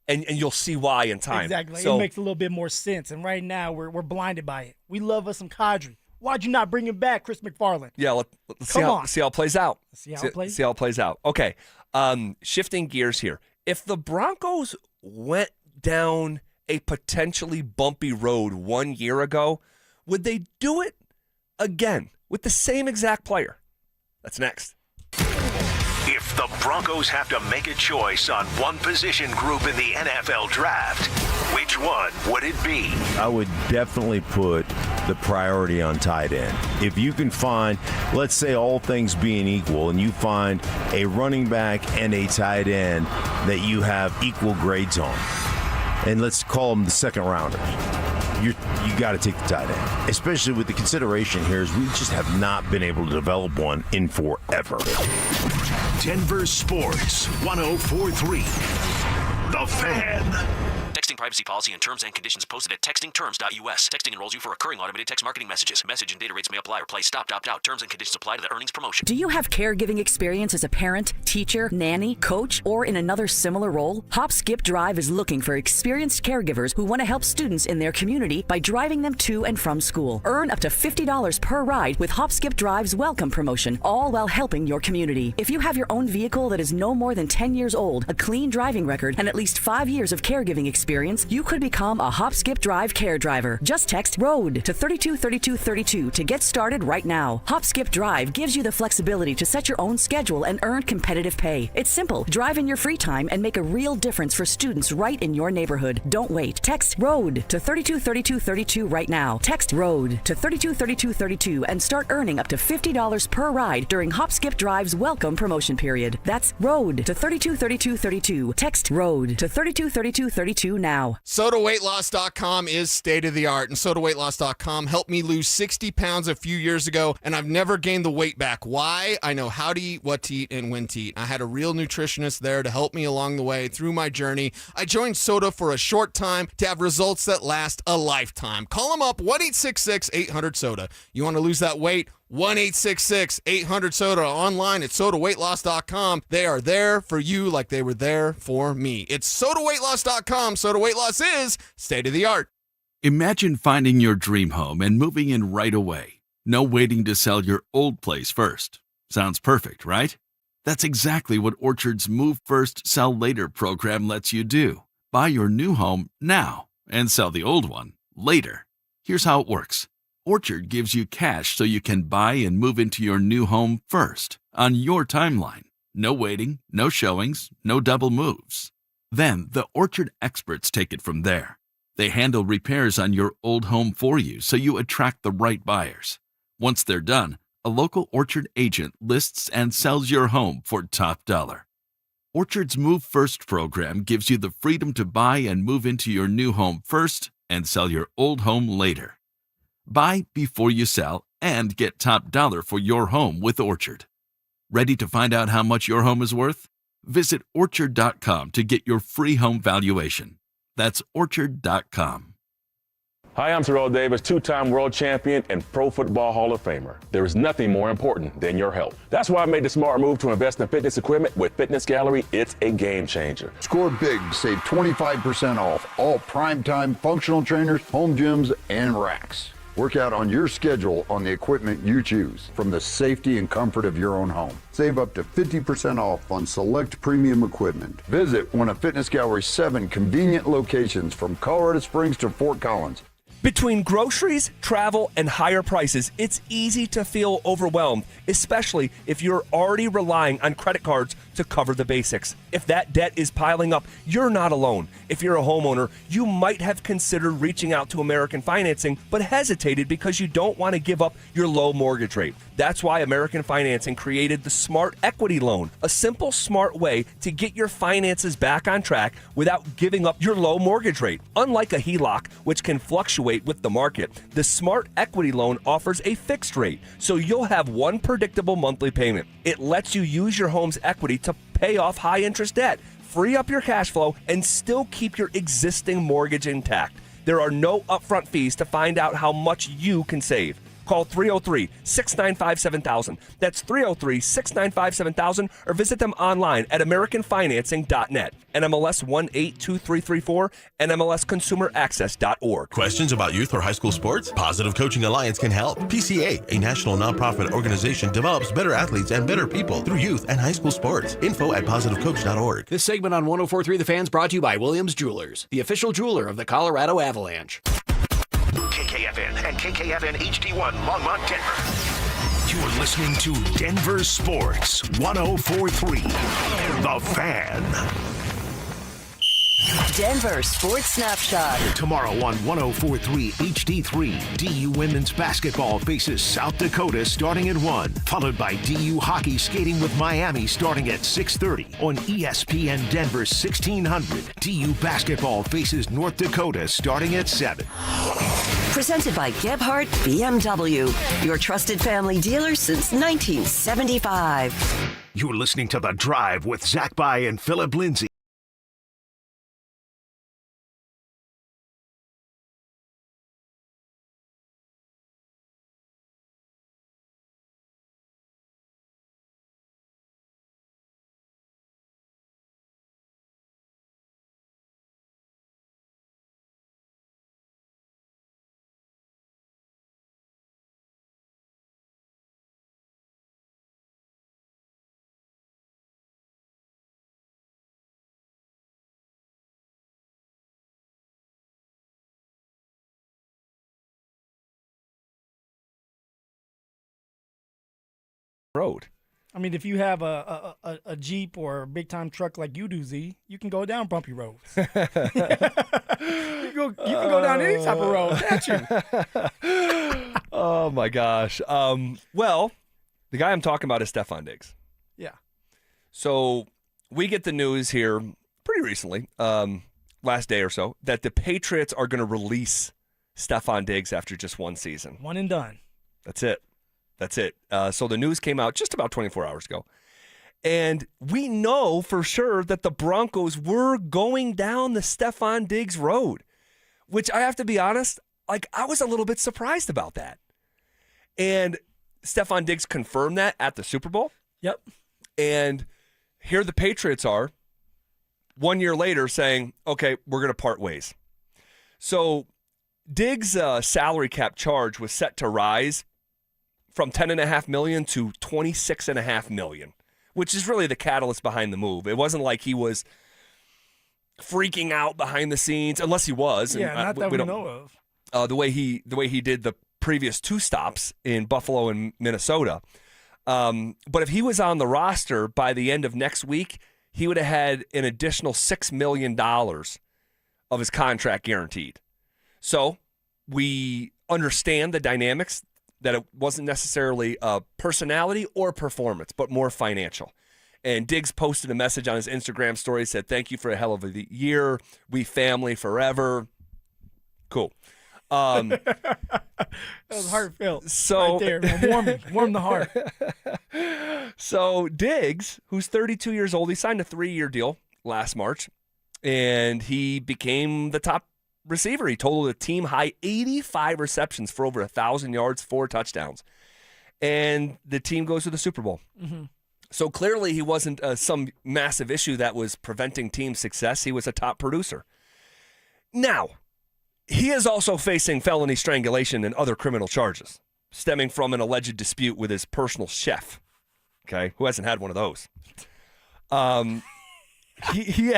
And you'll see why in time. Exactly. So, it makes a little bit more sense. And right now, we're blinded by it. We love us some Kadri. Why'd you not bring him back, Chris McFarland? Yeah, let's see how it plays out. See how it plays out. Okay. Shifting gears here. If the Broncos went down a potentially bumpy road 1 year ago, would they do it again with the same exact player? That's next. If the Broncos have to make a choice on one position group in the NFL draft, which one would it be? I would definitely put the priority on tight end. If you can find, let's say all things being equal, and you find a running back and a tight end that you have equal grades on, and let's call them the second rounders, you got to take the tight end. Especially with the consideration here is we just have not been able to develop one in forever. Denver Sports 104.3. The Fan. Texting privacy policy and terms and conditions posted at textingterms.us. Texting enrolls you for recurring automated text marketing messages. Message and data rates may apply or play stop, opt out. Terms and conditions apply to the earnings promotion. Do you have caregiving experience as a parent, teacher, nanny, coach, or in another similar role? Hop Skip Drive is looking for experienced caregivers who want to help students in their community by driving them to and from school. Earn up to $50 per ride with Hop Skip Drive's welcome promotion, all while helping your community. If you have your own vehicle that is no more than 10 years old, a clean driving record, and at least 5 years of caregiving experience, experience, you could become a Hop Skip Drive care driver. Just text ROAD to 323232 to get started right now. Hop Skip Drive gives you the flexibility to set your own schedule and earn competitive pay. It's simple. Drive in your free time and make a real difference for students right in your neighborhood. Don't wait. Text ROAD to 323232 right now. Text ROAD to 323232 and start earning up to $50 per ride during Hop Skip Drive's welcome promotion period. That's ROAD to 323232. Text ROAD to 323232 now. SodaWeightLoss.com is state of the art, and SodaWeightLoss.com helped me lose 60 pounds a few years ago, and I've never gained the weight back. Why? I know how to eat, what to eat, and when to eat. I had a real nutritionist there to help me along the way through my journey. I joined Soda for a short time to have results that last a lifetime. Call them up, 1-866-800-SODA. You want to lose that weight? 1-866-800-SODA. Online at SodaWeightLoss.com. They are there for you like they were there for me. It's SodaWeightLoss.com. Soda Weight Loss is state of the art. Imagine finding your dream home and moving in right away. No waiting to sell your old place first. Sounds perfect, right? That's exactly what Orchard's Move First, Sell Later program lets you do. Buy your new home now and sell the old one later. Here's how it works. Orchard gives you cash so you can buy and move into your new home first, on your timeline. No waiting, no showings, no double moves. Then the Orchard experts take it from there. They handle repairs on your old home for you so you attract the right buyers. Once they're done, a local Orchard agent lists and sells your home for top dollar. Orchard's Move First program gives you the freedom to buy and move into your new home first and sell your old home later. Buy before you sell and get top dollar for your home with Orchard. Ready to find out how much your home is worth? Visit Orchard.com to get your free home valuation. That's Orchard.com. Hi, I'm Terrell Davis, two-time world champion and Pro Football Hall of Famer. There is nothing more important than your health. That's why I made the smart move to invest in fitness equipment with Fitness Gallery. It's a game changer. Score big, save 25% off all primetime functional trainers, home gyms, and racks. Work out on your schedule on the equipment you choose from the safety and comfort of your own home. Save up to 50% off on select premium equipment. Visit one of Fitness Gallery's 7 convenient locations from Colorado Springs to Fort Collins. Between groceries, travel, and higher prices, it's easy to feel overwhelmed, especially if you're already relying on credit cards to cover the basics. If that debt is piling up, you're not alone. If you're a homeowner, you might have considered reaching out to American Financing, but hesitated because you don't want to give up your low mortgage rate. That's why American Financing created the Smart Equity Loan, a simple, smart way to get your finances back on track without giving up your low mortgage rate. Unlike a HELOC, which can fluctuate with the market, the Smart Equity Loan offers a fixed rate, so you'll have one predictable monthly payment. It lets you use your home's equity to pay off high-interest debt, free up your cash flow, and still keep your existing mortgage intact. There are no upfront fees to find out how much you can save. Call 303-695-7000. That's 303-695-7000, or visit them online at AmericanFinancing.net. NMLS 182334, NMLSConsumerAccess.org. Questions about youth or high school sports? Positive Coaching Alliance can help. PCA, a national nonprofit organization, develops better athletes and better people through youth and high school sports. Info at positivecoach.org. This segment on 104.3 The Fan's brought to you by Williams Jewelers, the official jeweler of the Colorado Avalanche. KKFN and KKFN HD1 Longmont, Denver. You're listening to Denver Sports 104.3 The Fan. Denver Sports Snapshot. Tomorrow on 104.3 HD3, DU Women's Basketball faces South Dakota starting at 1, followed by DU Hockey skating with Miami starting at 6:30 on ESPN Denver 1600. DU Basketball faces North Dakota starting at 7. Presented by Gebhardt BMW, your trusted family dealer since 1975. You're listening to The Drive with Zach By and Phillip Lindsay. road. I mean, if you have a Jeep or a big-time truck like you do, Z, you can go down bumpy roads. you can go down any type of road, can't you? Oh, my gosh. Well, the guy I'm talking about is Stephon Diggs. Yeah. So we get the news here pretty recently, last day or so, that the Patriots are going to release Stephon Diggs after just one season. One and done. That's it. So the news came out just about 24 hours ago. And we know for sure that the Broncos were going down the Stephon Diggs road, which I have to be honest, I was a little bit surprised about that. And Stephon Diggs confirmed that at the Super Bowl. Yep. And here the Patriots are 1 year later saying, okay, we're going to part ways. So Diggs' salary cap charge was set to rise from $10.5 million to $26.5 million, which is really the catalyst behind the move. It wasn't like he was freaking out behind the scenes, unless he was. Yeah, and, not that we know of. The way he did the previous two stops in Buffalo and Minnesota. But if he was on the roster by the end of next week, he would have had an additional $6 million of his contract guaranteed. So we understand the dynamics, that it wasn't necessarily personality or performance, but more financial. And Diggs posted a message on his Instagram story, said, "Thank you for a hell of a year. We family forever." Cool. That was heartfelt. So, right there, warm the heart. So Diggs, who's 32 years old, he signed a 3-year deal last March, and he became the top receiver. He totaled a team high 85 receptions for over 1,000 yards, 4 touchdowns. And the team goes to the Super Bowl. Mm-hmm. So clearly he wasn't some massive issue that was preventing team success. He was a top producer. Now, he is also facing felony strangulation and other criminal charges stemming from an alleged dispute with his personal chef. Okay, who hasn't had one of those? He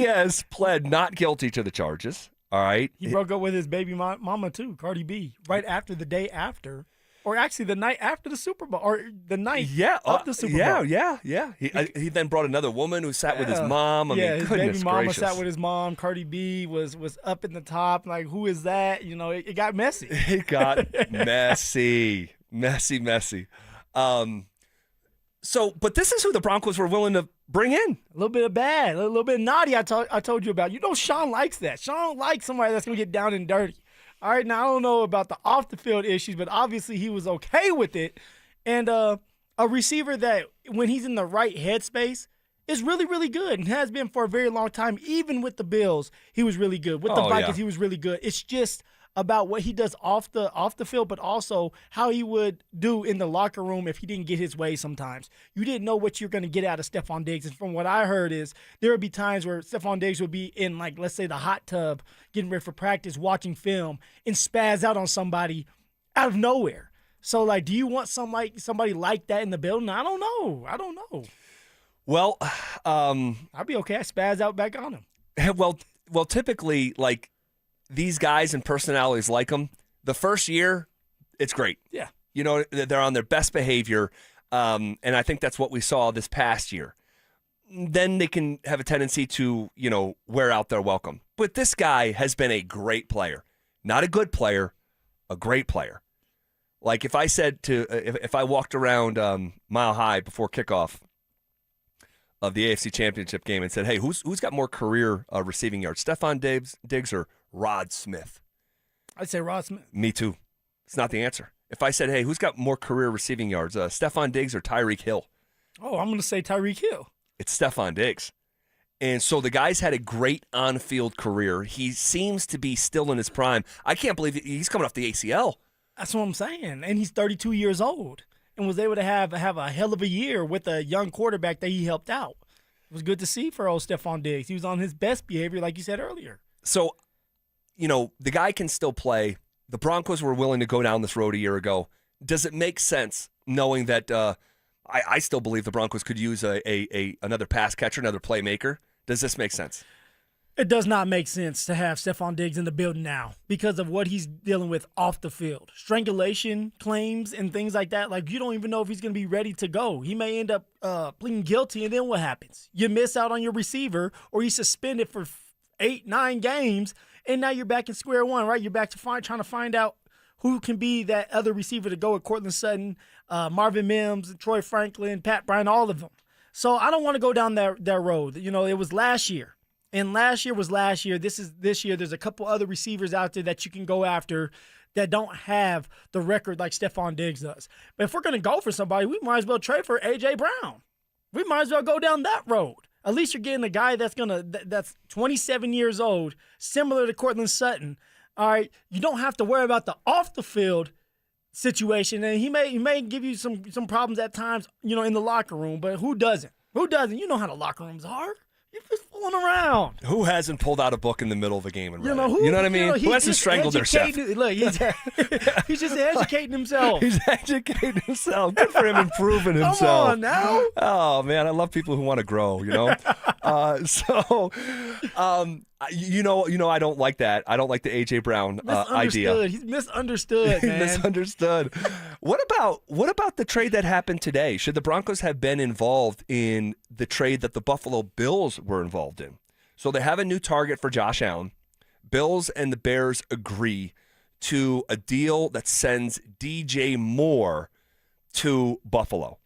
has pled not guilty to the charges. All right. He broke up with his baby mama too, Cardi B, right after the day after, or actually the night after the Super Bowl, or the night of the Super Bowl. Yeah. He then brought another woman who sat with his mom. I mean, his goodness baby mama gracious. sat with his mom. Cardi B was up in the top. Like, who is that? You know, it got messy. It got messy. But this is who the Broncos were willing to bring in. A little bit of bad, a little bit naughty. I told you about. You know, Sean likes that. Sean likes somebody that's gonna get down and dirty. All right, now I don't know about the off the field issues, but obviously he was okay with it. And a receiver that, when he's in the right headspace, is really, really good and has been for a very long time. Even with the Bills, he was really good. With the Vikings, he was really good. It's just about what he does off the field, but also how he would do in the locker room if he didn't get his way sometimes. You didn't know what you're going to get out of Stephon Diggs. And from what I heard is there would be times where Stephon Diggs would be in, like, let's say the hot tub, getting ready for practice, watching film, and spaz out on somebody out of nowhere. So, like, do you want somebody like that in the building? I don't know. Well, I'd be okay. I spaz out back on him. Well, typically, like, these guys and personalities like them, the first year, it's great. Yeah. You know, they're on their best behavior, and I think that's what we saw this past year. Then they can have a tendency to, you know, wear out their welcome. But this guy has been a great player. Not a good player, a great player. Like, if I said if I walked around Mile High before kickoff of the AFC Championship game and said, hey, who's got more career receiving yards, Stephon Diggs or Rod Smith? I'd say Rod Smith. Me too. It's not the answer. If I said, hey, who's got more career receiving yards, Stephon Diggs or Tyreek Hill? Oh, I'm going to say Tyreek Hill. It's Stephon Diggs. And so the guy's had a great on-field career. He seems to be still in his prime. I can't believe he's coming off the ACL. That's what I'm saying. And he's 32 years old and was able to have a hell of a year with a young quarterback that he helped out. It was good to see for old Stephon Diggs. He was on his best behavior, like you said earlier. So, you know, the guy can still play. The Broncos were willing to go down this road a year ago. Does it make sense knowing that I still believe the Broncos could use another pass catcher, another playmaker? Does this make sense? It does not make sense to have Stephon Diggs in the building now because of what he's dealing with off the field. Strangulation claims and things like that. Like, you don't even know if he's going to be ready to go. He may end up pleading guilty, and then what happens? You miss out on your receiver, or he's suspended for 8-9 games, and now you're back in square one, right? You're back to trying to find out who can be that other receiver to go with Courtland Sutton, Marvin Mims, Troy Franklin, Pat Bryant, all of them. So I don't want to go down that road. You know, it was last year. And last year was last year. This is this year. There's a couple other receivers out there that you can go after that don't have the record like Stephon Diggs does. But if we're going to go for somebody, we might as well trade for A.J. Brown. We might as well go down that road. At least you're getting a guy that's 27 years old, similar to Courtland Sutton. All right, you don't have to worry about the off-the-field situation. And he may give you some problems at times, you know, in the locker room. But who doesn't? Who doesn't? You know how the locker rooms are. You're just fooling around. Who hasn't pulled out a book in the middle of a game and read it? Who, you know what I mean? Who hasn't strangled their chef? Look, he's just educating himself. He's educating himself. Good for him improving himself. Come on now. Oh, man, I love people who want to grow, you know? You know, I don't like that. I don't like the A.J. Brown idea. He's misunderstood, man. Misunderstood. What about the trade that happened today? Should the Broncos have been involved in the trade that the Buffalo Bills were involved in? So they have a new target for Josh Allen. Bills and the Bears agree to a deal that sends DJ Moore to Buffalo.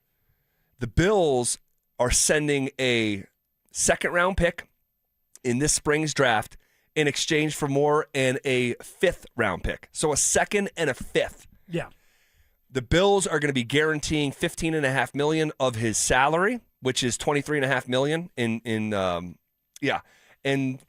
The Bills are sending a second-round pick in this spring's draft in exchange for Moore and a fifth-round pick. So a second and a fifth. Yeah. The Bills are going to be guaranteeing $15.5 million of his salary, which is $23.5 million And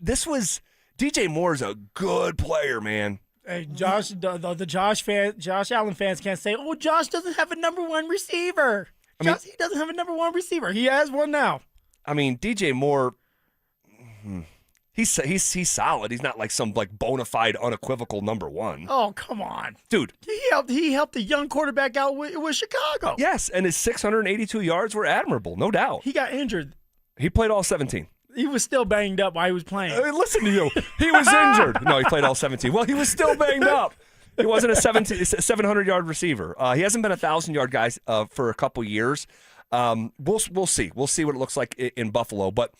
this was DJ Moore's a good player, man. Hey, Josh, the Josh Allen fans can't say, "Oh, Josh doesn't have a number one receiver." He doesn't have a number one receiver. He has one now. I mean, DJ Moore, he's solid. He's not like some bona fide, unequivocal number one. Oh, come on, dude. He helped the young quarterback out with Chicago. Yes, and his 682 yards were admirable, no doubt. He got injured. He played all 17. He was still banged up while he was playing. Listen to you. He was injured. No, he played all 17. Well, he was still banged up. He wasn't a 700-yard receiver. He hasn't been a 1,000-yard guy for a couple years. We'll see. We'll see what it looks like in Buffalo. But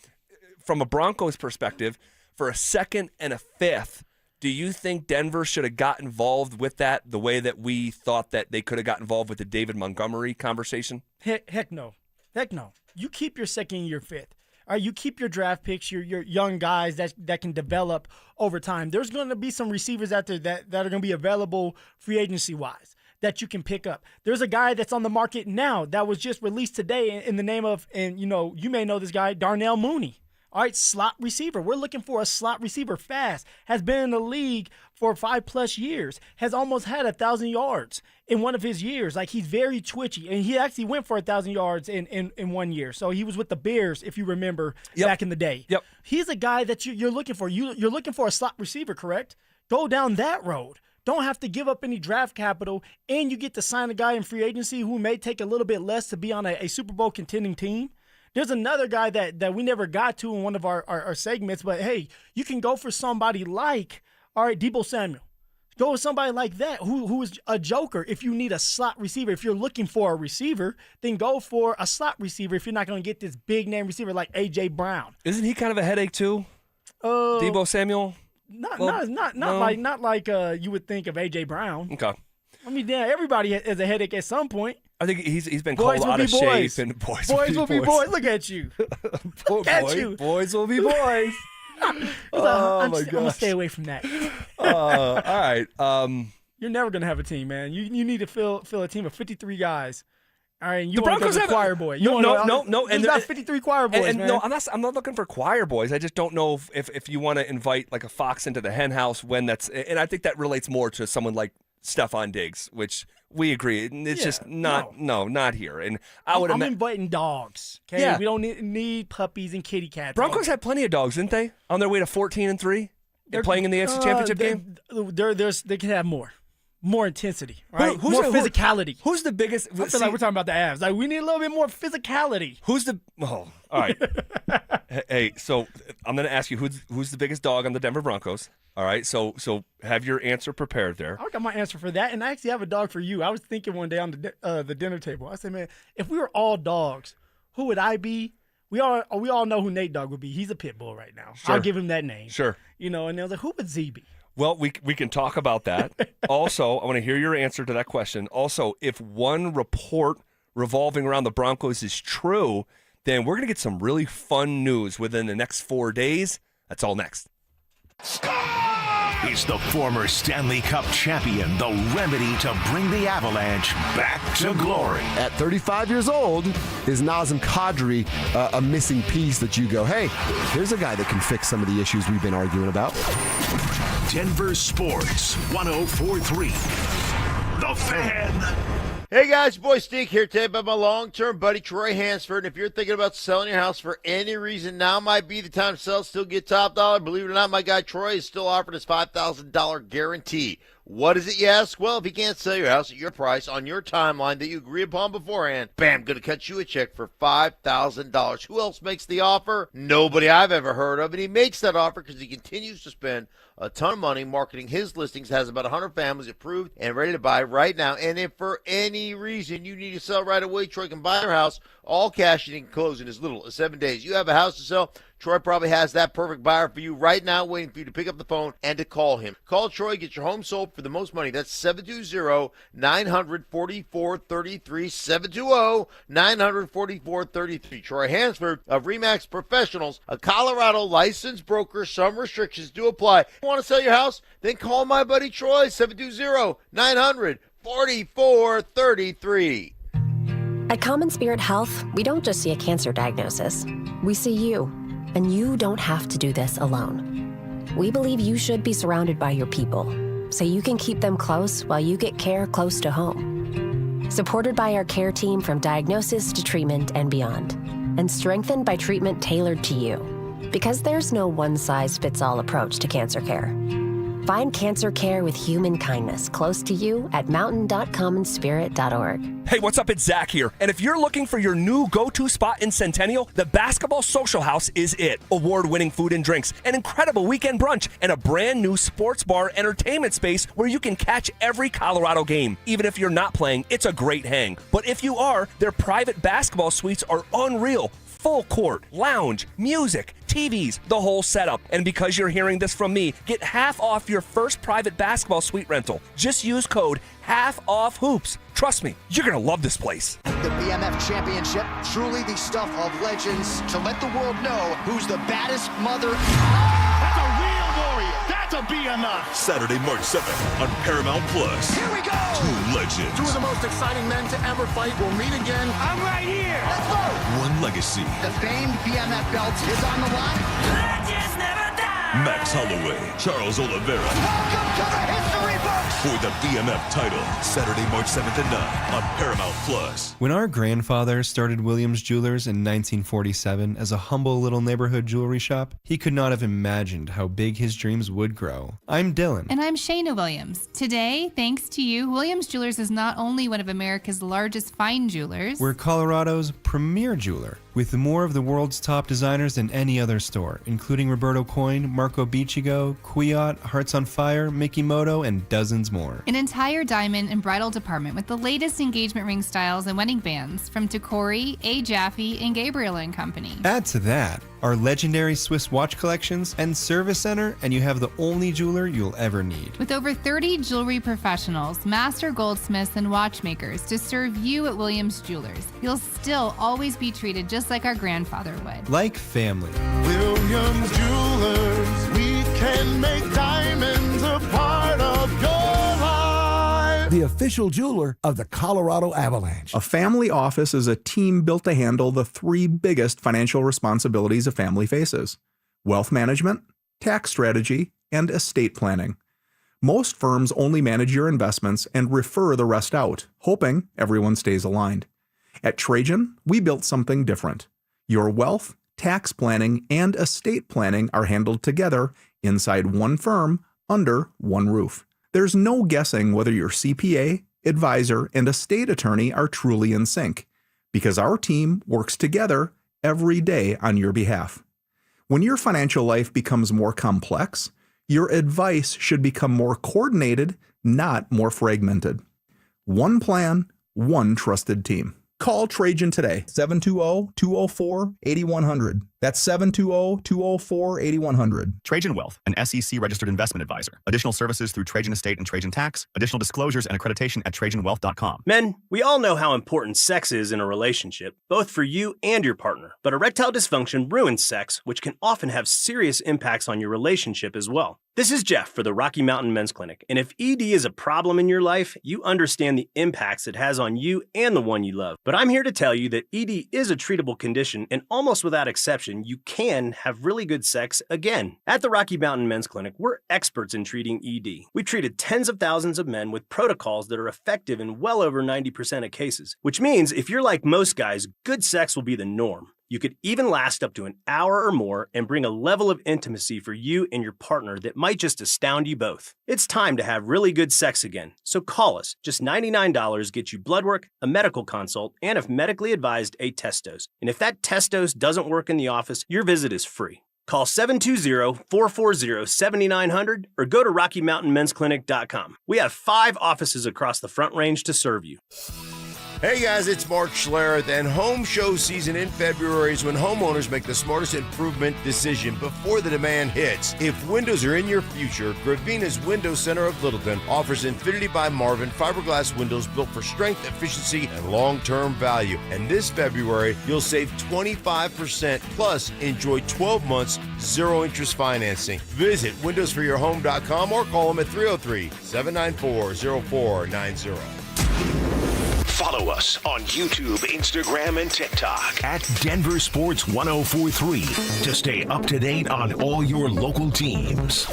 from a Broncos perspective, for a second and a fifth, do you think Denver should have got involved with that the way that we thought that they could have got involved with the David Montgomery conversation? Heck no. Heck no. You keep your second and your fifth. All right, you keep your draft picks, your young guys that can develop over time. There's going to be some receivers out there that are going to be available free agency-wise that you can pick up. There's a guy that's on the market now that was just released today in the name of, and you may know this guy, Darnell Mooney. All right, slot receiver. We're looking for a slot receiver fast. Has been in the league for 5+ years. Has almost had 1,000 yards in one of his years. Like, he's very twitchy. And he actually went for 1,000 yards in 1 year. So he was with the Bears, if you remember, back in the day. Yep. He's a guy that you're looking for. You're looking for a slot receiver, correct? Go down that road. Don't have to give up any draft capital, and you get to sign a guy in free agency who may take a little bit less to be on a Super Bowl contending team. There's another guy that we never got to in one of our segments, but hey, you can go for somebody like, all right, Deebo Samuel. Go with somebody like that who is a joker. If you need a slot receiver, if you're looking for a receiver, then go for a slot receiver if you're not going to get this big name receiver like A.J. Brown. Isn't he kind of a headache too? Deebo Samuel? Not like you would think of A.J. Brown. Okay. I mean, yeah, everybody has a headache at some point. I think he's been called out of shape, and boys will be boys. Look at you. Look at you. Boys will be boys. I'm going to stay away from that. All right. You're never going to have a team, man. You need to fill a team of 53 guys. All right, and you the want Broncos to go have choir boy. No. And there's not 53 choir boys, man. No, I'm not looking for choir boys. I just don't know if you want to invite like a fox into the hen house when that's. And I think that relates more to someone like Stephon Diggs, which we agree. It's just not here. And I'm inviting dogs. Okay, yeah. We don't need puppies and kitty cats. Broncos had plenty of dogs, didn't they? On their way to 14-3, they're playing in the AFC Championship game. They can have more. more intensity, right? Who's More the- physicality. Who's the biggest? I feel like we're talking about the Avs. Like, we need a little bit more physicality. Who's the? Oh, all right. Hey, so I'm going to ask you who's the biggest dog on the Denver Broncos. All right, so have your answer prepared there. I got my answer for that, and I actually have a dog for you. I was thinking one day on the dinner table. I said, man, if we were all dogs, who would I be? We all know who Nate Dogg would be. He's a pit bull right now. Sure. I'll give him that name. Sure. You know, and I was like, who would Z be? Well, we can talk about that. Also, I want to hear your answer to that question. Also, if one report revolving around the Broncos is true, then we're going to get some really fun news within the next 4 days. That's all next. Is the former Stanley Cup champion the remedy to bring the Avalanche back to glory? At 35 years old, is Nazem Kadri a missing piece that you go, hey, here's a guy that can fix some of the issues we've been arguing about? Denver Sports 1043. The Fan. Hey guys, your boy Steve here today about my long-term buddy Troy Hansford. And if you're thinking about selling your house for any reason, now might be the time to sell, still get top dollar. Believe it or not, my guy Troy is still offering his $5,000 guarantee. What is it, you ask? Well, if you can't sell your house at your price on your timeline that you agree upon beforehand, bam, going to cut you a check for $5,000. Who else makes the offer? Nobody I've ever heard of. And he makes that offer because he continues to spend a ton of money marketing his listings, has about 100 families approved and ready to buy right now. And if for any reason you need to sell right away, Troy can buy your house, all cash, and he can close in as little as 7 days. You have a house to sell, Troy probably has that perfect buyer for you right now, waiting for you to pick up the phone and to call him. Call Troy, get your home sold for the most money. That's 720-900-4433, 720-900-4433. Troy Hansford of RE/MAX Professionals, a Colorado licensed broker. Some restrictions do apply. Want to sell your house? Then call my buddy Troy, 720-900-4433. At Common Spirit Health, we don't just see a cancer diagnosis. We see you, and you don't have to do this alone. We believe you should be surrounded by your people, so you can keep them close while you get care close to home. Supported by our care team from diagnosis to treatment and beyond, and strengthened by treatment tailored to you. Because there's no one-size-fits-all approach to cancer care. Find cancer care with human kindness close to you at mountain.commonspirit.org. Hey, what's up? It's Zach here. And if you're looking for your new go-to spot in Centennial, the Basketball Social House is it. Award-winning food and drinks, an incredible weekend brunch, and a brand new sports bar entertainment space where you can catch every Colorado game. Even if you're not playing, it's a great hang. But if you are, their private basketball suites are unreal. Full court, lounge, music, TVs, the whole setup. And because you're hearing this from me, get half off your first private basketball suite rental. Just use code HALFOFFHOOPS. Trust me, you're going to love this place. The BMF Championship, truly the stuff of legends. To let the world know who's the baddest mother. That's a real warrior. That's a BMF. Saturday, March 7th on Paramount Plus. Here we go. Two legends. Two of the most exciting men to ever fight will meet again. I'm right here. Let's go. One legacy. The famed BMF belt is on the line. Legends never die. Max Holloway, Charles Oliveira. Welcome to the history books. For the BMF title, Saturday, March 7th at 9 on Paramount Plus. When our grandfather started Williams Jewelers in 1947 as a humble little neighborhood jewelry shop, he could not have imagined how big his dreams would grow. I'm Dylan. And I'm Shayna Williams. Today, thanks to you, Williams Jewelers is not only one of America's largest fine jewelers, We're Colorado's premier jeweler, with more of the world's top designers than any other store, including Roberto Coin, Marco Biccigo, Kwiat, Hearts on Fire, Mikimoto, and dozens more. an entire diamond and bridal department with the latest engagement ring styles and wedding bands from Tacori, A. Jaffe, and Gabriel & Company. Add to that our legendary Swiss watch collections and service center, and you have the only jeweler you'll ever need. With over 30 jewelry professionals, master goldsmiths, and watchmakers to serve you at Williams Jewelers, you'll still always be treated just like our grandfather would. Like family. Williams Jewelers, we can make diamonds a part of your life. The official jeweler of the Colorado Avalanche. A family office is a team built to handle the three biggest financial responsibilities a family faces: wealth management, tax strategy, and estate planning. Most firms only manage your investments and refer the rest out, hoping everyone stays aligned. At Trajan, we built something different. Your wealth, tax planning, and estate planning are handled together inside one firm under one roof. There's no guessing whether your CPA, advisor, and estate attorney are truly in sync, because our team works together every day on your behalf. When your financial life becomes more complex, your advice should become more coordinated, not more fragmented. One plan, one trusted team. Call Trajan today, 720-204-8100. That's 720-204-8100. Trajan Wealth, an SEC-registered investment advisor. Additional services through Trajan Estate and Trajan Tax. Additional disclosures and accreditation at TrajanWealth.com. Men, we all know how important sex is in a relationship, both for you and your partner. But erectile dysfunction ruins sex, which can often have serious impacts on your relationship as well. This is Jeff for the Rocky Mountain Men's Clinic, and if ED is a problem in your life, you understand the impacts it has on you and the one you love. But I'm here to tell you that ED is a treatable condition, and almost without exception, you can have really good sex again. At the Rocky Mountain Men's Clinic, we're experts in treating ED. We've treated tens of thousands of men with protocols that are effective in well over 90% of cases, which means if you're like most guys, good sex will be the norm. You could even last up to an hour or more and bring a level of intimacy for you and your partner that might just astound you both. It's time to have really good sex again, so call us. Just $99 gets you blood work, a medical consult, and if medically advised, a test dose. And if that test dose doesn't work in the office, your visit is free. Call 720-440-7900 or go to RockyMountainMen'sClinic.com. We have 5 offices across the Front Range to serve you. Hey guys, it's Mark Schlereth, and home show season in February is when homeowners make the smartest improvement decision before the demand hits. If windows are in your future, Gravina's Window Center of Littleton offers Infinity by Marvin fiberglass windows built for strength, efficiency, and long-term value. And this February, you'll save 25% plus enjoy 12 months zero-interest financing. Visit windowsforyourhome.com or call them at 303-794-0490. Follow us on YouTube, Instagram, and TikTok at Denver Sports 1043 to stay up to date on all your local teams.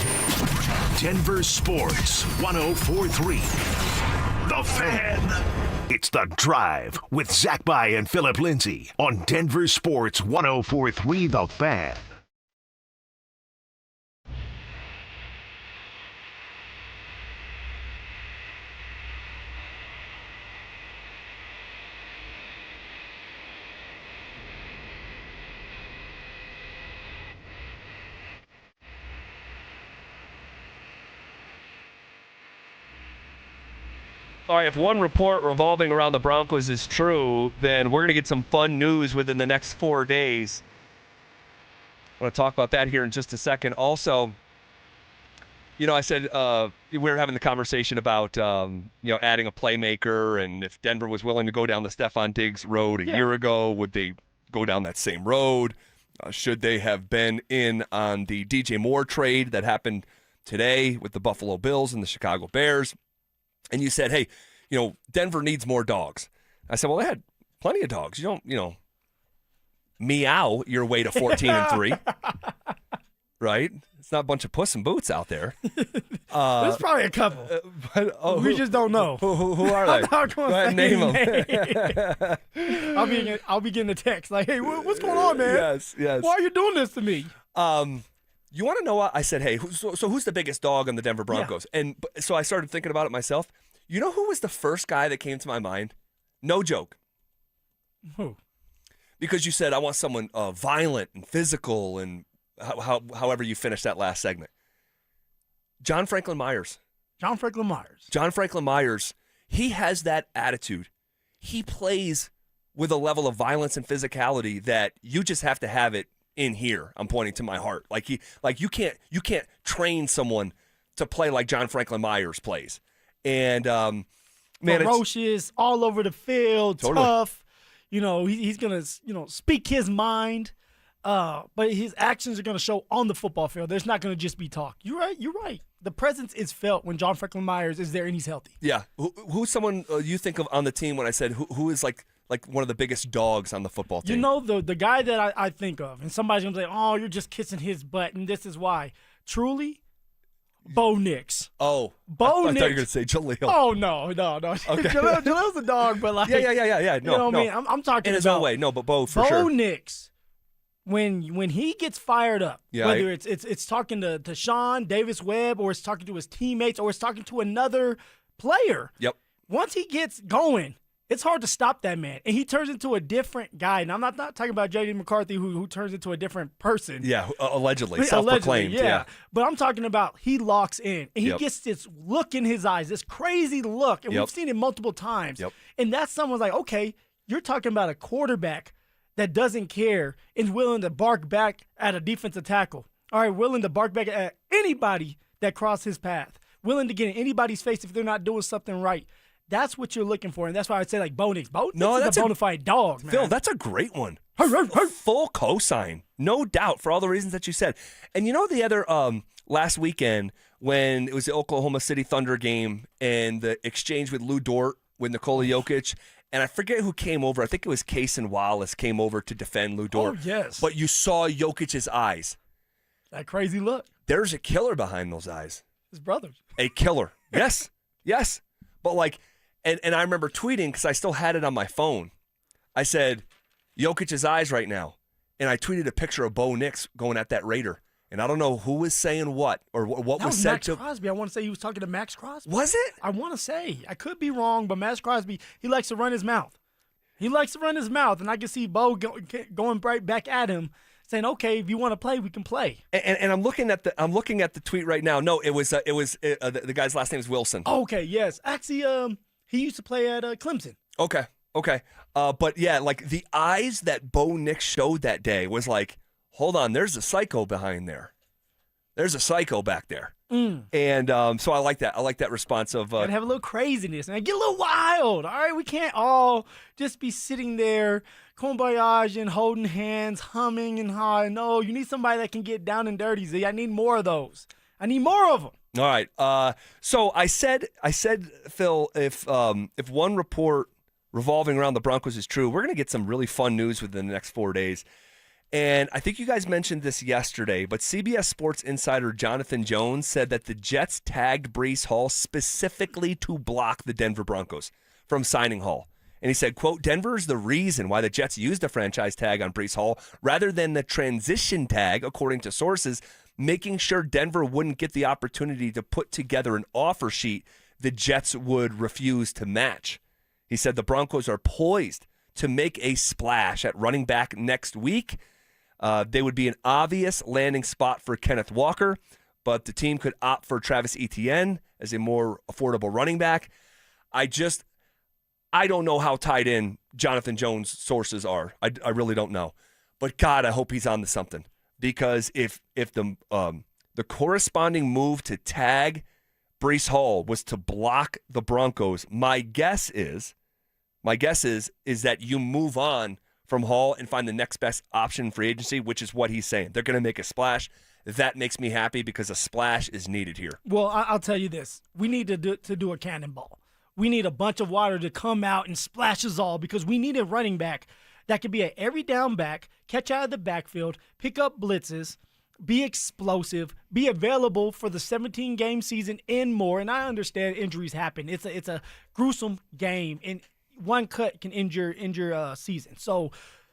Denver Sports 1043. The Fan. It's The Drive with Zach By and Phillip Lindsay on Denver Sports 1043. The Fan. All right, if one report revolving around the Broncos is true, then we're going to get some fun news within the next 4 days. I want to talk about that here in just a second. Also, I said we were having the conversation about, adding a playmaker, and if Denver was willing to go down the Stephon Diggs road a year ago, would they go down that same road? Should they have been in on the DJ Moore trade that happened today with the Buffalo Bills and the Chicago Bears? And you said, hey, Denver needs more dogs. I said, well, they had plenty of dogs. You don't, meow your way to 14-3, right? It's not a bunch of Puss in Boots out there. There's probably a couple. We just don't know. Who are they? I'm not going to name them. I'll be getting a text like, hey, what's going on, man? Yes. Why are you doing this to me? You want to know what? I said, hey, so who's the biggest dog on the Denver Broncos? Yeah. And so I started thinking about it myself. You know who was the first guy that came to my mind? No joke. Who? Because you said, I want someone violent and physical and however you finished that last segment. John Franklin Myers. John Franklin Myers, he has that attitude. He plays with a level of violence and physicality that you just have to have it in here. I'm pointing to my heart. Like you can't train someone to play like John Franklin Myers plays. And ferocious, all over the field, totally. Tough. He's gonna speak his mind. But his actions are gonna show on the football field. There's not gonna just be talk. You're right. The presence is felt when John Franklin Myers is there and he's healthy. Yeah. Who's someone you think of on the team when I said who is like one of the biggest dogs on the football team? The guy that I think of, and somebody's going to say, oh, you're just kissing his butt, and this is why. Truly, Bo Nix. Oh. Bo Nix. I thought you were going to say Jaleel. Oh, no. Okay. Jaleel's a dog, but like. Yeah. No, what I mean? I'm talking in about. his own way. No, but Bo for sure. Bo Nix when he gets fired up, whether it's talking to Sean Davis Webb, or it's talking to his teammates, or it's talking to another player. Yep. Once he gets going, it's hard to stop that man, and he turns into a different guy. And I'm not talking about J.D. McCarthy, who turns into a different person. Yeah, allegedly, self-proclaimed. Yeah, but I'm talking about he locks in, and he gets this look in his eyes, this crazy look, and we've seen it multiple times. And that's someone's like, okay, you're talking about a quarterback that doesn't care and is willing to bark back at a defensive tackle. All right, willing to bark back at anybody that crosses his path, willing to get in anybody's face if they're not doing something right. That's what you're looking for, and that's why I'd say like Bo Nix. Bo Nix is a bona fide dog, man. Phil, that's a great one. Full cosign, no doubt, for all the reasons that you said. And you know the other last weekend when it was the Oklahoma City Thunder game and the exchange with Lou Dort with Nikola Jokic, and I forget who came over. I think it was Cason Wallace came over to defend Lou Dort. Oh, yes. But you saw Jokic's eyes. That crazy look. There's a killer behind those eyes. His brothers. A killer. Yes. Yes. But like, and I remember tweeting, because I still had it on my phone. I said, Jokic's eyes right now. And I tweeted a picture of Bo Nix going at that Raider. And I don't know who was saying what or what was said Max to Crosby. I want to say he was talking to Max Crosby. Was it? I want to say. I could be wrong, but Max Crosby, he likes to run his mouth. He likes to run his mouth, and I can see Bo going right back at him, saying, "Okay, if you want to play, we can play." And I'm looking at the tweet right now. No, it was the guy's last name is Wilson. Okay, yes, actually, he used to play at Clemson. Okay. But yeah, like the eyes that Bo Nix showed that day was like, hold on, there's a psycho behind there. There's a psycho back there. And so I like that. I like that response of gotta have a little craziness, man. Get a little wild. All right, we can't all just be sitting there, kumbaya and holding hands, humming and hawing. No, you need somebody that can get down and dirty. Z, I need more of those. I need more of them. All right. So I said, Phil, if one report revolving around the Broncos is true, we're going to get some really fun news within the next 4 days. And I think you guys mentioned this yesterday, but CBS Sports insider Jonathan Jones said that the Jets tagged Breece Hall specifically to block the Denver Broncos from signing Hall. And he said, quote, Denver's the reason why the Jets used the franchise tag on Breece Hall rather than the transition tag, according to sources, making sure Denver wouldn't get the opportunity to put together an offer sheet the Jets would refuse to match. He said the Broncos are poised to make a splash at running back next week. They would be an obvious landing spot for Kenneth Walker, but the team could opt for Travis Etienne as a more affordable running back. I don't know how tied in Jonathan Jones' sources are. I really don't know. But God, I hope he's on to something. Because if the corresponding move to tag Breece Hall was to block the Broncos, my guess is that you move on from Hall and find the next best option in free agency, which is what he's saying. They're going to make a splash. That makes me happy because a splash is needed here. Well, I'll tell you this. We need to do a cannonball. We need a bunch of water to come out and splash us all because we need a running back that could be an every down back, catch out of the backfield, pick up blitzes, be explosive, be available for the 17-game season and more. And I understand injuries happen. It's a gruesome game, and one cut can injure season. So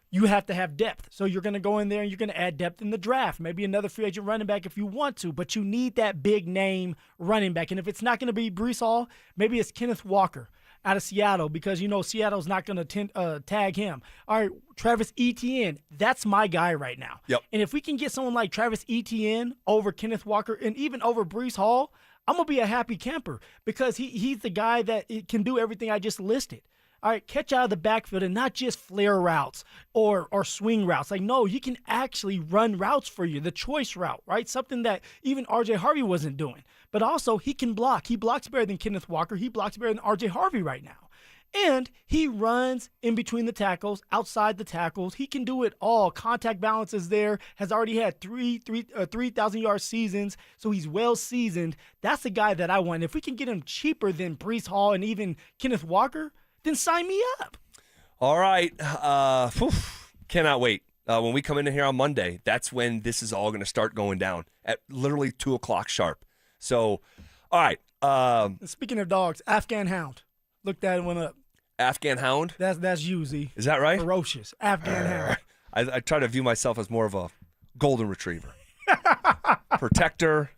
you have to have depth. So you're going to go in there and you're going to add depth in the draft. Maybe another free agent running back if you want to, but you need that big name running back. And if it's not going to be Breece Hall, maybe it's Kenneth Walker out of Seattle because, Seattle's not going to tag him. All right, Travis Etienne, that's my guy right now. Yep. And if we can get someone like Travis Etienne over Kenneth Walker and even over Breece Hall, I'm going to be a happy camper because he's the guy that can do everything I just listed. All right, catch out of the backfield and not just flare routes or swing routes. Like, no, he can actually run routes for you, the choice route, right? Something that even R.J. Harvey wasn't doing. But also, he can block. He blocks better than Kenneth Walker. He blocks better than R.J. Harvey right now. And he runs in between the tackles, outside the tackles. He can do it all. Contact balance is there, has already had 3,000-yard seasons, so he's well-seasoned. That's the guy that I want. If we can get him cheaper than Breece Hall and even Kenneth Walker, then sign me up. All right. Cannot wait. When we come in here on Monday, that's when this is all going to start going down at literally 2 o'clock sharp. So, all right. Speaking of dogs, Afghan Hound. Look that one up. Afghan Hound? That's you, Z. Is that right? Ferocious. Afghan Hound. I try to view myself as more of a golden retriever. Protector,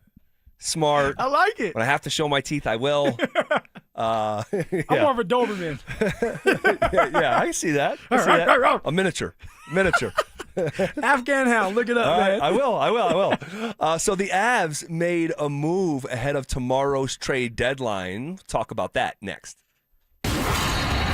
smart. I like it. When I have to show my teeth, I will. I'm more of a Doberman. yeah, I see that. A miniature. Afghan Hound. Look it up, man. I will. So the Avs made a move ahead of tomorrow's trade deadline. Talk about that next.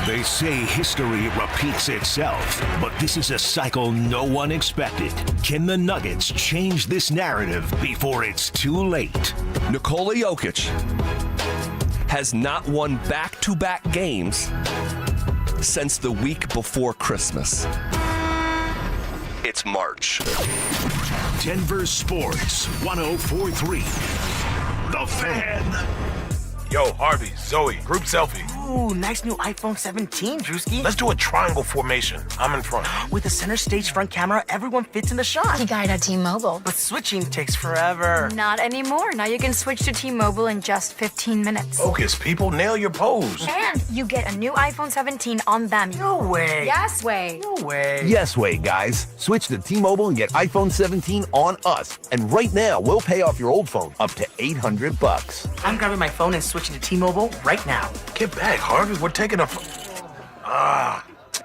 They say history repeats itself, but this is a cycle no one expected. Can the Nuggets change this narrative before it's too late? Nikola Jokic has not won back-to-back games since the week before Christmas. It's March. Denver Sports 104.3. The Fan. Yo, Harvey, Zoe, group selfie. Ooh, nice new iPhone 17, Drewski. Let's do a triangle formation. I'm in front. With a center stage front camera, everyone fits in the shot. He got it at T-Mobile. But switching takes forever. Not anymore. Now you can switch to T-Mobile in just 15 minutes. Focus, people. Nail your pose. And you get a new iPhone 17 on them. No way. Yes way. No way. Yes way, guys. Switch to T-Mobile and get iPhone 17 on us. And right now, we'll pay off your old phone up to $800. I'm grabbing my phone and switching to T-Mobile right now. Get back, Harvey. We're taking a...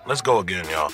let's go again, y'all.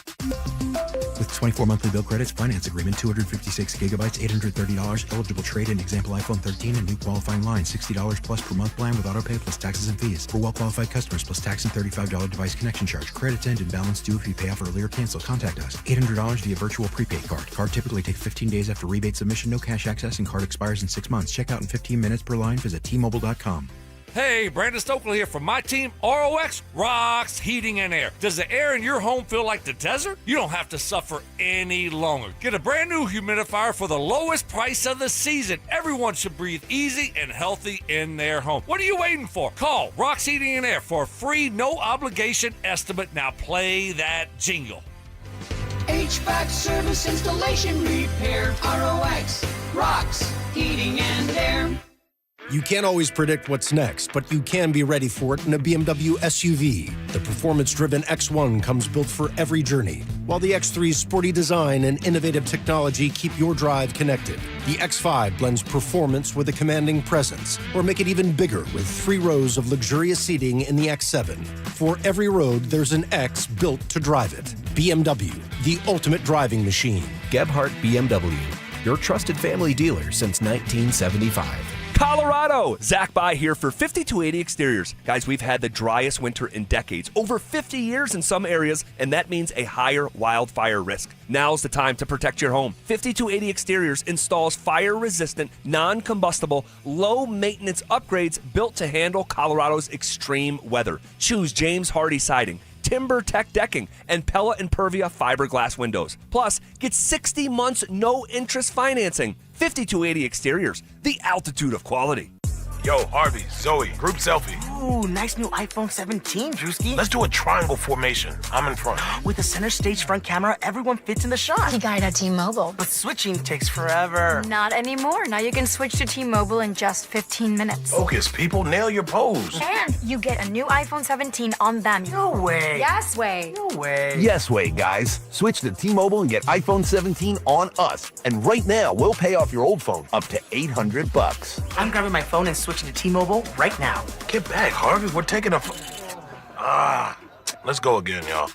With 24 monthly bill credits, finance agreement, 256 gigabytes, $830, eligible trade-in, example iPhone 13, and new qualifying line, $60 plus per month plan with autopay plus taxes and fees. For well-qualified customers, plus tax and $35 device connection charge. Credits end and balance due if you pay off early or cancel. Contact us. $800 via virtual prepaid card. Card typically takes 15 days after rebate submission, no cash access, and card expires in 6 months. Check out in 15 minutes per line. Visit T-Mobile.com. Hey, Brandon Stokely here from my team, ROX Rocks Heating and Air. Does the air in your home feel like the desert? You don't have to suffer any longer. Get a brand new humidifier for the lowest price of the season. Everyone should breathe easy and healthy in their home. What are you waiting for? Call Rocks Heating and Air for a free, no obligation estimate. Now play that jingle. HVAC service, installation, repair. ROX Rocks Heating and Air. You can't always predict what's next, but you can be ready for it in a BMW SUV. The performance-driven X1 comes built for every journey, while the X3's sporty design and innovative technology keep your drive connected. The X5 blends performance with a commanding presence, or make it even bigger with 3 rows of luxurious seating in the X7. For every road, there's an X built to drive it. BMW, the ultimate driving machine. Gebhardt BMW, your trusted family dealer since 1975. Colorado, Zach By here for 5280 Exteriors. Guys, we've had the driest winter in decades, over 50 years in some areas, and that means a higher wildfire risk. Now's the time to protect your home. 5280 Exteriors installs fire-resistant, non-combustible, low-maintenance upgrades built to handle Colorado's extreme weather. Choose James Hardy siding, Timber Tech decking, and Pella Impervia fiberglass windows. Plus, get 60 months no-interest financing. 5280 Exteriors, the altitude of quality. Yo, Harvey, Zoe, group selfie. Ooh, nice new iPhone 17, Drewski. Let's do a triangle formation. I'm in front. With a center stage front camera, everyone fits in the shot. He got it at T-Mobile. But switching takes forever. Not anymore. Now you can switch to T-Mobile in just 15 minutes. Focus, people. Nail your pose. And you get a new iPhone 17 on them. No way. Yes way. No way. Yes way, guys. Switch to T-Mobile and get iPhone 17 on us. And right now, we'll pay off your old phone up to $800. I'm grabbing my phone and switching to T-Mobile right now. Get back, Harvey. We're taking a... let's go again, y'all.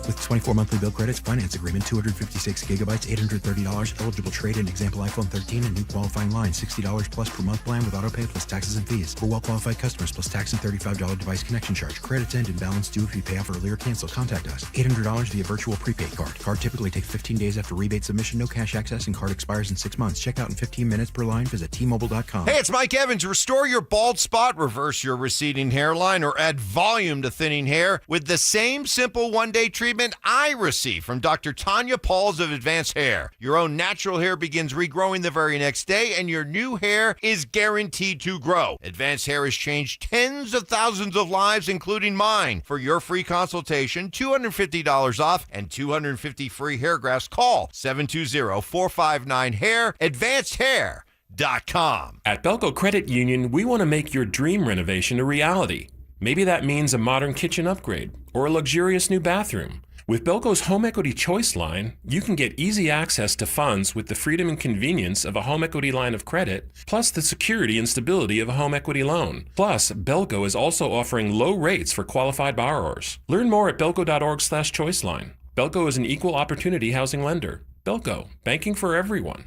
With 24 monthly bill credits, finance agreement, 256 gigabytes, $830, eligible trade-in, example iPhone 13, and new qualifying line, $60 plus per month plan with autopay plus taxes and fees. For well-qualified customers, plus tax and $35 device connection charge. Credits end and balance due if you pay off early or cancel. Contact us. $800 via virtual prepaid card. Card typically takes 15 days after rebate submission, no cash access, and card expires in 6 months. Check out in 15 minutes per line. Visit T-Mobile.com. Hey, it's Mike Evans. Restore your bald spot, reverse your receding hairline, or add volume to thinning hair with the same simple one-day treatment I received from Dr. Tanya Pauls of Advanced Hair. Your own natural hair begins regrowing the very next day, and your new hair is guaranteed to grow. Advanced Hair has changed tens of thousands of lives, including mine. For your free consultation, $250 off and 250 free hair grafts. Call 720-459-HAIR, AdvancedHair.com. At Belco Credit Union, we want to make your dream renovation a reality. Maybe that means a modern kitchen upgrade or a luxurious new bathroom. With Belco's Home Equity Choice line, you can get easy access to funds with the freedom and convenience of a home equity line of credit, plus the security and stability of a home equity loan. Plus, Belco is also offering low rates for qualified borrowers. Learn more at belco.org/choiceline. Belco is an equal opportunity housing lender. Belco, banking for everyone.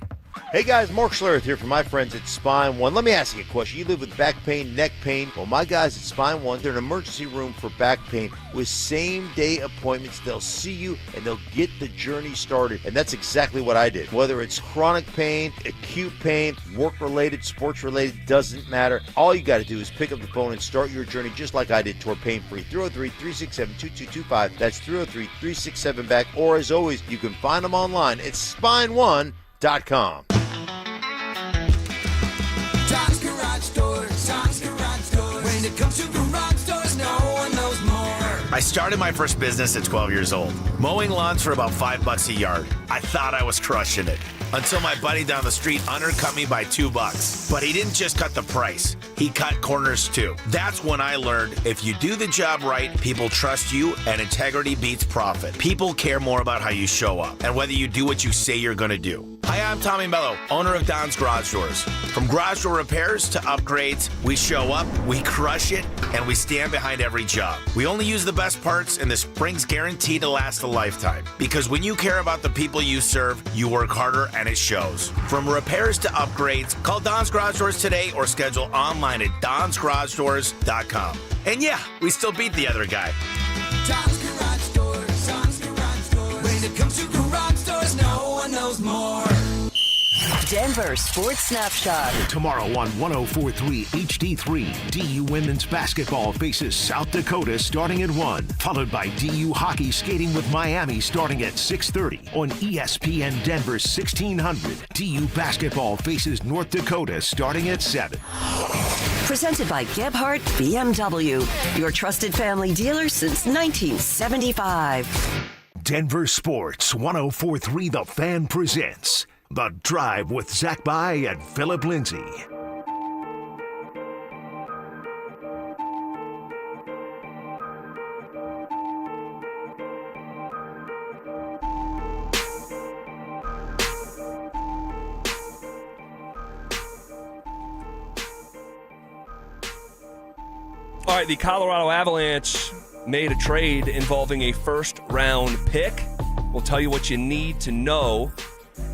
Hey guys, Mark Schlereth here from my friends at Spine One. Let me ask you a question. You live with back pain, neck pain. Well, my guys at Spine One, they're an emergency room for back pain with same-day appointments. They'll see you and they'll get the journey started. And that's exactly what I did. Whether it's chronic pain, acute pain, work-related, sports-related, doesn't matter. All you got to do is pick up the phone and start your journey just like I did toward pain-free. 303-367-2225. That's 303-367-BACK. Or as always, you can find them online at spineone.com. Tom's Garage Door, Tom's Garage Door. When it comes to garage doors, no one knows more. I started my first business at 12 years old, mowing lawns for about $5 a yard. I thought I was crushing it until my buddy down the street undercut me by $2. But he didn't just cut the price, he cut corners too. That's when I learned if you do the job right, people trust you and integrity beats profit. People care more about how you show up and whether you do what you say you're gonna do. Hi, I'm Tommy Mello, owner of Don's Garage Doors. From garage door repairs to upgrades, we show up, we crush it, and we stand behind every job. We only use the best parts, and the spring's guaranteed to last a lifetime. Because when you care about the people you serve, you work harder, and it shows. From repairs to upgrades, call Don's Garage Doors today or schedule online at donsgaragedoors.com. And yeah, we still beat the other guy. Tom's Garage Doors, Tom's Garage Doors. When it comes to garage doors, no one knows more. Denver Sports Snapshot. Tomorrow on 104.3 HD3, DU Women's Basketball faces South Dakota starting at 1, followed by DU Hockey skating with Miami starting at 6:30 on ESPN Denver 1600. DU Basketball faces North Dakota starting at 7. Presented by Gebhardt BMW, your trusted family dealer since 1975. Denver Sports 104.3 The Fan presents The Drive with Zach By and Phillip Lindsay. All right, the Colorado Avalanche made a trade involving a first-round pick. We'll tell you what you need to know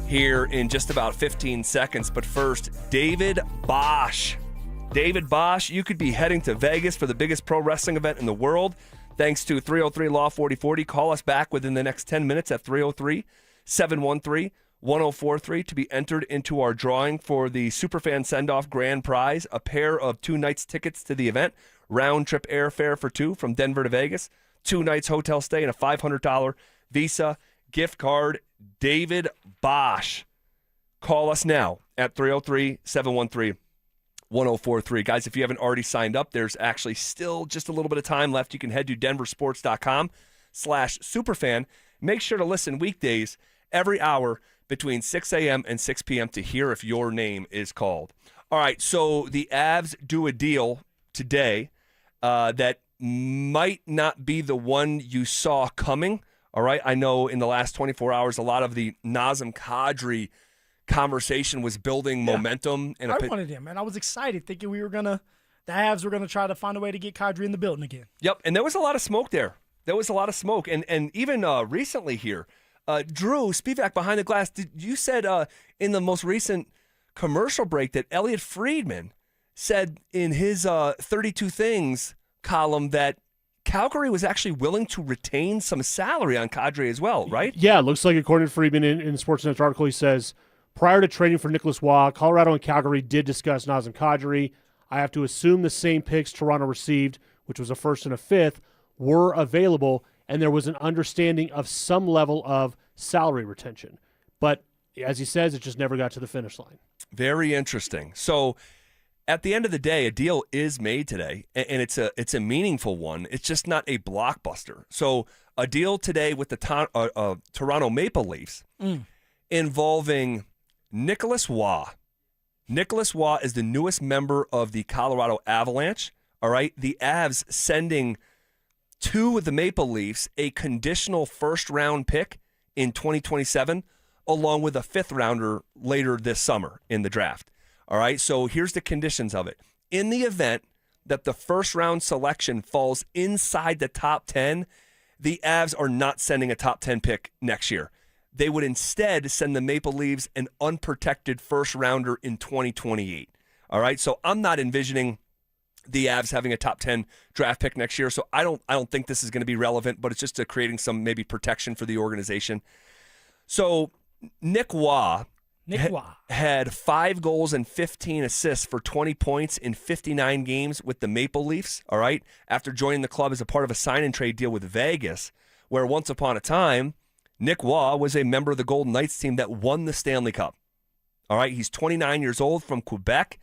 here in just about 15 seconds. But first, David Bosch. David Bosch, you could be heading to Vegas for the biggest pro wrestling event in the world. Thanks to 303 Law 4040. Call us back within the next 10 minutes at 303-713-1043 to be entered into our drawing for the Superfan Send-Off Grand Prize, a pair of 2 nights tickets to the event, round-trip airfare for 2 from Denver to Vegas, 2 nights hotel stay, and a $500 Visa gift card. David Bosch. Call us now at 303-713-1043. Guys, if you haven't already signed up, there's actually still just a little bit of time left. You can head to denversports.com/superfan. Make sure to listen weekdays every hour between 6 a.m. and 6 p.m. to hear if your name is called. All right, so the Avs do a deal today that might not be the one you saw coming. All right, I know in the last 24 hours, a lot of the Nazem Kadri conversation was building momentum. I wanted him, man. I was excited thinking the Avs were going to try to find a way to get Kadri in the building again. Yep, and there was a lot of smoke there. There was a lot of smoke. And even recently here, Drew Spivak behind the glass, you said in the most recent commercial break that Elliot Friedman said in his 32 Things column that Calgary was actually willing to retain some salary on Kadri as well, right? Yeah, it looks like according to Friedman in Sportsnet's article, he says, prior to trading for Nicholas Waugh, Colorado and Calgary did discuss Nazem Kadri. I have to assume the same picks Toronto received, which was a first and a fifth, were available, and there was an understanding of some level of salary retention. But as he says, it just never got to the finish line. Very interesting. So at the end of the day, a deal is made today, and it's a meaningful one. It's just not a blockbuster. So a deal today with the Toronto Maple Leafs involving Nicholas Waugh. Nicholas Waugh is the newest member of the Colorado Avalanche. All right, the Avs sending to the Maple Leafs a conditional first-round pick in 2027, along with a fifth-rounder later this summer in the draft. All right, so here's the conditions of it. In the event that the first-round selection falls inside the top 10, the Avs are not sending a top 10 pick next year. They would instead send the Maple Leafs an unprotected first-rounder in 2028. All right, so I'm not envisioning the Avs having a top 10 draft pick next year, so I don't think this is going to be relevant, but it's just creating some maybe protection for the organization. So Nick Waugh had 5 goals and 15 assists for 20 points in 59 games with the Maple Leafs, all right, after joining the club as a part of a sign-and-trade deal with Vegas, where once upon a time, Nick Waugh was a member of the Golden Knights team that won the Stanley Cup. All right, he's 29 years old from Quebec.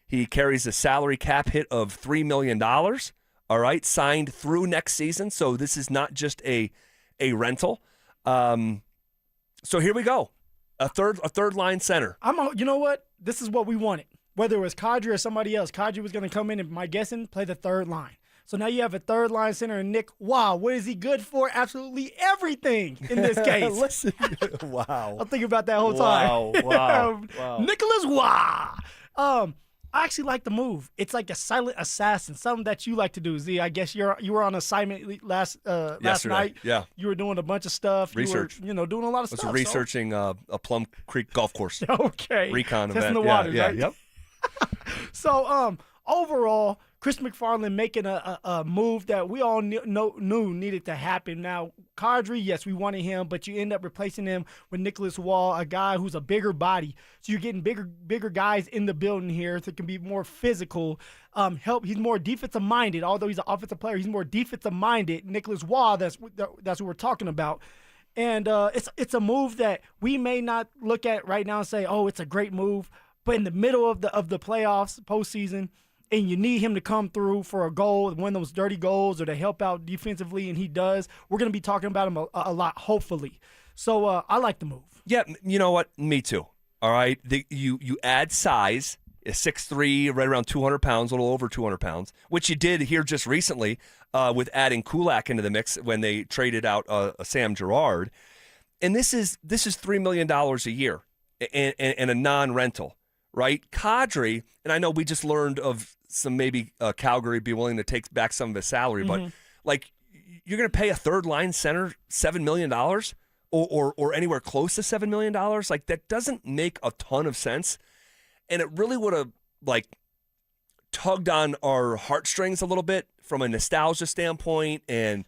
He carries a salary cap hit of $3 million, all right, signed through next season, so this is not just a rental. So here we go. A third line center. You know what? This is what we wanted. Whether it was Kadri or somebody else, Kadri was going to come in and, my guessing, play the third line. So now you have a third line center and Nick. Wow, what is he good for? Absolutely everything in this case. Listen, wow. I'm thinking about that whole time. Wow. Nicholas Waugh. I actually like the move. It's like a silent assassin, something that you like to do, Z. I guess you were on assignment last night. Yeah. You were doing a bunch of stuff. Research. You were, doing a lot of stuff. I was researching a Plum Creek golf course. Okay. Recon Testing event. the waters, yeah, right? Yep. So, overall, Chris McFarland making a move that we all knew needed to happen. Now, Kadri, yes, we wanted him, but you end up replacing him with Nicholas Waugh, a guy who's a bigger body. So you're getting bigger guys in the building here that can be more physical. He's more defensive-minded. Although he's an offensive player, he's more defensive-minded. Nicholas Waugh, that's what we're talking about. And it's a move that we may not look at right now and say, oh, it's a great move. But in the middle of the playoffs, postseason, and you need him to come through for a goal, one of those dirty goals, or to help out defensively, and he does, we're going to be talking about him a lot, hopefully. So I like the move. Yeah, you know what? Me too. All right? You add size, 6'3", right around 200 pounds, a little over 200 pounds, which you did here just recently with adding Kulak into the mix when they traded out Sam Girard. And this is $3 million a year and a non-rental. Right? Kadri, and I know we just learned of some maybe Calgary be willing to take back some of his salary, but like you're going to pay a third line center $7 million or anywhere close to $7 million. Like that doesn't make a ton of sense. And it really would have like tugged on our heartstrings a little bit from a nostalgia standpoint and,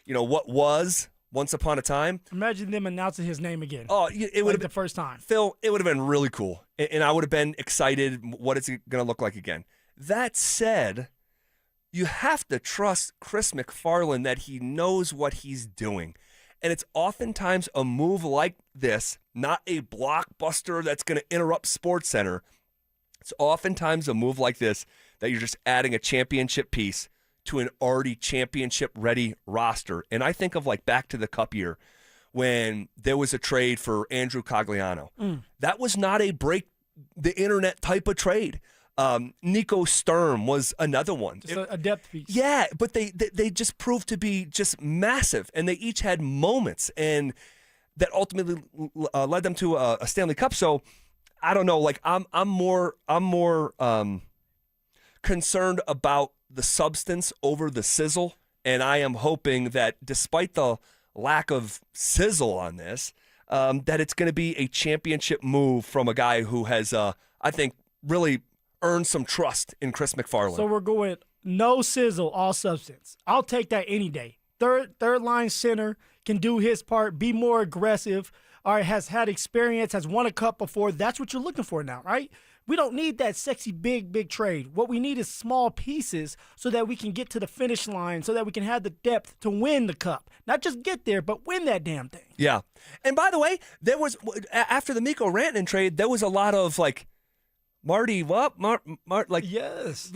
what was once upon a time. Imagine them announcing his name again. Oh, it would have been the first time. Phil, it would have been really cool. And I would have been excited. What is it going to look like again? That said, you have to trust Chris McFarland that he knows what he's doing. And it's oftentimes a move like this, not a blockbuster that's going to interrupt SportsCenter. It's oftentimes a move like this that you're just adding a championship piece to an already championship-ready roster. And I think of like back to the Cup year when there was a trade for Andrew Cogliano. That was not a break the internet type of trade. Nico Sturm was another one. Just a depth piece. Yeah, but they just proved to be just massive, and they each had moments, and that ultimately led them to a Stanley Cup. So I don't know. Like I'm more concerned about the substance over the sizzle, and I am hoping that despite the lack of sizzle on this, that it's going to be a championship move from a guy who has, I think, really earned some trust in Chris McFarland. So we're going no sizzle, all substance. I'll take that any day. Third line center can do his part, be more aggressive, or has had experience, has won a cup before. That's what you're looking for now, right? We don't need that sexy big trade. What we need is small pieces so that we can get to the finish line, so that we can have the depth to win the cup. Not just get there, but win that damn thing. Yeah. And by the way, there was, after the Mikko Rantanen trade, there was a lot of like, Marty, what? Like, yes.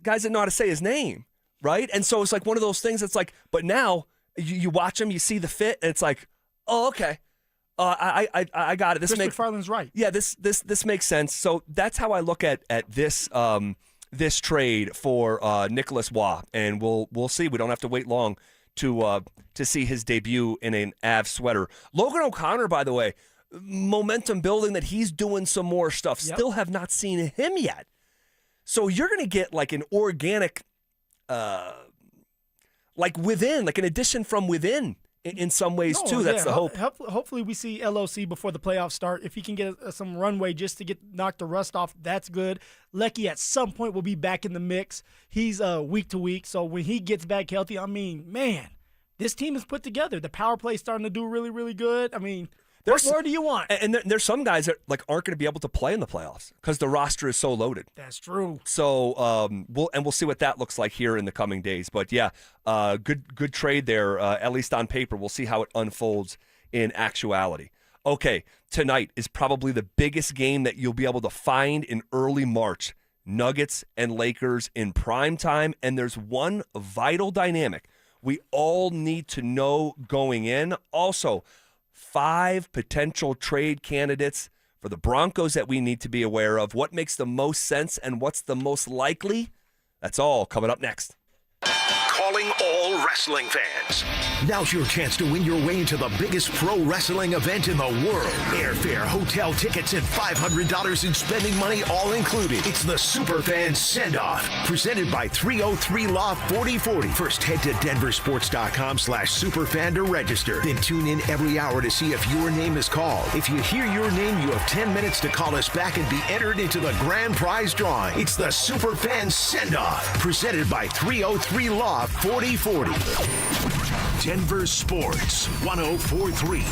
Guys didn't know how to say his name, right? And so it's like one of those things that's like, but now you watch him, you see the fit, and it's like, oh, okay. I got it. This Chris McFarland's right. Yeah, this makes sense. So that's how I look at this this trade for Nicholas Waugh, and we'll see. We don't have to wait long to see his debut in an Avs sweater. Logan O'Connor, by the way, momentum building that he's doing some more stuff. Yep. Still have not seen him yet. So you're going to get like an organic, like within, like an addition from within in some ways too. That's the hope. Hopefully we see LOC before the playoffs start. If he can get some runway just to knock the rust off, that's good. Lecky at some point will be back in the mix. He's week to week, so when he gets back healthy, I mean, man, this team is put together. The power play is starting to do really, really good. I mean, what more do you want? And there's some guys that like aren't going to be able to play in the playoffs because the roster is so loaded. That's true. So we'll see what that looks like here in the coming days. But yeah, good trade there, at least on paper. We'll see how it unfolds in actuality. Okay, tonight is probably the biggest game that you'll be able to find in early March. Nuggets and Lakers in prime time, and there's one vital dynamic we all need to know going in. Also, 5 potential trade candidates for the Broncos that we need to be aware of. What makes the most sense and what's the most likely? That's all coming up next. Calling all wrestling fans. Now's your chance to win your way into the biggest pro wrestling event in the world. Airfare, hotel tickets, and $500 in spending money all included. It's the Superfan Send-Off, presented by 303 Law 4040. First, head to DenverSports.com/Superfan to register. Then tune in every hour to see if your name is called. If you hear your name, you have 10 minutes to call us back and be entered into the grand prize drawing. It's the Superfan Send-Off, presented by 303 Law 4040. Denver Sports 104.3.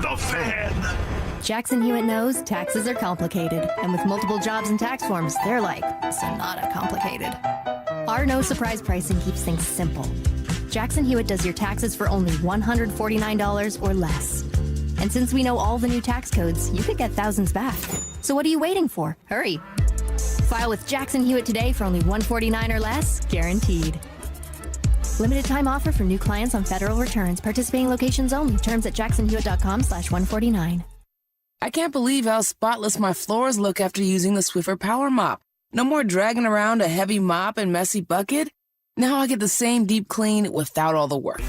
The Fan. Jackson Hewitt knows taxes are complicated, and with multiple jobs and tax forms, they're like sonata complicated. Our no surprise pricing keeps things simple. Jackson Hewitt does your taxes for only $149 or less. And since we know all the new tax codes, you could get thousands back. So what are you waiting for? Hurry. File with Jackson Hewitt today for only $149 or less, guaranteed. Limited time offer for new clients on federal returns. Participating locations only. Terms at jacksonhewitt.com/149. I can't believe how spotless my floors look after using the Swiffer Power Mop. No more dragging around a heavy mop and messy bucket. Now I get the same deep clean without all the work.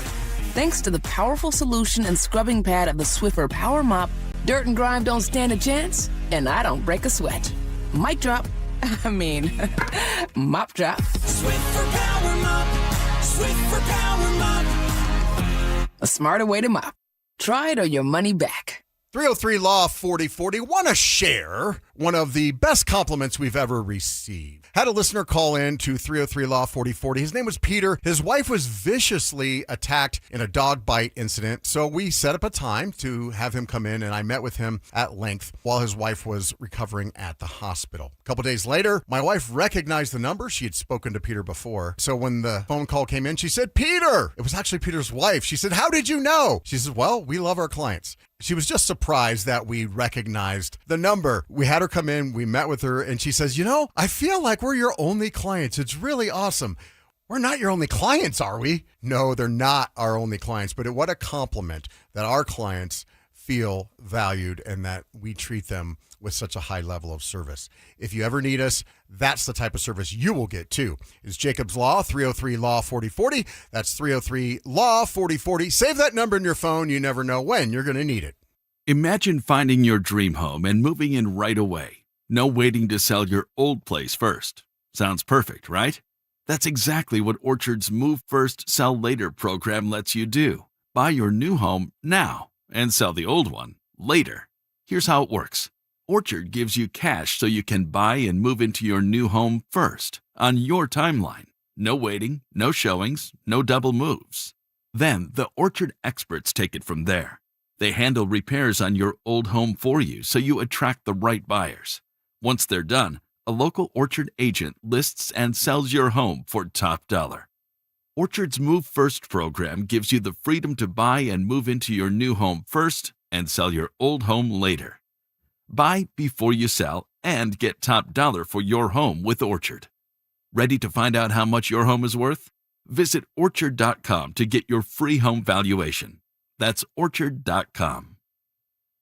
Thanks to the powerful solution and scrubbing pad of the Swiffer Power Mop, dirt and grime don't stand a chance, and I don't break a sweat. Mic drop. I mean, mop drop. Swiffer Power Mop. Swiffer Power Mop. A smarter way to mop. Try it or your money back. 303 Law 4040. Want to share one of the best compliments we've ever received. Had a listener call in to 303 Law 4040. His name was Peter. His wife was viciously attacked in a dog bite incident. So we set up a time to have him come in, and I met with him at length while his wife was recovering at the hospital. A couple days later, my wife recognized the number. She had spoken to Peter before. So when the phone call came in, she said, "Peter!" It was actually Peter's wife. She said, "How did you know?" She said, "Well, we love our clients." She was just surprised that we recognized the number. We had her come in, we met with her, and she says, I feel like we're your only clients. It's really awesome. We're not your only clients, are we? No, they're not our only clients, but what a compliment that our clients feel valued and that we treat them with such a high level of service. If you ever need us, that's the type of service you will get too. It's Jacob's Law, 303 Law 4040. That's 303 Law 4040. Save that number in your phone. You never know when you're going to need it. Imagine finding your dream home and moving in right away. No waiting to sell your old place first. Sounds perfect, right? That's exactly what Orchard's Move First, Sell Later program lets you do. Buy your new home now and sell the old one later. Here's how it works. Orchard gives you cash so you can buy and move into your new home first, on your timeline. No waiting, no showings, no double moves. Then the Orchard experts take it from there. They handle repairs on your old home for you so you attract the right buyers. Once they're done, a local Orchard agent lists and sells your home for top dollar. Orchard's Move First program gives you the freedom to buy and move into your new home first and sell your old home later. Buy before you sell and get top dollar for your home with Orchard. Ready to find out how much your home is worth? Visit Orchard.com to get your free home valuation. That's Orchard.com.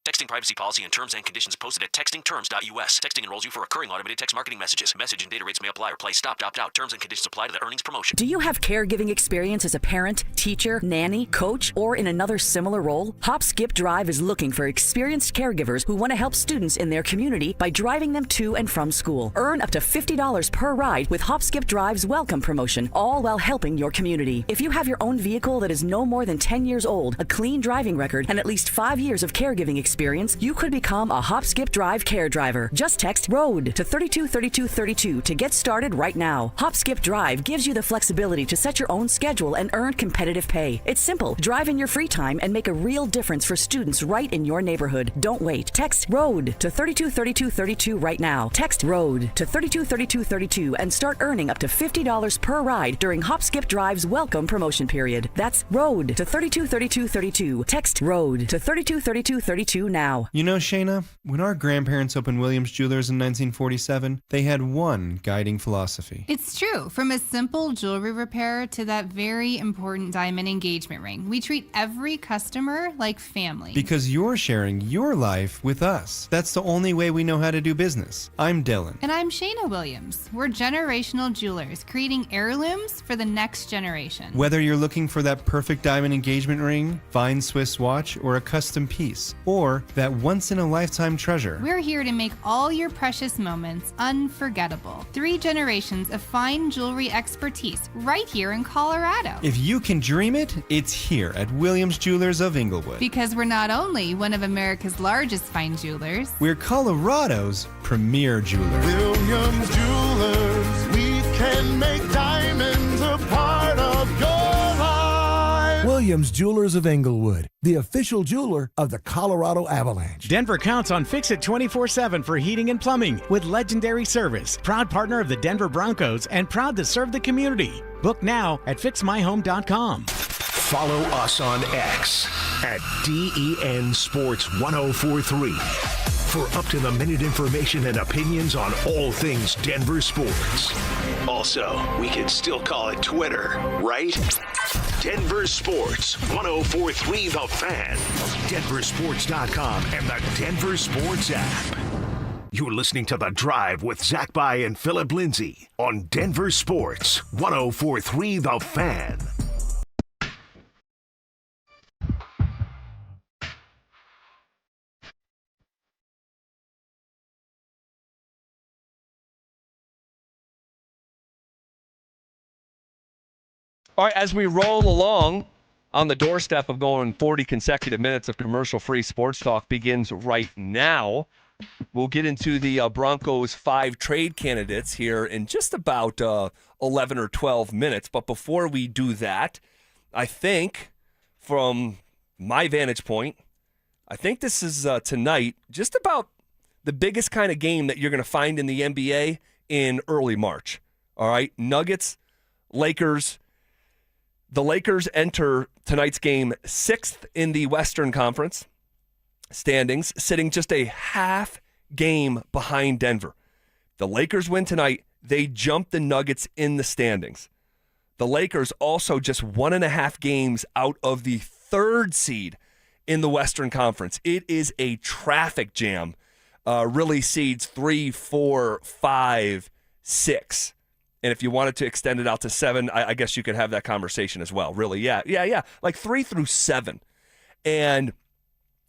Texting privacy policy and terms and conditions posted at textingterms.us. Texting enrolls you for recurring automated text marketing messages. Message and data rates may apply or play stop, opt out. Terms and conditions apply to the earnings promotion. Do you have caregiving experience as a parent, teacher, nanny, coach, or in another similar role? Hop Skip Drive is looking for experienced caregivers who want to help students in their community by driving them to and from school. Earn up to $50 per ride with Hop Skip Drive's welcome promotion, all while helping your community. If you have your own vehicle that is no more than 10 years old, a clean driving record, and at least 5 years of caregiving experience, you could become a Hop Skip Drive care driver. Just text ROAD to 323232 to get started right now. Hop Skip Drive gives you the flexibility to set your own schedule and earn competitive pay. It's simple. Drive in your free time and make a real difference for students right in your neighborhood. Don't wait. Text ROAD to 323232 right now. Text ROAD to 323232 and start earning up to $50 per ride during Hop Skip Drive's welcome promotion period. That's ROAD to 323232. Text ROAD to 323232 now. You know, Shayna, when our grandparents opened Williams Jewelers in 1947, they had one guiding philosophy. It's true. From a simple jewelry repair to that very important diamond engagement ring, we treat every customer like family. Because you're sharing your life with us. That's the only way we know how to do business. I'm Dylan. And I'm Shayna Williams. We're generational jewelers, creating heirlooms for the next generation. Whether you're looking for that perfect diamond engagement ring, fine Swiss watch, or a custom piece, or that once-in-a-lifetime treasure, we're here to make all your precious moments unforgettable. 3 generations of fine jewelry expertise right here in Colorado. if you can dream it, it's here at Williams Jewelers of Inglewood. Because we're not only one of America's largest fine jewelers, We're Colorado's premier jeweler. Williams Jewelers, we can make diamonds a part of your life. Williams Jewelers of Inglewood, the official jeweler of the Colorado Avalanche. Denver counts on Fix-It 24/7 for heating and plumbing with legendary service. Proud partner of the Denver Broncos and proud to serve the community. Book now at fixmyhome.com. Follow us on X at DEN Sports 1043 for up-to-the-minute information and opinions on all things Denver sports. Also, we can still call it Twitter, right? Denver Sports 1043 The Fan, DenverSports.com, and the Denver Sports app. You're listening to The Drive with Zach By and Phillip Lindsay on Denver Sports 1043 The Fan. All right, as we roll along on the doorstep of going 40 consecutive minutes of commercial-free sports talk begins right now. We'll get into the Broncos' 5 trade candidates here in just about 11 or 12 minutes. But before we do that, I think from my vantage point, I think this is tonight just about the biggest kind of game that you're going to find in the NBA in early March. All right, Nuggets, Lakers. The Lakers enter tonight's game 6th in the Western Conference standings, sitting just a half game behind Denver. The Lakers win tonight, they jump the Nuggets in the standings. The Lakers also just 1.5 games out of the 3rd seed in the Western Conference. It is a traffic jam. Really seeds 3, 4, 5, 6. And if you wanted to extend it out to 7, I guess you could have that conversation as well. Really, yeah. Like 3 through 7. And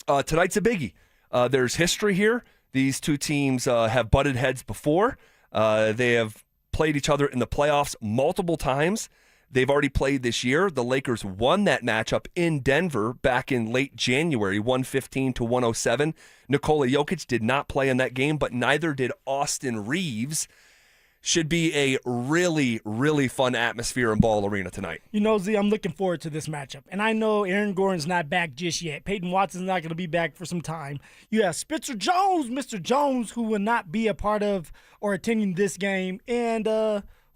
tonight's a biggie. There's history here. These two teams have butted heads before. They have played each other in the playoffs multiple times. They've already played this year. The Lakers won that matchup in Denver back in late January, 115-107. Nikola Jokic did not play in that game, but neither did Austin Reeves. Should be a really, really fun atmosphere in Ball Arena tonight. You know, Z, I'm looking forward to this matchup. And I know Aaron Gordon's not back just yet. Payton Watson's not going to be back for some time. You have Spencer Jones, Mr. Jones, who will not be a part of or attending this game. And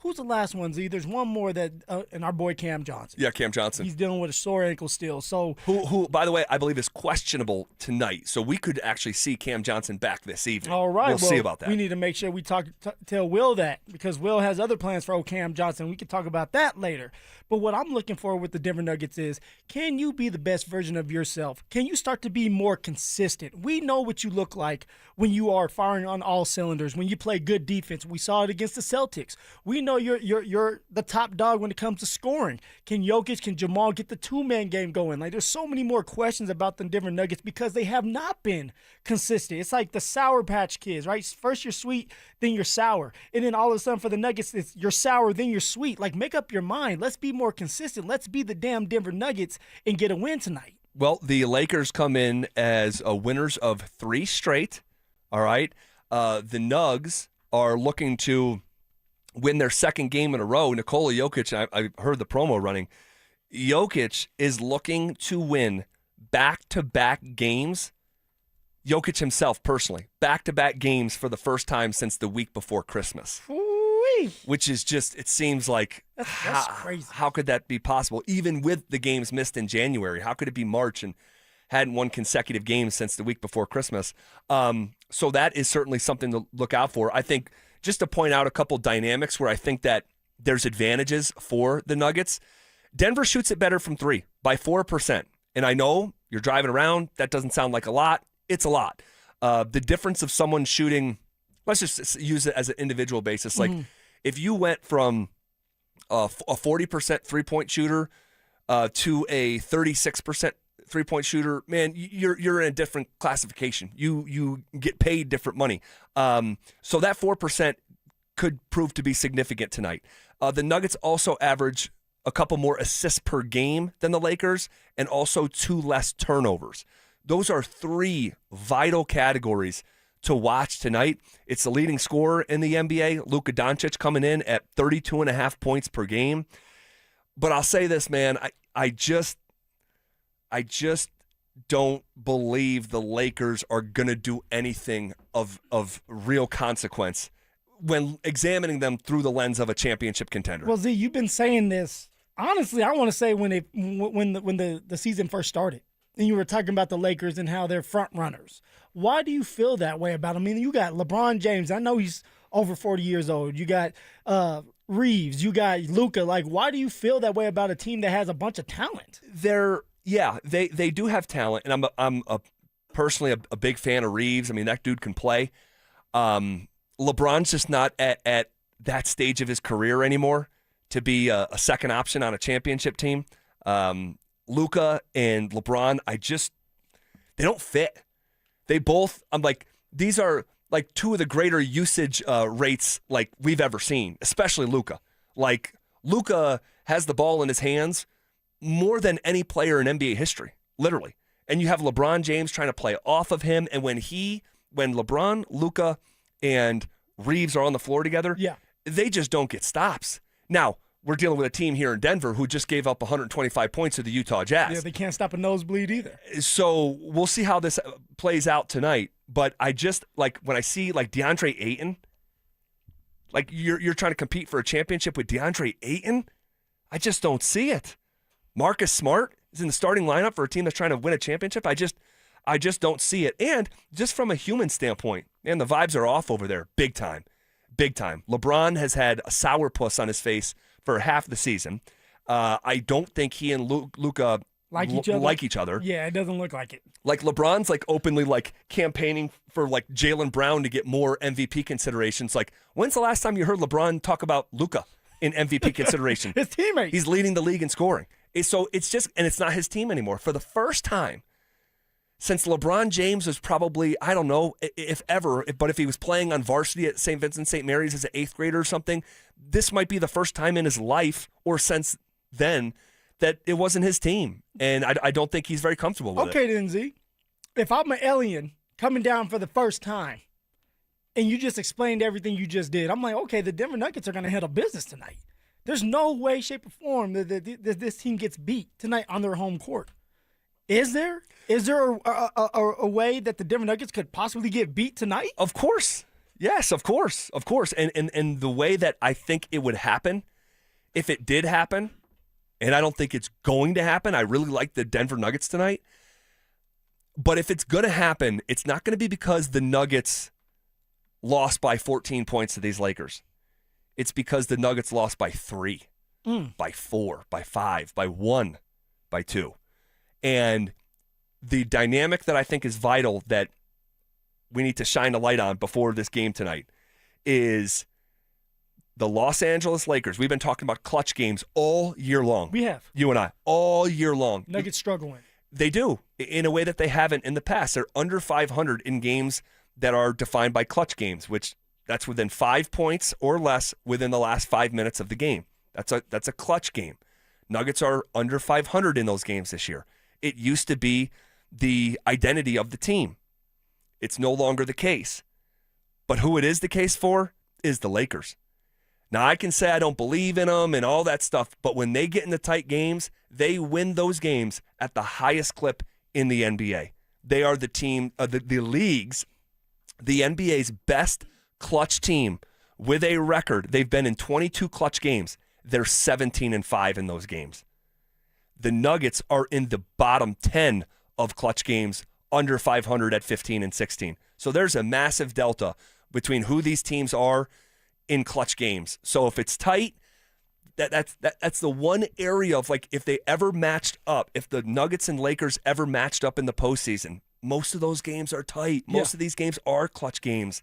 Who's the last one, Z? There's one more that, and our boy Cam Johnson. Yeah, Cam Johnson. He's dealing with a sore ankle still. So who, by the way, I believe is questionable tonight. So we could actually see Cam Johnson back this evening. all right, we'll see about that. We need to make sure we tell Will that, because Will has other plans for old Cam Johnson. We can talk about that later. But what I'm looking for with the Denver Nuggets is, can you be the best version of yourself? Can you start to be more consistent? We know what you look like when you are firing on all cylinders, when you play good defense. We saw it against the Celtics. We know you're the top dog when it comes to scoring. Can Jokic, can Jamal get the two-man game going? Like, there's so many more questions about the Denver Nuggets because they have not been consistent. It's like the Sour Patch Kids, right? First you're sweet, then you're sour. And then all of a sudden for the Nuggets, it's you're sour, then you're sweet. Like, make up your mind. Let's be more consistent. Let's be the damn Denver Nuggets and get a win tonight. Well, the Lakers come in as winners of 3 straight. All right. The Nugs are looking to win their second game in a row. Nikola Jokic, I heard the promo running. Jokic is looking to win back-to-back games. Jokic himself, personally, back-to-back games for the first time since the week before Christmas. Ooh-wee. Which is just, it seems like, that's crazy. How could that be possible? Even with the games missed in January, how could it be March and hadn't won consecutive games since the week before Christmas? So that is certainly something to look out for. I think, just to point out a couple dynamics where I think that there's advantages for the Nuggets. Denver shoots it better from 3 by 4%. And I know you're driving around, that doesn't sound like a lot. It's a lot. The difference of someone shooting, let's just use it as an individual basis. Like, if you went from a 40% three-point shooter to a 36% three-point shooter, man, you're in a different classification. You get paid different money. So that 4% could prove to be significant tonight. The Nuggets also average a couple more assists per game than the Lakers, and also 2 less turnovers. Those are 3 vital categories to watch tonight. It's the leading scorer in the NBA, Luka Doncic, coming in at 32.5 points per game. But I'll say this, man, I just don't believe the Lakers are going to do anything of real consequence when examining them through the lens of a championship contender. Well, Z, you've been saying this. Honestly, I want to say when the season first started, and you were talking about the Lakers and how they're front runners. Why do you feel that way about them? I mean, you got LeBron James. I know he's over 40 years old. You got Reeves. You got Luka. Like, why do you feel that way about a team that has a bunch of talent? They do have talent, and I'm personally a big fan of Reeves. I mean, that dude can play. LeBron's just not at that stage of his career anymore to be a second option on a championship team. Luka and LeBron, they don't fit. They both, I'm like, these are like 2 of the greater usage rates like we've ever seen, especially Luka. Like, Luka has the ball in his hands more than any player in NBA history, literally. And you have LeBron James trying to play off of him. And when LeBron, Luka, and Reeves are on the floor together, they just don't get stops. Now, we're dealing with a team here in Denver who just gave up 125 points to the Utah Jazz. Yeah, they can't stop a nosebleed either. So we'll see how this plays out tonight. But I just, like, when I see, like, DeAndre Ayton, like, you're trying to compete for a championship with DeAndre Ayton, I just don't see it. Marcus Smart is in the starting lineup for a team that's trying to win a championship. I just don't see it. And just from a human standpoint, man, the vibes are off over there big time. Big time. LeBron has had a sourpuss on his face for half the season. I don't think he and Luka like each other. Yeah, it doesn't look like it. Like, LeBron's like openly like campaigning for like Jaylen Brown to get more MVP considerations. Like, when's the last time you heard LeBron talk about Luka in MVP consideration? His teammate. He's leading the league in scoring. So it's just, and it's not his team anymore. For the first time since LeBron James was probably, I don't know if ever, but if he was playing on varsity at St. Vincent St. Mary's as an 8th grader or something, this might be the first time in his life or since then that it wasn't his team. And I don't think he's very comfortable with it. Okay, then, Z. If I'm an alien coming down for the first time and you just explained everything you just did, I'm like, okay, the Denver Nuggets are going to handle business tonight. There's no way, shape, or form that this team gets beat tonight on their home court. Is there? Is there a way that the Denver Nuggets could possibly get beat tonight? Of course. Yes, of course. And the way that I think it would happen, if it did happen, and I don't think it's going to happen. I really like the Denver Nuggets tonight. But if it's going to happen, it's not going to be because the Nuggets lost by 14 points to these Lakers. It's because the Nuggets lost by 3, by 4, by 5, by 1, by 2. And the dynamic that I think is vital that we need to shine a light on before this game tonight is the Los Angeles Lakers. We've been talking about clutch games all year long. We have. You and I, all year long. Nuggets struggling. They do, in a way that they haven't in the past. They're under 500 in games that are defined by clutch games, which that's within 5 points or less within the last 5 minutes of the game. That's a clutch game. Nuggets are under 500 in those games this year. It used to be the identity of the team. It's no longer the case. But who it is the case for is the Lakers. Now, I can say I don't believe in them and all that stuff, but when they get into tight games, they win those games at the highest clip in the NBA. They are the team, the league's, the NBA's best clutch team with a record. They've been in 22 clutch games. They're 17-5 in those games. The Nuggets are in the bottom 10 of clutch games, under 500 at 15-16. So there's a massive delta between who these teams are in clutch games. So if it's tight, that's the one area of, like, if they ever matched up, if the Nuggets and Lakers ever matched up in the postseason, most of those games are tight. Most of these games are clutch games.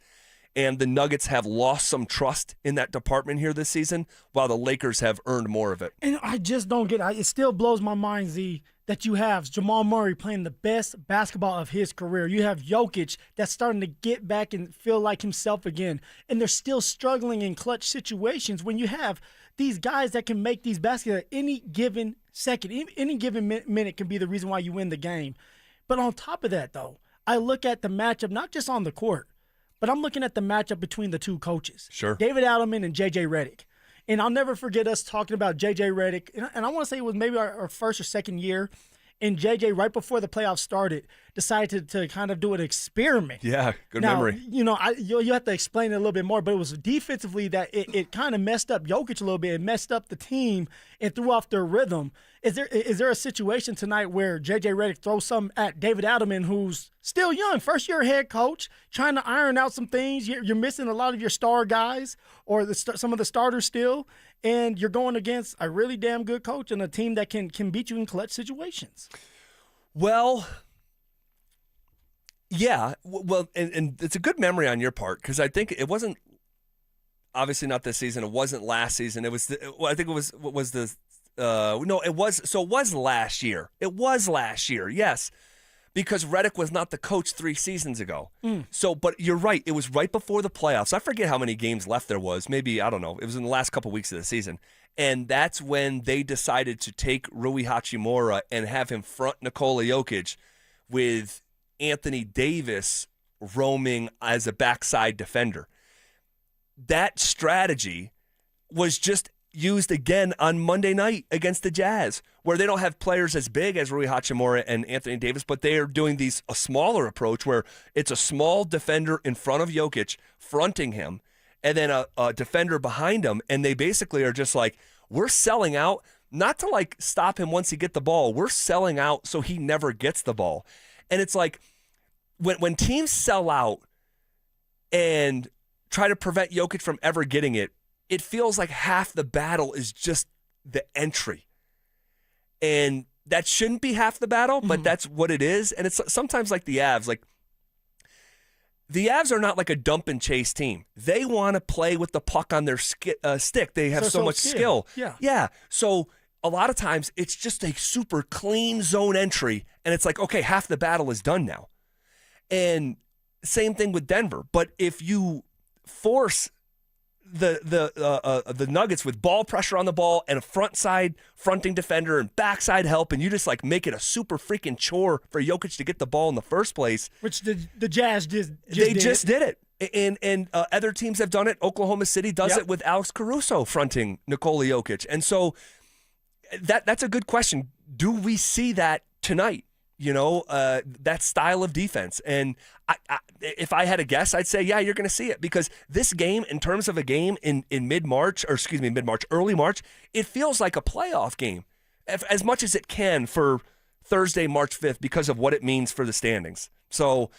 And the Nuggets have lost some trust in that department here this season, while the Lakers have earned more of it. And I just don't get it. It still blows my mind, Z, that you have Jamal Murray playing the best basketball of his career. You have Jokic that's starting to get back and feel like himself again. And they're still struggling in clutch situations when you have these guys that can make these baskets at any given second. Any given minute can be the reason why you win the game. But on top of that, though, I look at the matchup not just on the court, but I'm looking at the matchup between the two coaches. Sure. David Adelman and J.J. Redick. And I'll never forget us talking about J.J. Redick. And I want to say it was maybe our first or second year. And J.J., right before the playoffs started, decided to kind of do an experiment. Yeah, good memory. You know, you have to explain it a little bit more, but it was defensively that it kind of messed up Jokic a little bit. It messed up the team and threw off their rhythm. Is there a situation tonight where J.J. Redick throws something at David Adelman, who's still young, first-year head coach, trying to iron out some things? You're missing a lot of your star guys or some of the starters still, and you're going against a really damn good coach and a team that can beat you in clutch situations. Well, yeah. Well, and it's a good memory on your part, because I think it wasn't, obviously not this season. It wasn't last season. It was, I think it was last year. It was last year, yes, because Redick was not the coach 3 seasons ago. So, but you're right. It was right before the playoffs. I forget how many games left there was. Maybe, I don't know. It was in the last couple weeks of the season. And that's when they decided to take Rui Hachimura and have him front Nikola Jokic with Anthony Davis roaming as a backside defender. That strategy was just used again on Monday night against the Jazz, where they don't have players as big as Rui Hachimura and Anthony Davis, but they are doing a smaller approach where it's a small defender in front of Jokic fronting him, and then a defender behind him, and they basically are just like, we're selling out, not to like stop him once he gets the ball, we're selling out so he never gets the ball. And it's like, when teams sell out and try to prevent Jokic from ever getting it, it feels like half the battle is just the entry. And that shouldn't be half the battle, but that's what it is. And it's sometimes like the Avs. Like, the Avs are not like a dump and chase team. They want to play with the puck on their stick. They have so much skill. Yeah. So a lot of times it's just a super clean zone entry, and it's like, okay, half the battle is done now. And same thing with Denver. But if you force the Nuggets with ball pressure on the ball and a fronting defender and backside help, and you just like make it a super freaking chore for Jokic to get the ball in the first place, which the Jazz did it. And other teams have done it. Oklahoma City does it with Alex Caruso fronting Nikola Jokic. And so that's a good question. Do we see that tonight? that style of defense. And if I had a guess, I'd say, yeah, you're going to see it, because this game, in terms of a game in early March, it feels like a playoff game as much as it can for Thursday, March 5th, because of what it means for the standings. So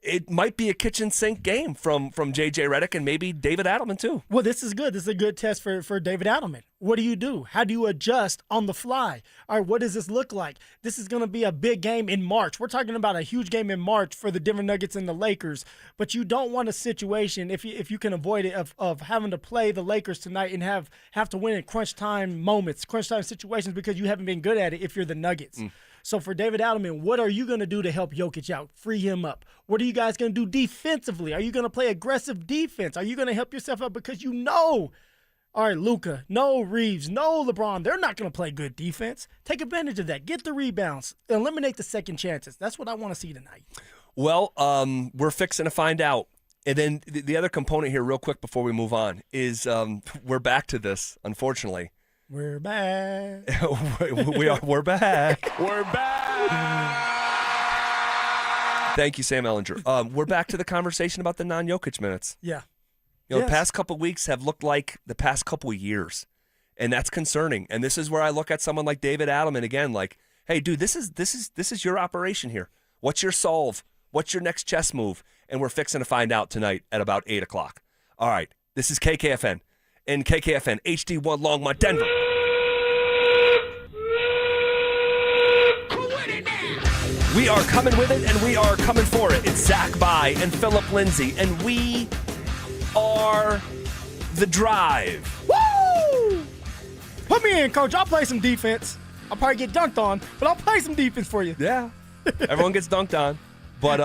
it might be a kitchen sink game from J.J. Redick and maybe David Adelman too. Well, this is good. This is a good test for David Adelman. What do? How do you adjust on the fly? All right, what does this look like? This is going to be a big game in March. We're talking about a huge game in March for the Denver Nuggets and the Lakers, but you don't want a situation, if you can avoid it, of having to play the Lakers tonight and have to win in crunch time moments, crunch time situations, because you haven't been good at it if you're the Nuggets. So for David Adelman, what are you going to do to help Jokic out, free him up? What are you guys going to do defensively? Are you going to play aggressive defense? Are you going to help yourself out? Because all right, Luka, no Reeves, no LeBron, they're not going to play good defense. Take advantage of that. Get the rebounds. Eliminate the second chances. That's what I want to see tonight. Well, we're fixing to find out. And then the other component here, real quick before we move on, is we're back to this, unfortunately. We're back. We're back. We're back. Thank you, Sam Ellinger. We're back to the conversation about the non-Jokic minutes. Yeah. The past couple of weeks have looked like the past couple of years, and that's concerning. And this is where I look at someone like David Adelman again, like, hey, dude, this is your operation here. What's your solve? What's your next chess move? And we're fixing to find out tonight at about 8 o'clock. All right, this is KKFN and KKFN HD1 Longmont, Denver. We are coming with it, and we are coming for it. It's Zach By and Phillip Lindsay, and we are The Drive. Woo! Put me in, Coach. I'll play some defense. I'll probably get dunked on, but I'll play some defense for you. Yeah. Everyone gets dunked on. But,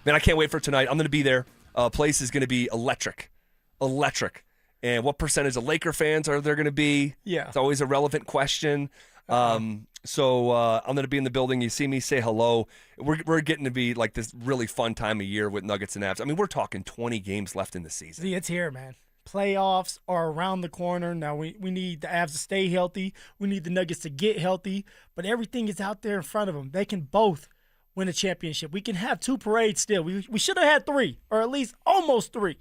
man, I can't wait for tonight. I'm going to be there. Place is going to be electric. Electric. And what percentage of Laker fans are there going to be? Yeah. It's always a relevant question. So I'm going to be in the building. You see me, say hello. We're getting to be like this really fun time of year with Nuggets and Avs. I mean, we're talking 20 games left in the season. See, it's here, man. Playoffs are around the corner. Now we need the Avs to stay healthy. We need the Nuggets to get healthy. But everything is out there in front of them. They can both win a championship. We can have two parades still. We should have had three, or at least almost three.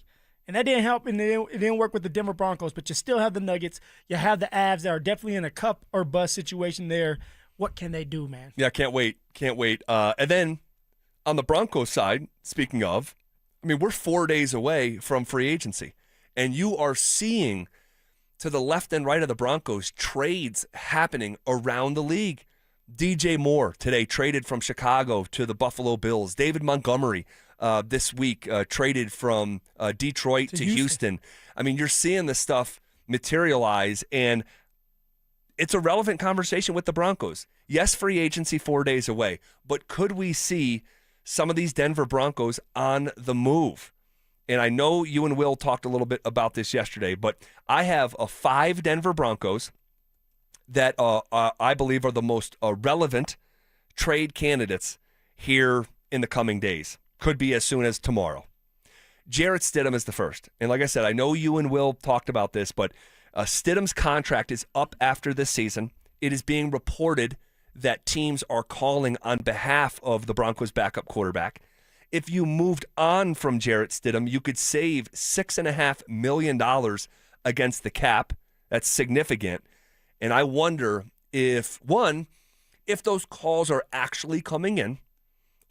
And that didn't help, and it didn't work with the Denver Broncos. But you still have the Nuggets. You have the Avs that are definitely in a cup or bust situation there. What can they do, man? Yeah, can't wait. Can't wait. And then on the Broncos side, speaking of, I mean, we're 4 days away from free agency. And you are seeing to the left and right of the Broncos trades happening around the league. DJ Moore today traded from Chicago to the Buffalo Bills. David Montgomery this week traded from Detroit to Houston. I mean, you're seeing this stuff materialize, and it's a relevant conversation with the Broncos. Yes, free agency 4 days away, but could we see some of these Denver Broncos on the move? And I know you and Will talked a little bit about this yesterday, but I have 5 Denver Broncos that I believe are the most relevant trade candidates here in the coming days. Could be as soon as tomorrow. Jarrett Stidham is the first. And like I said, I know you and Will talked about this, but Stidham's contract is up after this season. It is being reported that teams are calling on behalf of the Broncos' backup quarterback. If you moved on from Jarrett Stidham, you could save $6.5 million against the cap. That's significant. And I wonder if those calls are actually coming in,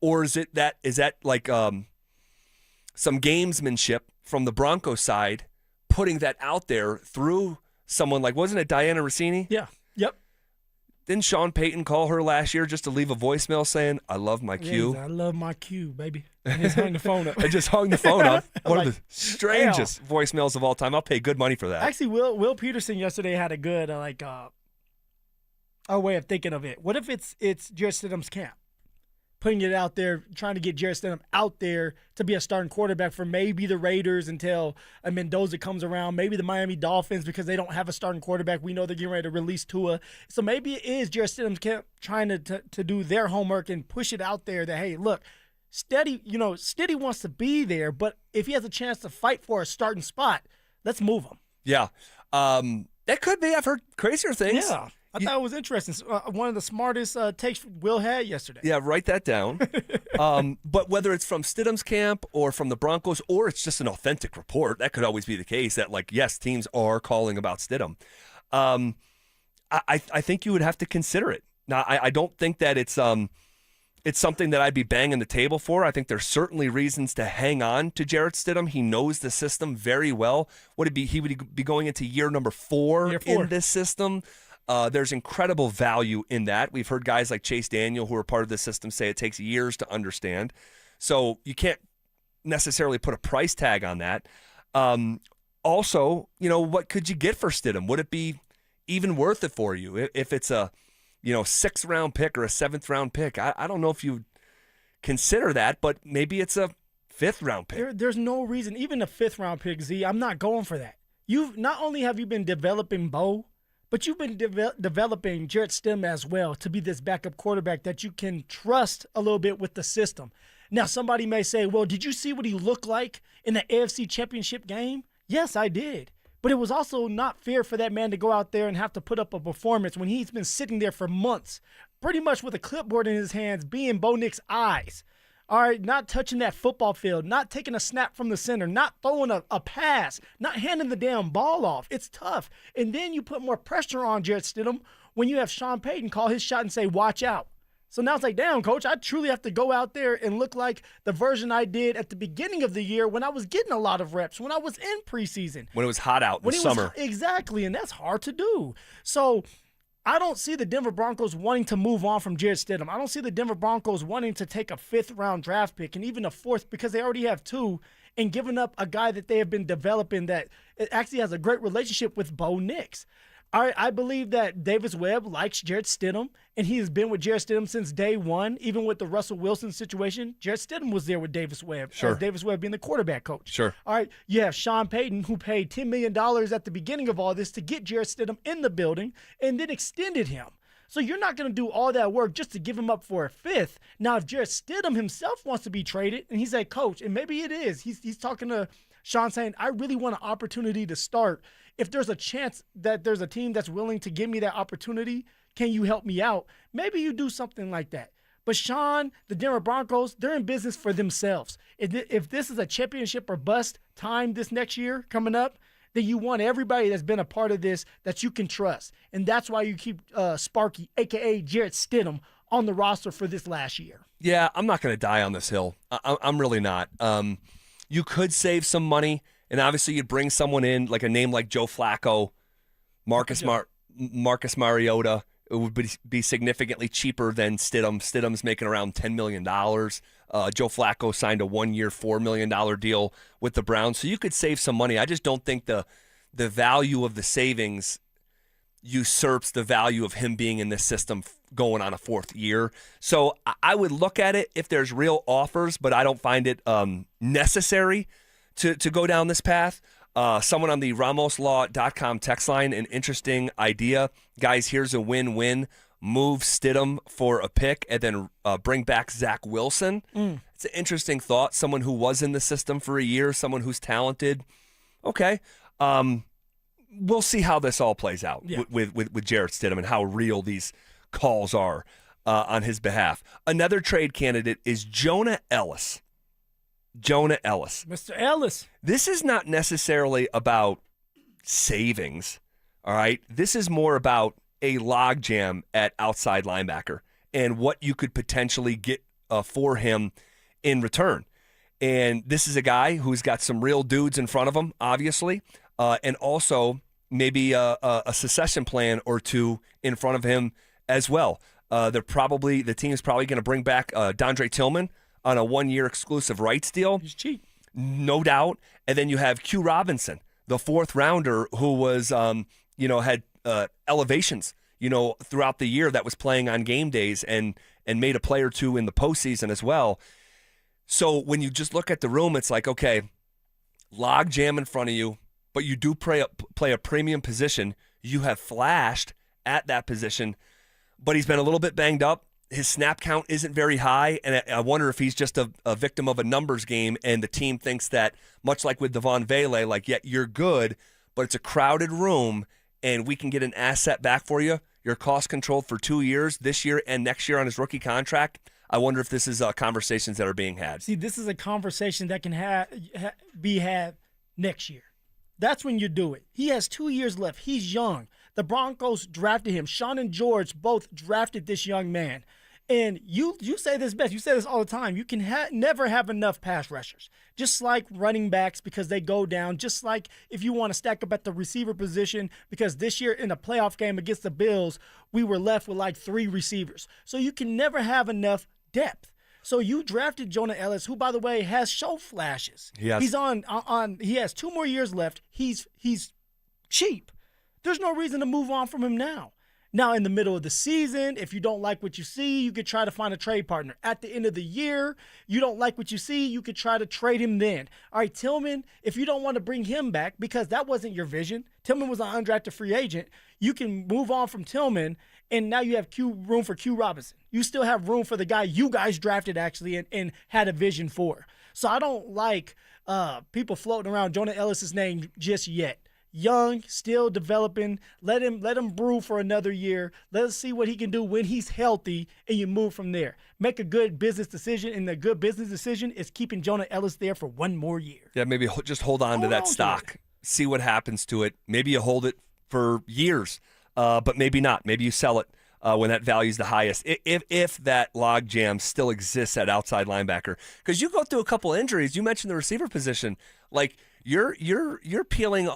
or is that like some gamesmanship from the Broncos side, putting that out there through someone like, wasn't it Diana Rossini? Yeah. Yep. Didn't Sean Payton call her last year just to leave a voicemail saying, I love my Q? I love my Q, baby. I just hung the phone up. I just hung the phone up. One of the strangest voicemails of all time. I'll pay good money for that. Actually, Will Peterson yesterday had a good a way of thinking of it. What if it's Jarrett Stidham's camp? Putting it out there, trying to get Jarrett Stidham out there to be a starting quarterback for maybe the Raiders until a Mendoza comes around, maybe the Miami Dolphins because they don't have a starting quarterback. We know they're getting ready to release Tua. So maybe it is Jarrett Stidham's camp trying to do their homework and push it out there that, hey, look, Steady wants to be there, but if he has a chance to fight for a starting spot, let's move him. Yeah. That could be. I've heard crazier things. Yeah. I thought it was interesting. One of the smartest takes Will had yesterday. Yeah, write that down. But whether it's from Stidham's camp or from the Broncos, or it's just an authentic report, that could always be the case. That yes, teams are calling about Stidham. I think you would have to consider it. Now, I don't think that it's something that I'd be banging the table for. I think there's certainly reasons to hang on to Jarrett Stidham. He knows the system very well. He would be going into year number 4 in this system. There's incredible value in that. We've heard guys like Chase Daniel, who are part of the system, say it takes years to understand. So you can't necessarily put a price tag on that. Also, what could you get for Stidham? Would it be even worth it for you if it's a 6th round pick or a 7th round pick? I don't know if you consider that, but maybe it's a 5th round pick. There's no reason, even a 5th round pick, Z, I'm not going for that. Not only have you been developing Bo, but you've been developing Jarrett Stidham as well to be this backup quarterback that you can trust a little bit with the system. Now, somebody may say, well, did you see what he looked like in the AFC Championship game? Yes, I did. But it was also not fair for that man to go out there and have to put up a performance when he's been sitting there for months, pretty much with a clipboard in his hands, being Bo Nix's eyes. All right, not touching that football field, not taking a snap from the center, not throwing a pass, not handing the damn ball off. It's tough. And then you put more pressure on Jarrett Stidham when you have Sean Payton call his shot and say, watch out. So now it's like, damn, coach, I truly have to go out there and look like the version I did at the beginning of the year when I was getting a lot of reps, when I was in preseason. When it was hot out in the summer. Exactly, and that's hard to do. So I don't see the Denver Broncos wanting to move on from Jarrett Stidham. I don't see the Denver Broncos wanting to take a 5th-round draft pick and even a 4th because they already have 2 and giving up a guy that they have been developing that actually has a great relationship with Bo Nix. I believe that Davis Webb likes Jarrett Stidham, and he has been with Jarrett Stidham since day one. Even with the Russell Wilson situation, Jarrett Stidham was there with Davis Webb. Sure. Davis Webb being the quarterback coach. Sure. All right, you have Sean Payton, who paid $10 million at the beginning of all this to get Jarrett Stidham in the building and then extended him. So you're not going to do all that work just to give him up for a 5th. Now, if Jarrett Stidham himself wants to be traded, and he's a coach, and maybe it is, he's talking to Sean saying, I really want an opportunity to start. If there's a chance that there's a team that's willing to give me that opportunity, can you help me out? Maybe you do something like that. But Sean, the Denver Broncos, they're in business for themselves. If this is a championship or bust time this next year coming up, then you want everybody that's been a part of this that you can trust. And that's why you keep Sparky, a.k.a. Jarrett Stidham, on the roster for this last year. Yeah, I'm not going to die on this hill. I'm really not. You could save some money, and obviously you'd bring someone in, like a name like Joe Flacco, Marcus Mariota. It would be significantly cheaper than Stidham. Stidham's making around $10 million. Joe Flacco signed a 1-year, $4 million deal with the Browns. So you could save some money. I just don't think the value of the savings usurps the value of him being in this system going on a 4th year. So I would look at it if there's real offers, but I don't find it necessary to go down this path. Someone on the RamosLaw.com text line, an interesting idea. Guys, here's a win-win. Move Stidham for a pick and then bring back Zach Wilson. It's an interesting thought. Someone who was in the system for a year, someone who's talented. Okay. We'll see how this all plays out with Jarrett Stidham and how real these calls are on his behalf. Another trade candidate is Jonah Ellis. Mr. Ellis. This is not necessarily about savings, all right? This is more about a logjam at outside linebacker and what you could potentially get for him in return. And this is a guy who's got some real dudes in front of him, obviously, and also maybe a succession plan or two in front of him as well. The team is probably going to bring back Dondre Tillman on a 1-year exclusive rights deal. He's cheap. No doubt. And then you have Q Robinson, the 4th rounder who was, had elevations, throughout the year that was playing on game days and made a play or two in the postseason as well. So when you just look at the room, it's like, okay, log jam in front of you, but you do play a premium position. You have flashed at that position, but he's been a little bit banged up. His snap count isn't very high, and I wonder if he's just a victim of a numbers game, and the team thinks that, much like with Devon Vele, you're good, but it's a crowded room, and we can get an asset back for you. You're cost controlled for 2 years, this year and next year on his rookie contract. I wonder if this is conversations that are being had. See, this is a conversation that can be had next year. That's when you do it. He has 2 years left. He's young. The Broncos drafted him. Sean and George both drafted this young man. And you say this best. You say this all the time. You can never have enough pass rushers. Just like running backs because they go down. Just like if you want to stack up at the receiver position because this year in a playoff game against the Bills, we were left with like 3 receivers. So you can never have enough depth. So you drafted Jonah Ellis, who, by the way, has show flashes. Yes. He's on. He has 2 more years left. He's cheap. There's no reason to move on from him now. Now, in the middle of the season, if you don't like what you see, you could try to find a trade partner. At the end of the year, you don't like what you see, you could try to trade him then. All right, Tillman, if you don't want to bring him back because that wasn't your vision, Tillman was an undrafted free agent, you can move on from Tillman, and now you have room for Q Robinson. You still have room for the guy you guys drafted, actually, and had a vision for. So I don't like people floating around Jonah Ellis' name just yet. Young, still developing. Let him brew for another year. Let us see what he can do when he's healthy, and you move from there. Make a good business decision, and the good business decision is keeping Jonah Ellis there for 1 more year. Yeah, maybe just hold on to that stock. See what happens to it. Maybe you hold it for years, but maybe not. Maybe you sell it when that value is the highest. If that log jam still exists at outside linebacker, because you go through a couple injuries. You mentioned the receiver position, like. You're peeling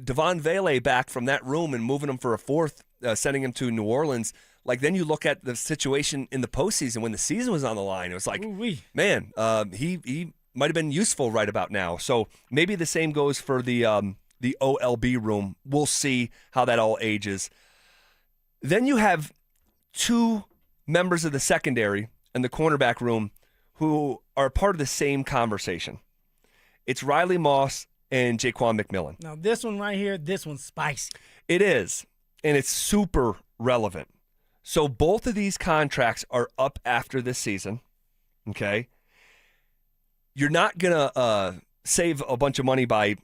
Devon Vele back from that room and moving him for a 4th, sending him to New Orleans. Like then you look at the situation in the postseason when the season was on the line. It was like, man, he might have been useful right about now. So maybe the same goes for the OLB room. We'll see how that all ages. Then you have 2 members of the secondary and the cornerback room who are part of the same conversation. It's Riley Moss and Jaquan McMillan. Now, this one right here, this one's spicy. It is, and it's super relevant. So both of these contracts are up after this season, okay? You're not going to save a bunch of money by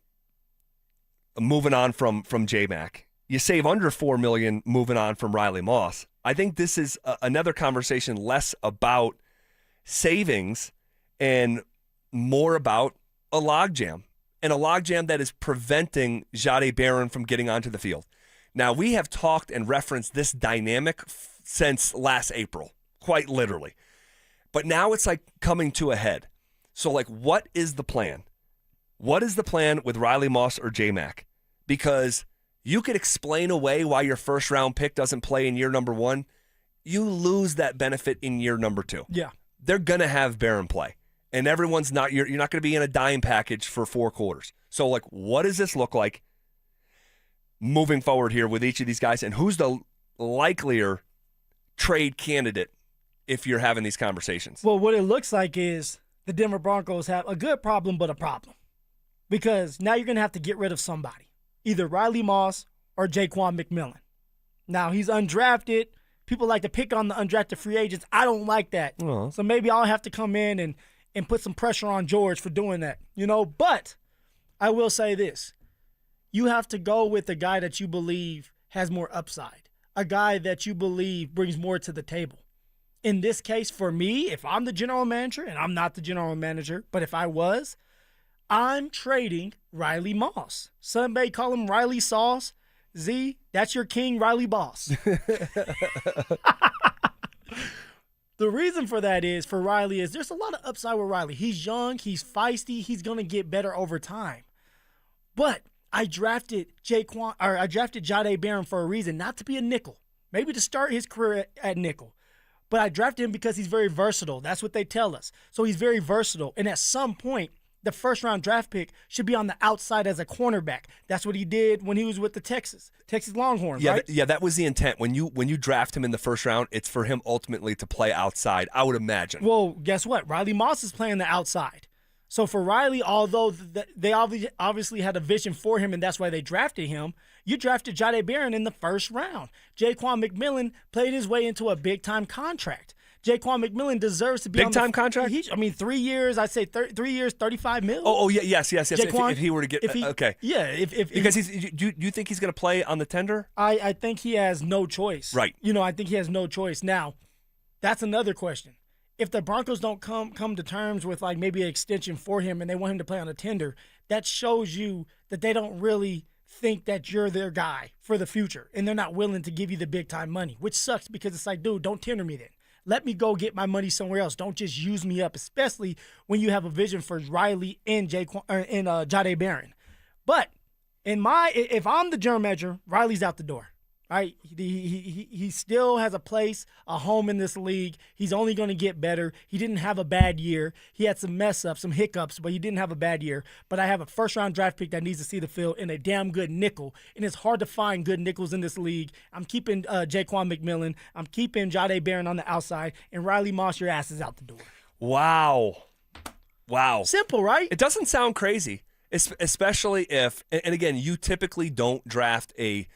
moving on from J-Mac. You save under $4 million moving on from Riley Moss. I think this is another conversation less about savings and more about a logjam, and a logjam that is preventing Jahdae Barron from getting onto the field. Now, we have talked and referenced this dynamic since last April, quite literally. But now it's like coming to a head. So, like, what is the plan? What is the plan with Riley Moss or J-Mac? Because you could explain away why your first-round pick doesn't play in year number 1. You lose that benefit in year number 2. Yeah. They're going to have Barron play. And everyone's not, you're not going to be in a dime package for 4 quarters. So, like, what does this look like moving forward here with each of these guys? And who's the likelier trade candidate if you're having these conversations? Well, what it looks like is the Denver Broncos have a good problem, but a problem. Because now you're going to have to get rid of somebody, either Riley Moss or Jaquan McMillan. Now, he's undrafted. People like to pick on the undrafted free agents. I don't like that. Uh-huh. So maybe I'll have to come in and put some pressure on George for doing that, But I will say this. You have to go with the guy that you believe has more upside, a guy that you believe brings more to the table. In this case, for me, if I'm the general manager, and I'm not the general manager, but if I was, I'm trading Riley Moss. Some may call him Riley Sauce. Z, that's your king, Riley Boss. The reason for that is, for Riley, is there's a lot of upside with Riley. He's young, he's feisty, he's going to get better over time. But I drafted Jahdae Barron for a reason, not to be a nickel, maybe to start his career at nickel. But I drafted him because he's very versatile. That's what they tell us. So he's very versatile. And at some point, the first-round draft pick should be on the outside as a cornerback. That's what he did when he was with the Texas Longhorns, right? Yeah, that was the intent. When you draft him in the first round, it's for him ultimately to play outside, I would imagine. Well, guess what? Riley Moss is playing the outside. So for Riley, although they obviously had a vision for him and that's why they drafted him, you drafted Jahdae Barron in the first round. Jaquan McMillan played his way into a big-time contract. Jaquan McMillan deserves to be Big time contract? 3 years, I'd say 3 years, $35 million. Yes. Jaquan, If he were to get okay. Yeah, if because do you think he's going to play on the tender? I think he has no choice. Right. I think he has no choice. Now, that's another question. If the Broncos don't come to terms with like maybe an extension for him and they want him to play on a tender, that shows you that they don't really think that you're their guy for the future, and they're not willing to give you the big time money, which sucks because it's like, dude, don't tender me then. Let me go get my money somewhere else. Don't just use me up, especially when you have a vision for Riley and Jahdae Barron. But if I'm the general manager, Riley's out the door. Right? He still has a place, a home in this league. He's only going to get better. He didn't have a bad year. He had some mess ups, some hiccups, but he didn't have a bad year. But I have a first-round draft pick that needs to see the field in a damn good nickel, and it's hard to find good nickels in this league. I'm keeping Jaquan McMillan. I'm keeping Jahdae Barron on the outside, and Riley Moss, your ass is out the door. Wow. Simple, right? It doesn't sound crazy, especially if, and again, you typically don't draft a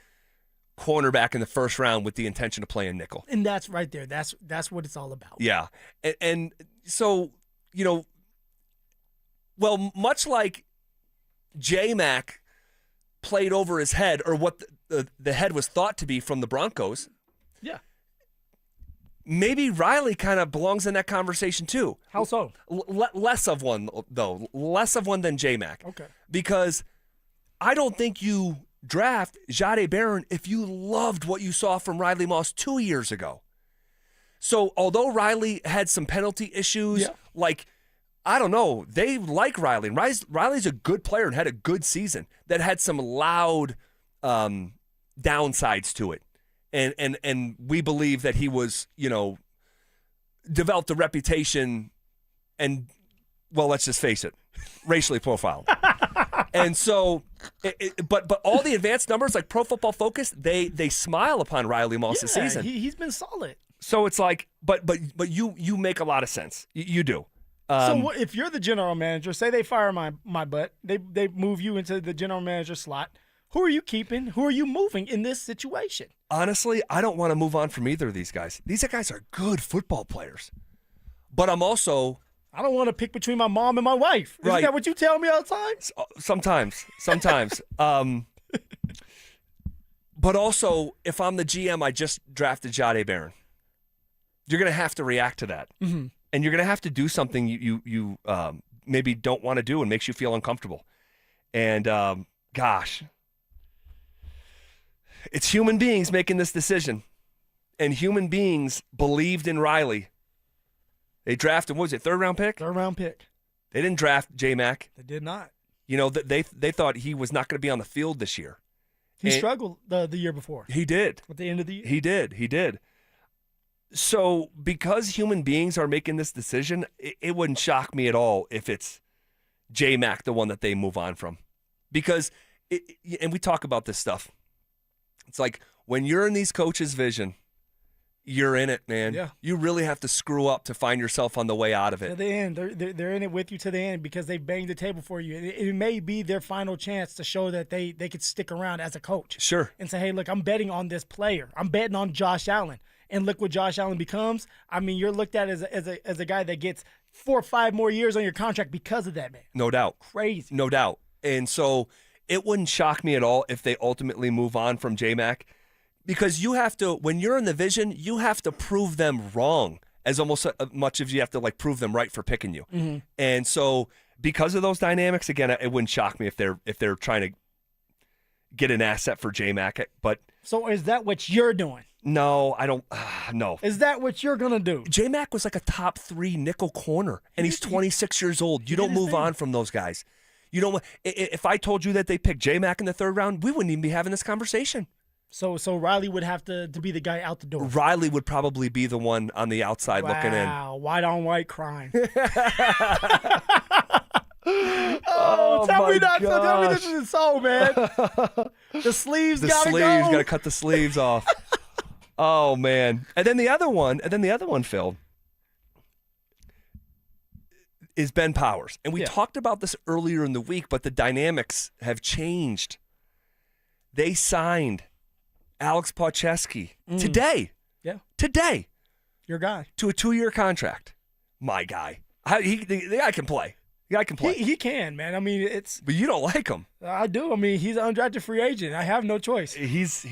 cornerback in the first round with the intention of playing nickel. And that's right there. That's what it's all about. Yeah. And so, well, much like J-Mac played over his head, or what the head was thought to be from the Broncos. Yeah. Maybe Riley kind of belongs in that conversation too. How so? Less of one, though. Less of one than J-Mac. Okay. Because I don't think you draft Jahdae Barron if you loved what you saw from Riley Moss 2 years ago. So although Riley had some penalty issues, I don't know, they like Riley. Riley's a good player and had a good season that had some loud downsides to it. And we believe that he was, developed a reputation and, well, let's just face it, racially profiled. And so, but all the advanced numbers, like Pro Football Focus, they smile upon Riley Moss this season. He's been solid. So it's like, but you make a lot of sense. You do. So if you're the general manager, say they fire my butt, they move you into the general manager slot. Who are you keeping? Who are you moving in this situation? Honestly, I don't want to move on from either of these guys. These guys are good football players, but I'm also. I don't want to pick between my mom and my wife. Isn't that what you tell me all the time? Sometimes. But also, if I'm the GM, I just drafted Jahdae Barron. You're going to have to react to that. Mm-hmm. And you're going to have to do something you maybe don't want to do and makes you feel uncomfortable. And, gosh, it's human beings making this decision. And human beings believed in Riley. They drafted, what was it, third-round pick? Third-round pick. They didn't draft J-Mac. They did not. They thought he was not going to be on the field this year. He struggled the year before. He did. At the end of the year. He did. So because human beings are making this decision, it wouldn't shock me at all if it's J-Mac, the one that they move on from. Because, and we talk about this stuff. It's like when you're in these coaches' vision, you're in it, man. Yeah. You really have to screw up to find yourself on the way out of it. To the end. They're in it with you to the end because they banged the table for you. It may be their final chance to show that they could stick around as a coach. Sure. And say, hey, look, I'm betting on this player. I'm betting on Josh Allen. And look what Josh Allen becomes. I mean, you're looked at as a guy that gets 4 or 5 more years on your contract because of that, man. No doubt. Crazy. No doubt. And so it wouldn't shock me at all if they ultimately move on from J-Mac. Because you have to, when you're in the vision, you have to prove them wrong as almost much as you have to prove them right for picking you. Mm-hmm. And so because of those dynamics, again, it wouldn't shock me if they're trying to get an asset for J-Mac. But so is that what you're doing? No, I don't. No. Is that what you're gonna do? J-Mac was like a top 3 nickel corner, and he's 26 years old. You don't move on from those guys. You don't. If I told you that they picked J-Mac in the 3rd round, we wouldn't even be having this conversation. So Riley would have to be the guy out the door. Riley would probably be the one on the outside looking in. Wow, white on white crime. Oh, tell me this is so, man. The sleeves gotta go. You gotta cut the sleeves off. Oh man. And then the other one, Phil, is Ben Powers. And we talked about this earlier in the week, but the dynamics have changed. They signed Alex Pocheski today. Yeah. Today. Your guy. To a 2-year contract. My guy. The guy can play. The guy can play. He can, man. I mean, it's. But you don't like him. I do. I mean, he's an undrafted free agent. I have no choice. He is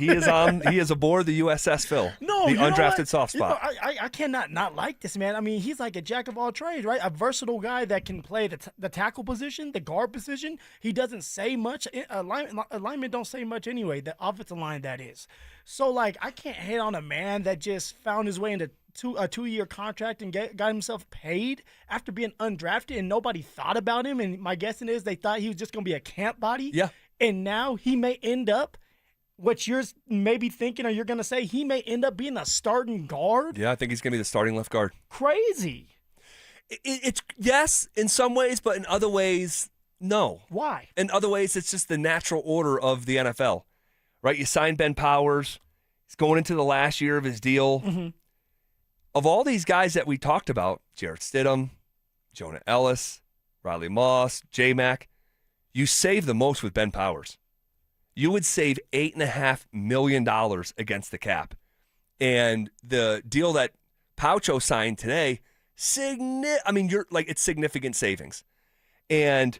aboard the USS Phil. No, the you know undrafted what? soft spot. I cannot not like this man. I mean, he's like a jack of all trades, right? A versatile guy that can play the tackle position, the guard position. He doesn't say much. Alignment don't say much anyway. The offensive line, that is. So, like, I can't hate on a man that just found his way into a 2-year contract and got himself paid after being undrafted, and nobody thought about him. And my guessing is they thought he was just going to be a camp body. Yeah. And now he may end up, what you're maybe thinking or you're going to say, he may end up being a starting guard. Yeah, I think he's going to be the starting left guard. Crazy. It's yes, in some ways, but in other ways, no. Why? In other ways, it's just the natural order of the NFL, right? You sign Ben Powers. He's going into the last year of his deal. Mm-hmm. Of all these guys that we talked about, Jarrett Stidham, Jonah Ellis, Riley Moss, J-Mac, you save the most with Ben Powers. You would save $8.5 million against the cap. And the deal that Paucho signed today, it's significant savings. And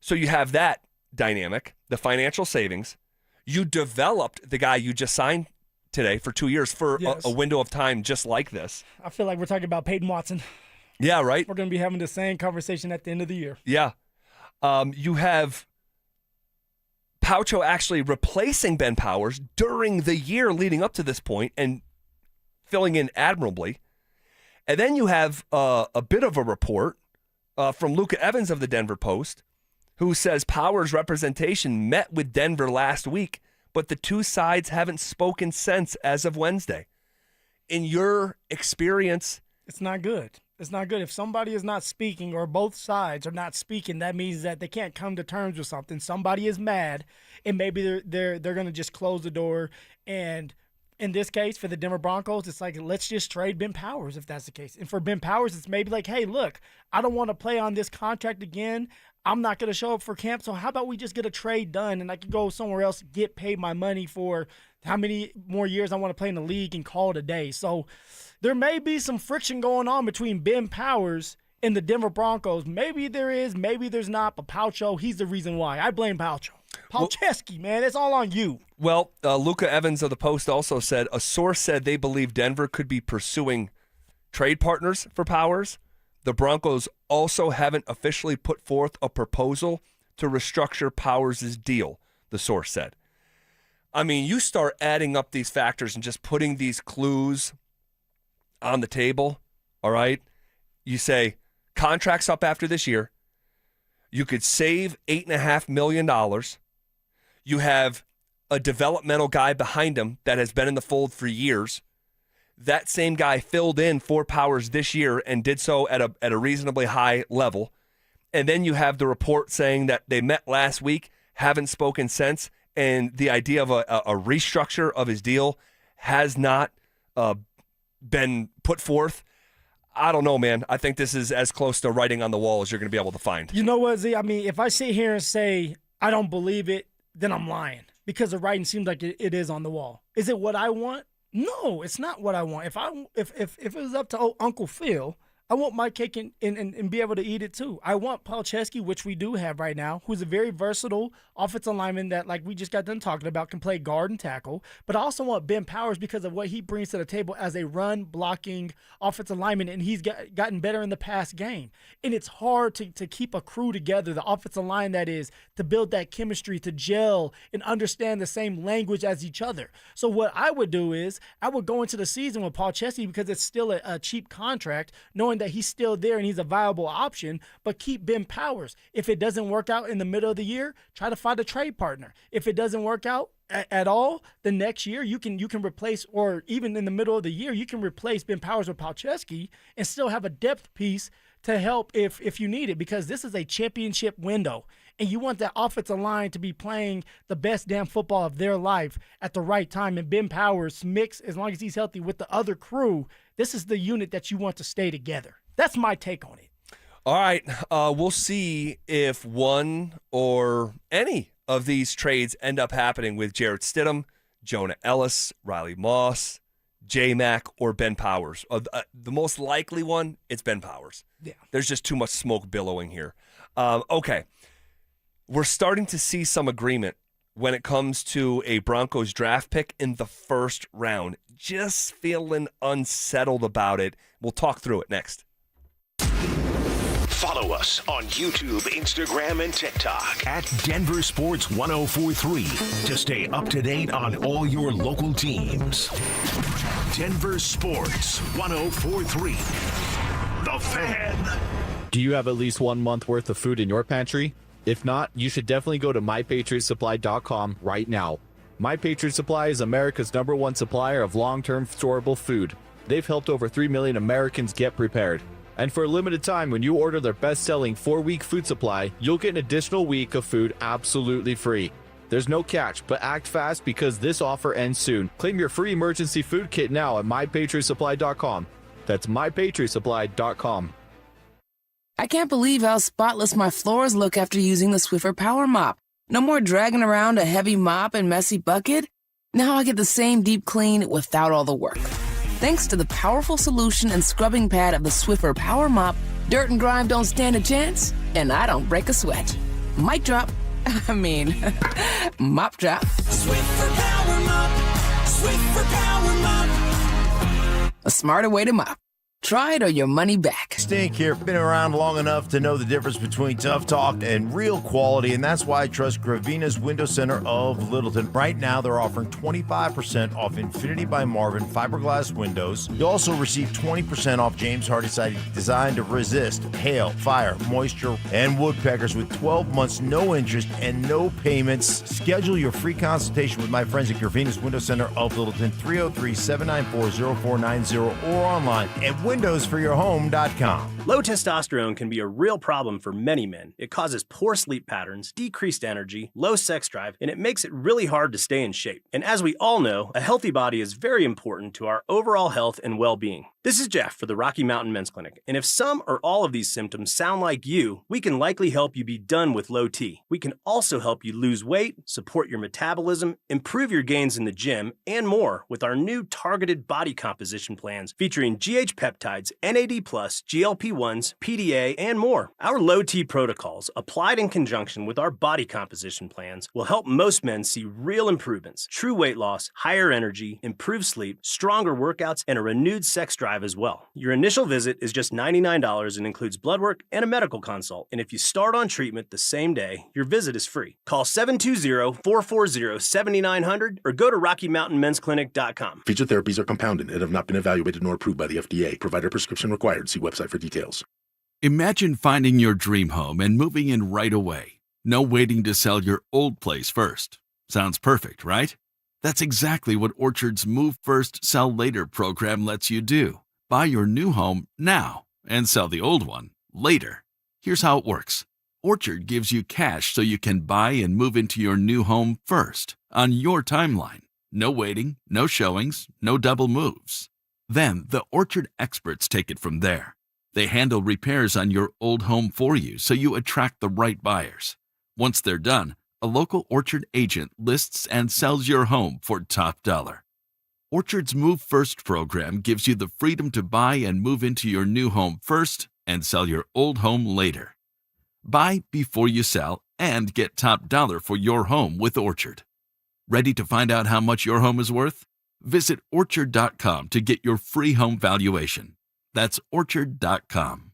so you have that dynamic, the financial savings. You developed the guy you just signed today for 2 years for a window of time just like this. I feel like we're talking about Payton Watson. Yeah, right? We're going to be having the same conversation at the end of the year. Yeah. You have Paucho actually replacing Ben Powers during the year leading up to this point and filling in admirably. And then you have a bit of a report from Luka Evans of the Denver Post, who says Powers' representation met with Denver last week, but the two sides haven't spoken since as of Wednesday. In your experience, it's not good. It's not good. If somebody is not speaking or both sides are not speaking, that means that they can't come to terms with something. Somebody is mad, and maybe they're going to just close the door. And in this case, for the Denver Broncos, it's like, let's just trade Ben Powers if that's the case. And for Ben Powers, it's maybe like, hey, look, I don't want to play on this contract again. I'm not going to show up for camp, so how about we just get a trade done and I can go somewhere else, get paid my money for how many more years I want to play in the league and call it a day. So there may be some friction going on between Ben Powers and the Denver Broncos. Maybe there is, maybe there's not, but Paucho, he's the reason why. I blame Paucho. Palczewski, man, it's all on you. Well, Luka Evans of the Post also said, a source said they believe Denver could be pursuing trade partners for Powers. The Broncos also haven't officially put forth a proposal to restructure Powers' deal, the source said. I mean, you start adding up these factors and just putting these clues on the table, all right? You say, contract's up after this year. You could save $8.5 million. You have a developmental guy behind him that has been in the fold for years. That same guy filled in for Powers this year and did so at a reasonably high level. And then you have the report saying that they met last week, haven't spoken since, and the idea of a restructure of his deal has not been put forth. I don't know, man. I think this is as close to writing on the wall as you're going to be able to find. You know what, Z? I mean, if I sit here and say I don't believe it, then I'm lying because the writing seems like it is on the wall. Is it what I want? No, it's not what I want. If it was up to Uncle Phil, I want my cake and be able to eat it too. I want Palczewski, which we do have right now, who's a very versatile offensive lineman that, like we just got done talking about, can play guard and tackle. But I also want Ben Powers because of what he brings to the table as a run-blocking offensive lineman, and he's gotten better in the past game. And it's hard to keep a crew together, the offensive line that is, to build that chemistry, to gel and understand the same language as each other. So what I would do is I would go into the season with Palczewski because it's still a cheap contract, knowing that he's still there and he's a viable option, but keep Ben Powers. If it doesn't work out in the middle of the year, try to find a trade partner. If it doesn't work out at all, the next year you can replace, or even in the middle of the year, you can replace Ben Powers with Palczewski and still have a depth piece to help if you need it, because this is a championship window. And you want that offensive line to be playing the best damn football of their life at the right time. And Ben Powers mix, as long as he's healthy, with the other crew. This is the unit that you want to stay together. That's my take on it. All right. We'll see if one or any of these trades end up happening with Jarrett Stidham, Jonah Ellis, Riley Moss, J-Mac or Ben Powers. The most likely one, it's Ben Powers. Yeah. There's just too much smoke billowing here. Okay. We're starting to see some agreement when it comes to a Broncos draft pick in the first round. Just feeling unsettled about it. We'll talk through it next. Follow us on YouTube, Instagram, and TikTok at Denver Sports 1043 to stay up to date on all your local teams. Denver Sports 1043. The Fan. Do you have at least 1 month worth of food in your pantry? If not, you should definitely go to MyPatriotSupply.com right now. My Patriot Supply is America's #1 supplier of long-term storable food. They've helped over 3 million Americans get prepared. And for a limited time, when you order their best-selling 4-week food supply, you'll get an additional week of food absolutely free. There's no catch, but act fast because this offer ends soon. Claim your free emergency food kit now at MyPatriotSupply.com. That's MyPatriotSupply.com. I can't believe how spotless my floors look after using the Swiffer Power Mop. No more dragging around a heavy mop and messy bucket. Now I get the same deep clean without all the work. Thanks to the powerful solution and scrubbing pad of the Swiffer Power Mop, dirt and grime don't stand a chance, and I don't break a sweat. Mic drop. Mop drop. Swiffer Power Mop. Swiffer Power Mop. A smarter way to mop. Try it or your money back. Stink here. Been around long enough to know the difference between tough talk and real quality, and that's why I trust Gravina's Window Center of Littleton. Right now, they're offering 25% off Infinity by Marvin fiberglass windows. You'll also receive 20% off James Hardy siding designed to resist hail, fire, moisture, and woodpeckers with 12 months, no interest, and no payments. Schedule your free consultation with my friends at Gravina's Window Center of Littleton, 303-794-0490, or online at windowsforyourhome.com. Low testosterone can be a real problem for many men. It causes poor sleep patterns, decreased energy, low sex drive, and it makes it really hard to stay in shape. And as we all know, a healthy body is very important to our overall health and well-being. This is Jeff for the Rocky Mountain Men's Clinic, and if some or all of these symptoms sound like you, we can likely help you be done with low T. We can also help you lose weight, support your metabolism, improve your gains in the gym, and more with our new targeted body composition plans featuring GH peptides, NAD+, GLP-1s, PDA, and more. Our low T protocols, applied in conjunction with our body composition plans, will help most men see real improvements, true weight loss, higher energy, improved sleep, stronger workouts, and a renewed sex drive as well. Your initial visit is just $99 and includes blood work and a medical consult. And if you start on treatment the same day, your visit is free. Call 720-440-7900 or go to RockyMountainMen'sClinic.com. Featured therapies are compounded and have not been evaluated nor approved by the FDA. Provider prescription required. See website for details. Imagine finding your dream home and moving in right away. No waiting to sell your old place first. Sounds perfect, right? That's exactly what Orchard's Move First, Sell Later program lets you do. Buy your new home now and sell the old one later. Here's how it works. Orchard gives you cash so you can buy and move into your new home first, on your timeline. No waiting, no showings, no double moves. Then the Orchard experts take it from there. They handle repairs on your old home for you so you attract the right buyers. Once they're done, a local Orchard agent lists and sells your home for top dollar. Orchard's Move First program gives you the freedom to buy and move into your new home first and sell your old home later. Buy before you sell and get top dollar for your home with Orchard. Ready to find out how much your home is worth? Visit Orchard.com to get your free home valuation. That's Orchard.com.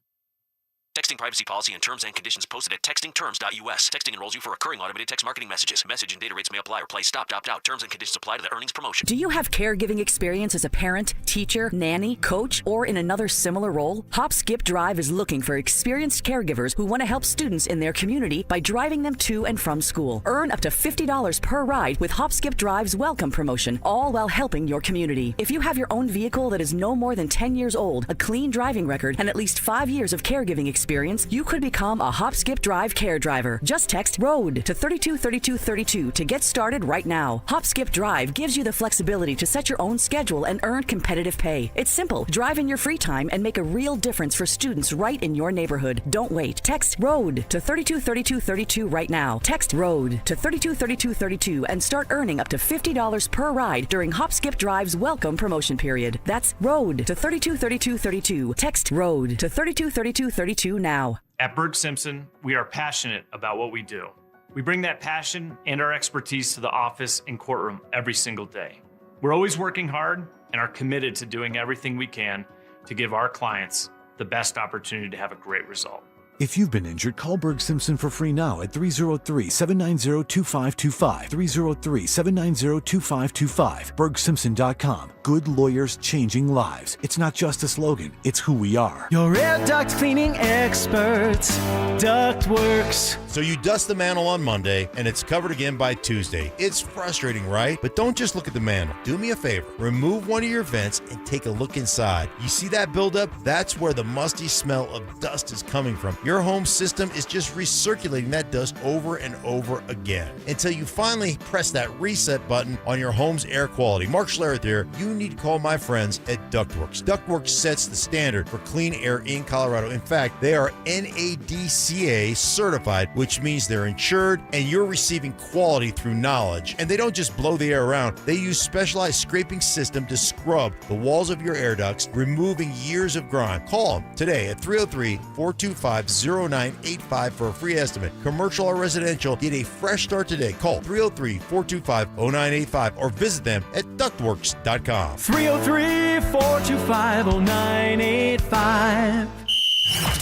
Texting privacy policy and terms and conditions posted at textingterms.us. Texting enrolls you for recurring automated text marketing messages. Message and data rates may apply or play. Stop, opt out. Terms and conditions apply to the earnings promotion. Do you have caregiving experience as a parent, teacher, nanny, coach, or in another similar role? Hop Skip Drive is looking for experienced caregivers who want to help students in their community by driving them to and from school. Earn up to $50 per ride with Hop Skip Drive's welcome promotion, all while helping your community. If you have your own vehicle that is no more than 10 years old, a clean driving record, and at least 5 years of caregiving experience, experience, you could become a hop, skip, drive care driver. Just text ROAD to 323232 to get started right now. Hop, skip, drive gives you the flexibility to set your own schedule and earn competitive pay. It's simple. Drive in your free time and make a real difference for students right in your neighborhood. Don't wait. Text ROAD to 323232 right now. Text ROAD to 323232 and start earning up to $50 per ride during Hop, Skip, Drive's welcome promotion period. That's ROAD to 323232. Text ROAD to 323232 now. At Berg Simpson, we are passionate about what we do. We bring that passion and our expertise to the office and courtroom every single day. We're always working hard and are committed to doing everything we can to give our clients the best opportunity to have a great result. If you've been injured, call Berg Simpson for free now at 303-790-2525. 303-790-2525. BergSimpson.com. Good lawyers changing lives. It's not just a slogan, it's who we are. Your air duct cleaning experts, Ductworks. So you dust the mantle on Monday, and it's covered again by Tuesday. It's frustrating, right? But don't just look at the mantle. Do me a favor. Remove one of your vents and take a look inside. You see that buildup? That's where the musty smell of dust is coming from. Your home system is just recirculating that dust over and over again until you finally press that reset button on your home's air quality. Mark Schlereth here. You need to call my friends at Ductworks. Ductworks sets the standard for clean air in Colorado. In fact, they are NADCA certified, which means they're insured and you're receiving quality through knowledge. And they don't just blow the air around. They use specialized scraping system to scrub the walls of your air ducts, removing years of grime. Call them today at 303-425-0985 for a free estimate. Commercial or residential, get a fresh start today. Call 303-425-0985 or visit them at ductworks.com. 303-425-0985.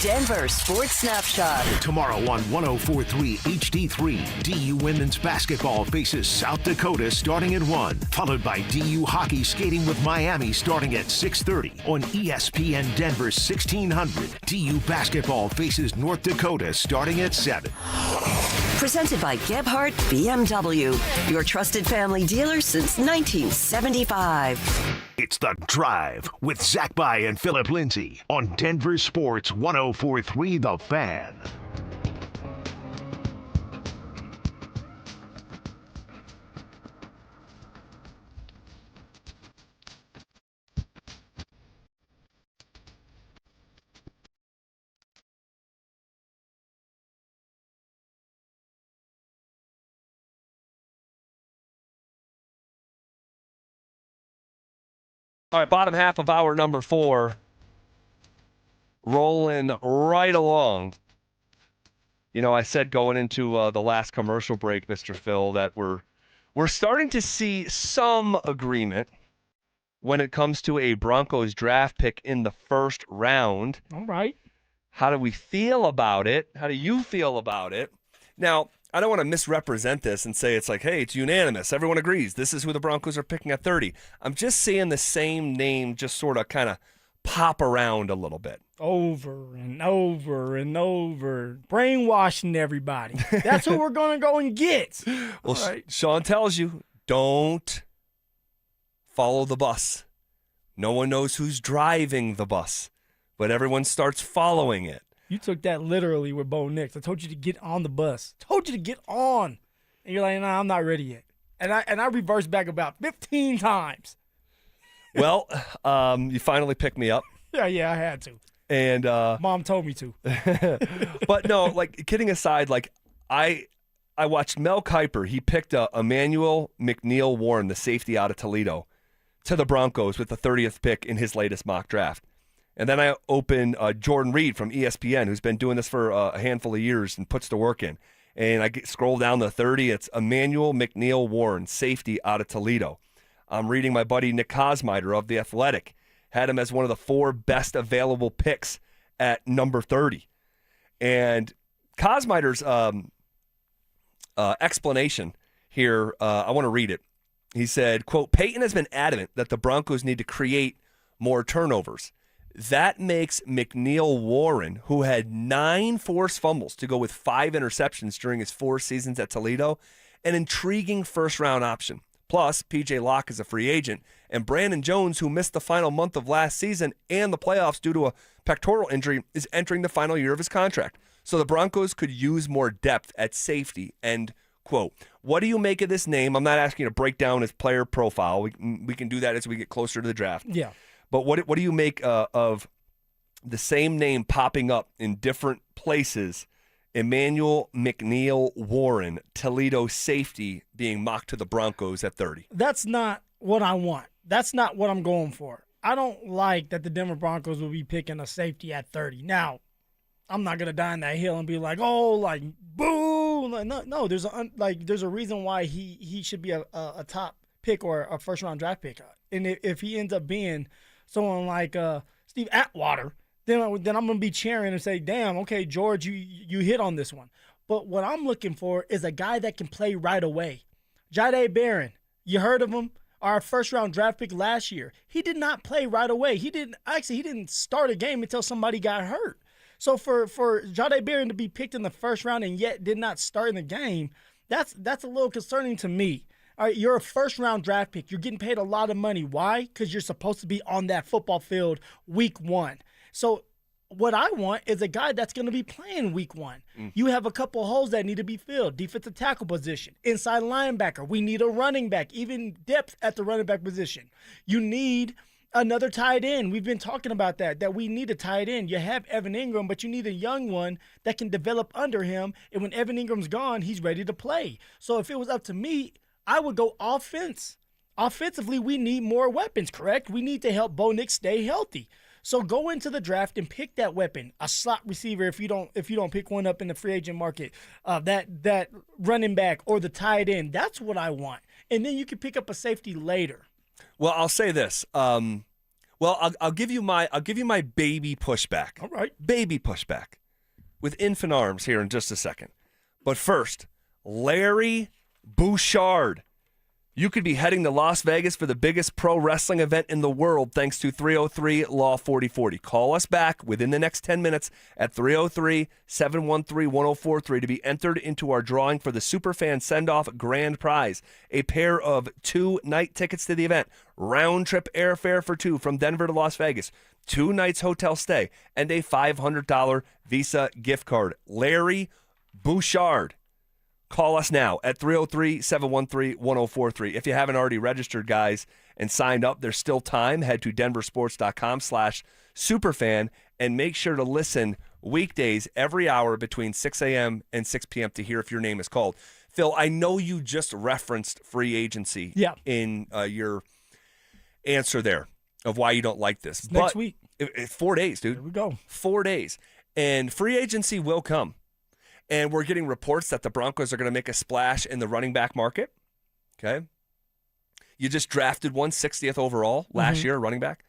Denver Sports Snapshot. Tomorrow on 104.3 HD3, DU Women's Basketball faces South Dakota starting at 1, followed by DU Hockey skating with Miami starting at 6:30 on ESPN Denver 1600. DU Basketball faces North Dakota starting at 7. Presented by Gebhardt BMW, your trusted family dealer since 1975. It's The Drive with Zach By and Phillip Lindsay on Denver Sports 104.3 The Fan. All right, bottom half of hour number 4. Rolling right along. You know, I said going into the last commercial break, Mr. Phil, that we're starting to see some agreement when it comes to a Broncos draft pick in the first round. All right. How do we feel about it? How do you feel about it? Now, I don't want to misrepresent this and say it's like, hey, it's unanimous. Everyone agrees. This is who the Broncos are picking at 30. I'm just seeing the same name just sort of kind of pop around a little bit. Over and over and over. Brainwashing everybody. That's who we're going to go and get. Well, right. Sean tells you, don't follow the bus. No one knows who's driving the bus, but everyone starts following it. You took that literally with Bo Nix. I told you to get on the bus. Told you to get on. And you're like, nah, I'm not ready yet. And I reversed back about 15 times. Well, you finally picked me up. Yeah, I had to. And Mom told me to. But no, like kidding aside, like I watched Mel Kiper. He picked Emmanuel McNeil Warren, the safety out of Toledo, to the Broncos with the 30th pick in his latest mock draft. And then I opened Jordan Reed from ESPN, who's been doing this for a handful of years and puts the work in. And I scroll down to 30. It's Emmanuel McNeil Warren, safety out of Toledo. I'm reading my buddy Nick Kosmider of The Athletic. Had him as one of the 4 best available picks at number 30. And Kosmider's explanation here, I want to read it. He said, quote, Payton has been adamant that the Broncos need to create more turnovers. That makes McNeil Warren, who had 9 forced fumbles to go with 5 interceptions during his 4 seasons at Toledo, an intriguing first-round option. Plus, P.J. Locke is a free agent, and Brandon Jones, who missed the final month of last season and the playoffs due to a pectoral injury, is entering the final year of his contract. So the Broncos could use more depth at safety. End quote. What do you make of this name? I'm not asking you to break down his player profile. We can do that as we get closer to the draft. Yeah. But what do you make of the same name popping up in different places? Emmanuel McNeil Warren, Toledo safety, being mocked to the Broncos at 30. That's not what I want. That's not what I'm going for. I don't like that the Denver Broncos will be picking a safety at 30. Now, I'm not gonna die on that hill and be like, oh, like boo. No. There's a reason why he should be a top pick or a first round draft pick. And if he ends up being someone like Steve Atwater, then I'm going to be cheering and say, damn, okay, George, you hit on this one. But what I'm looking for is a guy that can play right away. Jahdae Barron, you heard of him? Our first-round draft pick last year. He did not play right away. He didn't start a game until somebody got hurt. So for Jahdae Barron to be picked in the first round and yet did not start in the game, that's a little concerning to me. All right, you're a first-round draft pick. You're getting paid a lot of money. Why? Because you're supposed to be on that football field week 1. So what I want is a guy that's going to be playing week 1. You have a couple holes that need to be filled. Defensive tackle position, inside linebacker. We need a running back, even depth at the running back position. You need another tight end. We've been talking about that we need a tight end. You have Evan Ingram, but you need a young one that can develop under him. And when Evan Ingram's gone, he's ready to play. So if it was up to me, I would go offense. Offensively, we need more weapons, correct? We need to help Bo Nix stay healthy. So go into the draft and pick that weapon, a slot receiver if you don't pick one up in the free agent market, that running back or the tight end. That's what I want. And then you can pick up a safety later. Well, I'll say this. I'll give you my baby pushback. All right. Baby pushback with infant arms here in just a second. But first, Larry Bouchard. You could be heading to Las Vegas for the biggest pro wrestling event in the world thanks to 303 Law 4040. Call us back within the next 10 minutes at 303-713-1043 to be entered into our drawing for the Superfan Send-Off Grand Prize, a pair of 2-night tickets to the event, round-trip airfare for 2 from Denver to Las Vegas, 2 nights hotel stay, and a $500 Visa gift card. Larry Bouchard. Call us now at 303-713-1043. If you haven't already registered, guys, and signed up, there's still time. Head to denversports.com/superfan and make sure to listen weekdays every hour between 6 a.m. and 6 p.m. to hear if your name is called. Phil, I know you just referenced free agency in your answer there of why you don't like this. Next week. 4 days, dude. There we go. 4 days. And free agency will come. And we're getting reports that the Broncos are going to make a splash in the running back market. Okay. You just drafted 160th overall last year, running back.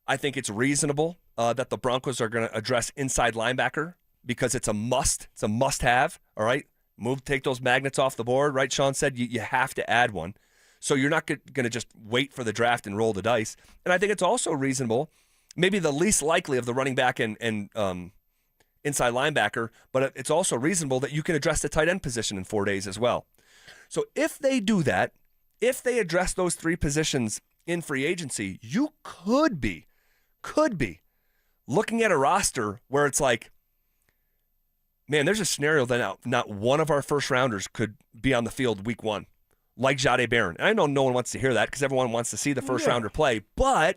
I think it's reasonable that the Broncos are going to address inside linebacker because it's a must. It's a must-have. All right. Take those magnets off the board. Right, Sean said you have to add one. So you're not going to just wait for the draft and roll the dice. And I think it's also reasonable, maybe the least likely of the running back and inside linebacker, but it's also reasonable that you can address the tight end position in 4 days as well. So if they do that, if they address those 3 positions in free agency, you could be looking at a roster where it's like, man, there's a scenario that not one of our first rounders could be on the field week 1, like Jahdae Barron. And I know no one wants to hear that because everyone wants to see the first rounder play, but,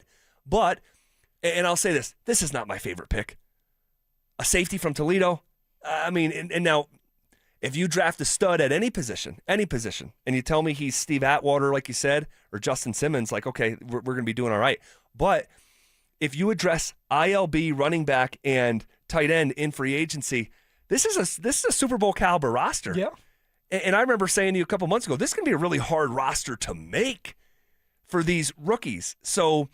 and I'll say this is not my favorite pick. A safety from Toledo. I mean, and now if you draft a stud at any position, and you tell me he's Steve Atwater, like you said, or Justin Simmons, like, okay, we're going to be doing all right. But if you address ILB, running back, and tight end in free agency, this is a Super Bowl caliber roster. Yeah. And I remember saying to you a couple months ago, this is going to be a really hard roster to make for these rookies. So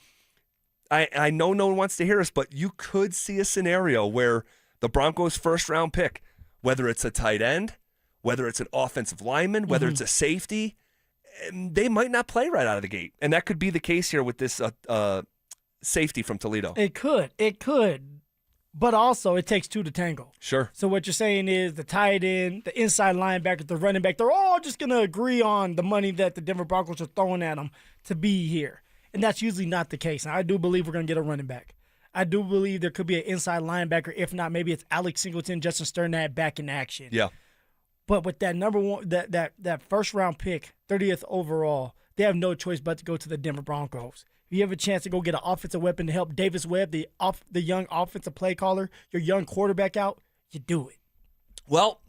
I know no one wants to hear us, but you could see a scenario where the Broncos' first-round pick, whether it's a tight end, whether it's an offensive lineman, whether it's a safety, they might not play right out of the gate. And that could be the case here with this safety from Toledo. It could. But also, it takes two to tango. Sure. So what you're saying is the tight end, the inside linebacker, the running back, they're all just going to agree on the money that the Denver Broncos are throwing at them to be here. And that's usually not the case. And I do believe we're going to get a running back. I do believe there could be an inside linebacker. If not, maybe it's Alex Singleton, Justin Sternad back in action. Yeah. But with that number one, that first-round pick, 30th overall, they have no choice but to go to the Denver Broncos. If you have a chance to go get an offensive weapon to help Davis Webb, the young offensive play caller, your young quarterback out, you do it. Well,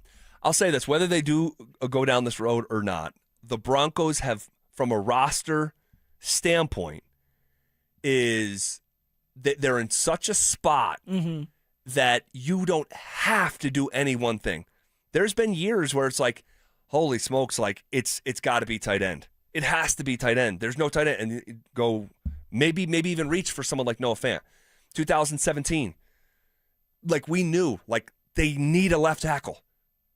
I'll say this. Whether they do go down this road or not, the Broncos have, from a roster standpoint, is that they're in such a spot that you don't have to do any one thing. There's been years where it's like, holy smokes, like it's got to be tight end. It has to be tight end. There's no tight end. And you go maybe even reach for someone like Noah Fant. 2017, like we knew, like they need a left tackle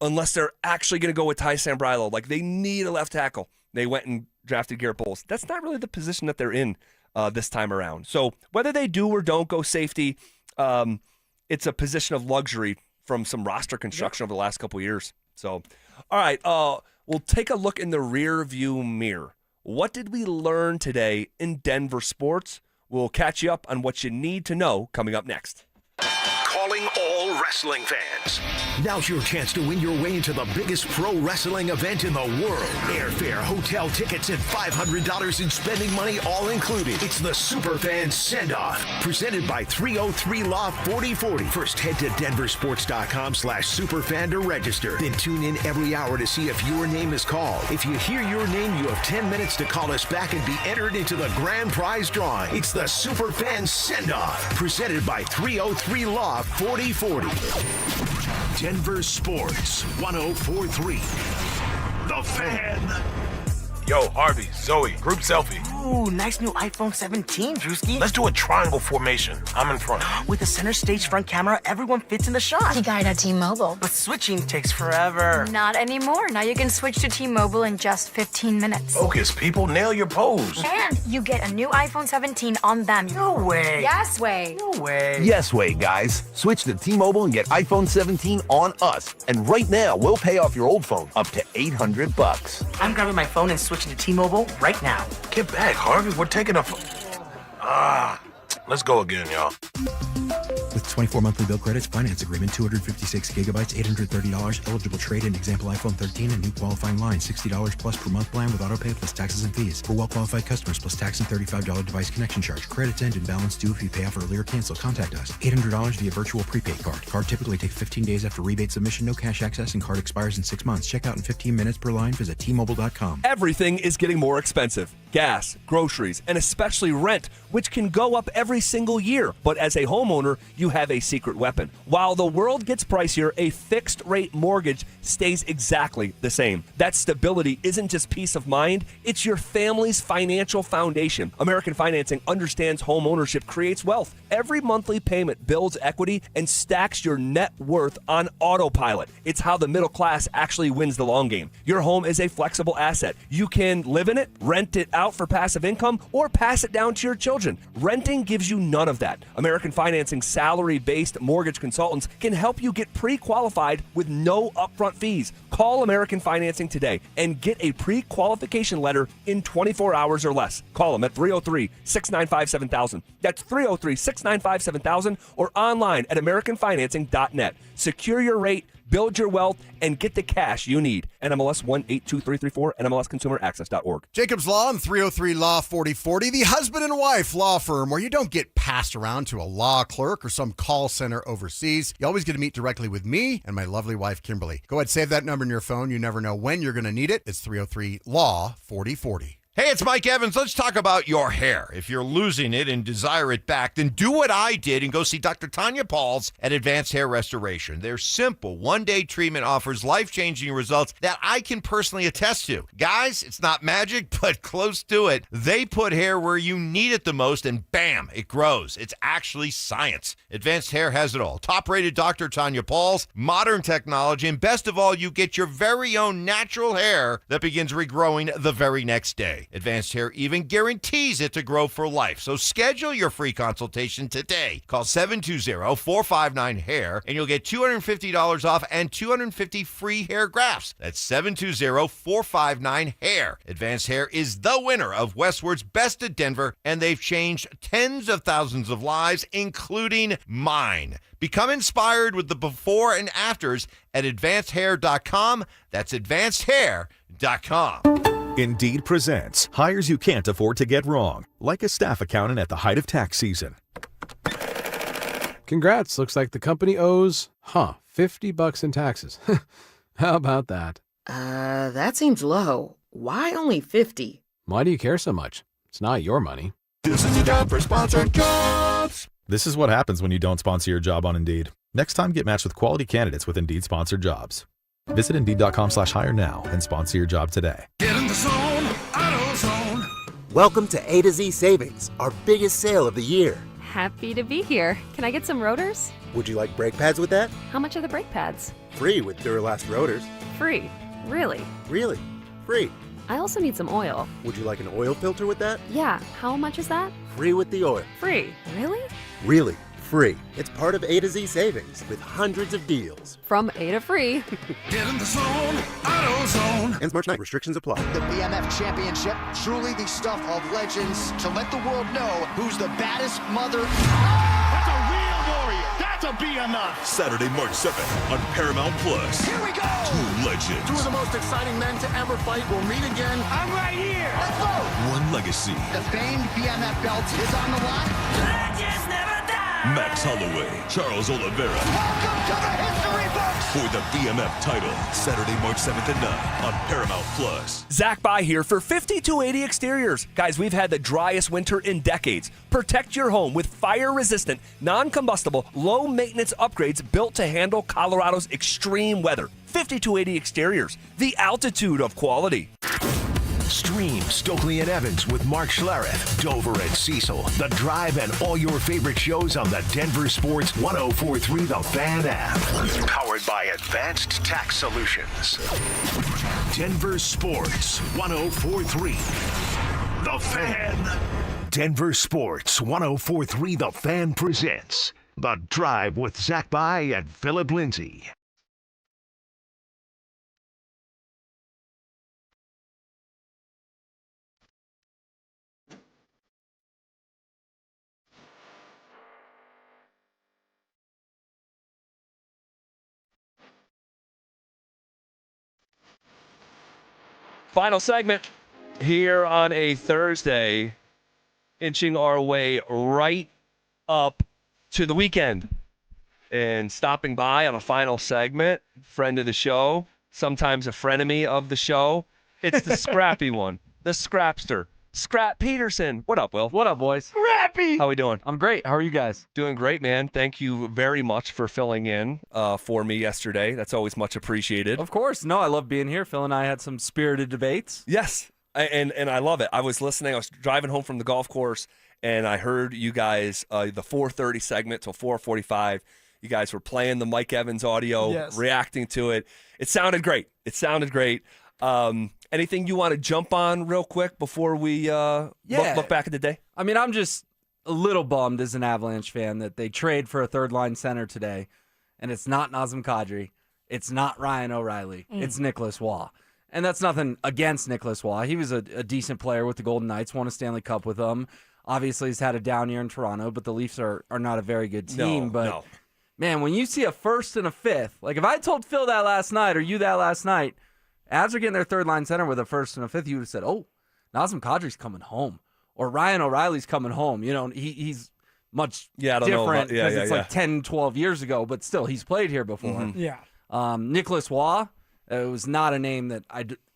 unless they're actually going to go with Ty Sambrailo. Like they need a left tackle. They went and drafted Garrett Bowles. That's not really the position that they're in this time around. So whether they do or don't go safety, it's a position of luxury from some roster construction over the last couple of years. So, all right, we'll take a look in the rear view mirror. What did we learn today in Denver sports? We'll catch you up on what you need to know coming up next. Calling all wrestling fans. Now's your chance to win your way into the biggest pro wrestling event in the world. Airfare, hotel tickets, and $500 in spending money all included. It's the Superfan Send-Off, presented by 303 Law 4040. First, head to DenverSports.com/Superfan to register. Then tune in every hour to see if your name is called. If you hear your name, you have 10 minutes to call us back and be entered into the grand prize drawing. It's the Superfan Send-Off, presented by 303 Law 4040. Denver Sports 1043. The Fan. Yo, Harvey, Zoe, group selfie. Ooh, nice new iPhone 17, Drewski. Let's do a triangle formation. I'm in front. With the center stage front camera, everyone fits in the shot. You got it at T-Mobile. But switching takes forever. Not anymore. Now you can switch to T-Mobile in just 15 minutes. Focus, people. Nail your pose. And you get a new iPhone 17 on them. No way. Yes way. No way. Yes way, guys. Switch to T-Mobile and get iPhone 17 on us. And right now, we'll pay off your old phone up to $800. I'm grabbing my phone and switching to T-Mobile right now. Get back, Harvey. We're taking a... let's go again, y'all. With 24 monthly bill credits, finance agreement, 256 gigabytes, $830, eligible trade-in, example iPhone 13, and new qualifying line, $60 plus per month plan with autopay plus taxes and fees. For well-qualified customers, plus tax and $35 device connection charge. Credits end and balance due if you pay off early or cancel. Contact us. $800 via virtual prepaid card. Card typically takes 15 days after rebate submission, no cash access, and card expires in 6 months. Check out in 15 minutes per line. Visit T-Mobile.com. Everything is getting more expensive. Gas, groceries, and especially rent, which can go up every single year. But as a homeowner, you have a secret weapon. While the world gets pricier, a fixed rate mortgage stays exactly the same. That stability isn't just peace of mind, it's your family's financial foundation. American Financing understands home ownership creates wealth. Every monthly payment builds equity and stacks your net worth on autopilot. It's how the middle class actually wins the long game. Your home is a flexible asset. You can live in it, rent it out for passive income, or pass it down to your children. Renting gives you none of that. American Financing salary-based mortgage consultants can help you get pre-qualified with no upfront fees. Call American Financing today and get a pre-qualification letter in 24 hours or less. Call them at 303-695-7000. That's 303-695-7000 or online at AmericanFinancing.net. Secure your rate, build your wealth, and get the cash you need. NMLS 182334, NMLSConsumerAccess.org. Jacob's Law and 303 Law 4040, the husband and wife law firm where you don't get passed around to a law clerk or some call center overseas. You always get to meet directly with me and my lovely wife, Kimberly. Go ahead, save that number in your phone. You never know when you're going to need it. It's 303 Law 4040. Hey, it's Mike Evans. Let's talk about your hair. If you're losing it and desire it back, then do what I did and go see Dr. Tanya Pauls at Advanced Hair Restoration. Their simple one-day treatment offers life-changing results that I can personally attest to. Guys, it's not magic, but close to it. They put hair where you need it the most, and bam, it grows. It's actually science. Advanced Hair has it all. Top-rated Dr. Tanya Pauls, modern technology, and best of all, you get your very own natural hair that begins regrowing the very next day. Advanced Hair even guarantees it to grow for life. So schedule your free consultation today. Call 720-459-HAIR and you'll get $250 off and 250 free hair grafts. That's 720-459-HAIR. Advanced Hair is the winner of Westward's Best of Denver, and they've changed tens of thousands of lives, including mine. Become inspired with the before and afters at advancedhair.com. That's advancedhair.com. Indeed presents hires you can't afford to get wrong, like a staff accountant at the height of tax season. Congrats, looks like the company owes, $50 in taxes. How about that? That seems low. Why only 50? Why do you care so much? It's not your money. This is your job for sponsored jobs. This is what happens when you don't sponsor your job on Indeed. Next time, get matched with quality candidates with Indeed sponsored jobs. Visit Indeed.com/hire now and sponsor your job today. Get in the zone, AutoZone. Welcome to A to Z Savings, our biggest sale of the year. Happy to be here. Can I get some rotors? Would you like brake pads with that? How much are the brake pads? Free with Duralast rotors. Free. Really? Really? Free. I also need some oil. Would you like an oil filter with that? Yeah. How much is that? Free with the oil. Free. Really? Really. Free. It's part of A to Z Savings with hundreds of deals. From A to free. Get in the zone, AutoZone. Ends March 9th. Restrictions apply. The BMF Championship, truly the stuff of legends. To let the world know who's the baddest mother. That's a real warrior. That's a BMF. Saturday, March 7th on Paramount Plus. Here we go. Two legends. Two of the most exciting men to ever fight will meet again. I'm right here. Let's go. One legacy. The famed BMF belt is on the line. Legends never die. Max Holloway, Charles Oliveira. Welcome to the history books. For the BMF title, Saturday, March 7th at 9 on Paramount Plus. Zach By here for 5280 Exteriors. Guys, we've had the driest winter in decades. Protect your home with fire-resistant, non-combustible, low-maintenance upgrades built to handle Colorado's extreme weather. 5280 Exteriors, the altitude of quality. Stream Stokely and Evans with Mark Schlereth, Dover and Cecil, The Drive, and all your favorite shows on the Denver Sports 1043 The Fan app. Powered by Advanced Tax Solutions. Denver Sports 1043 The Fan. Denver Sports 1043 The Fan presents The Drive with Zach By and Phillip Lindsay. Final segment here on a Thursday, inching our way right up to the weekend. And stopping by on a final segment, friend of the show, sometimes a frenemy of the show. It's the scrappy one, the scrapster, Scrap Peterson. What up, Will? What up, boys? Scrappy! How we doing? I'm great. How are you guys? Doing great, man. Thank you very much for filling in for me yesterday. That's always much appreciated. Of course. No, I love being here. Phil and I had some spirited debates. Yes, and I love it. I was listening. I was driving home from the golf course, and I heard you guys, the 4:30 segment till 4:45. You guys were playing the Mike Evans audio, yes, reacting to it. It sounded great. Anything you want to jump on real quick before we look back at the day? I mean, I'm just a little bummed as an Avalanche fan that they trade for a third-line center today, and it's not Nazem Kadri. It's not Ryan O'Reilly. It's Nicholas Waugh. And that's nothing against Nicholas Waugh. He was a decent player with the Golden Knights, won a Stanley Cup with them. Obviously, he's had a down year in Toronto, but the Leafs are not a very good team. No. Man, when you see a first and a fifth, like if I told Phil that last night or you that last night, Avs are getting their third-line center with a first and a fifth, you would have said, oh, Nazem Kadri's coming home. Or Ryan O'Reilly's coming home. You know, he's much different because it's like 10, 12 years ago, but still, he's played here before. Mm-hmm. Yeah. Nicholas Waugh, it was not a name that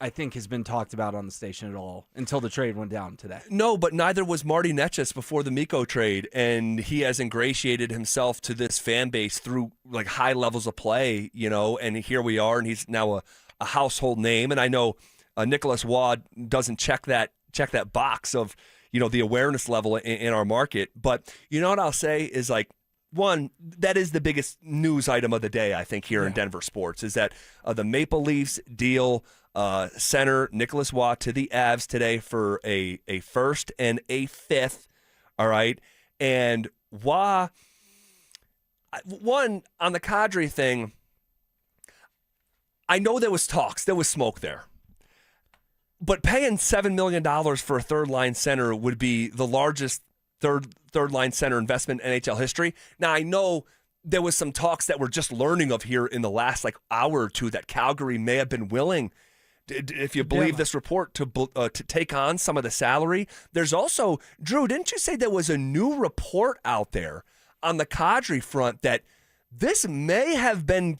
I think has been talked about on the station at all until the trade went down today. No, but neither was Marty Netchus before the Mikko trade, and he has ingratiated himself to this fan base through like high levels of play, you know, and here we are, and he's now a household name. And I know Nicholas Waugh doesn't check that box of, you know, the awareness level in our market. But you know what I'll say is, like, one, that is the biggest news item of the day, I think, here in Denver sports, is that the Maple Leafs deal center Nicholas Waugh to the Avs today for a first and a fifth. All right. And Waugh, one, on the Kadri thing, I know there was talks. There was smoke there. But paying $7 million for a third-line center would be the largest third-line center investment in NHL history. Now, I know there was some talks that we're just learning of here in the last hour or two that Calgary may have been willing, if you believe this report, to take on some of the salary. There's also, Drew, didn't you say there was a new report out there on the Kadri front that this may have been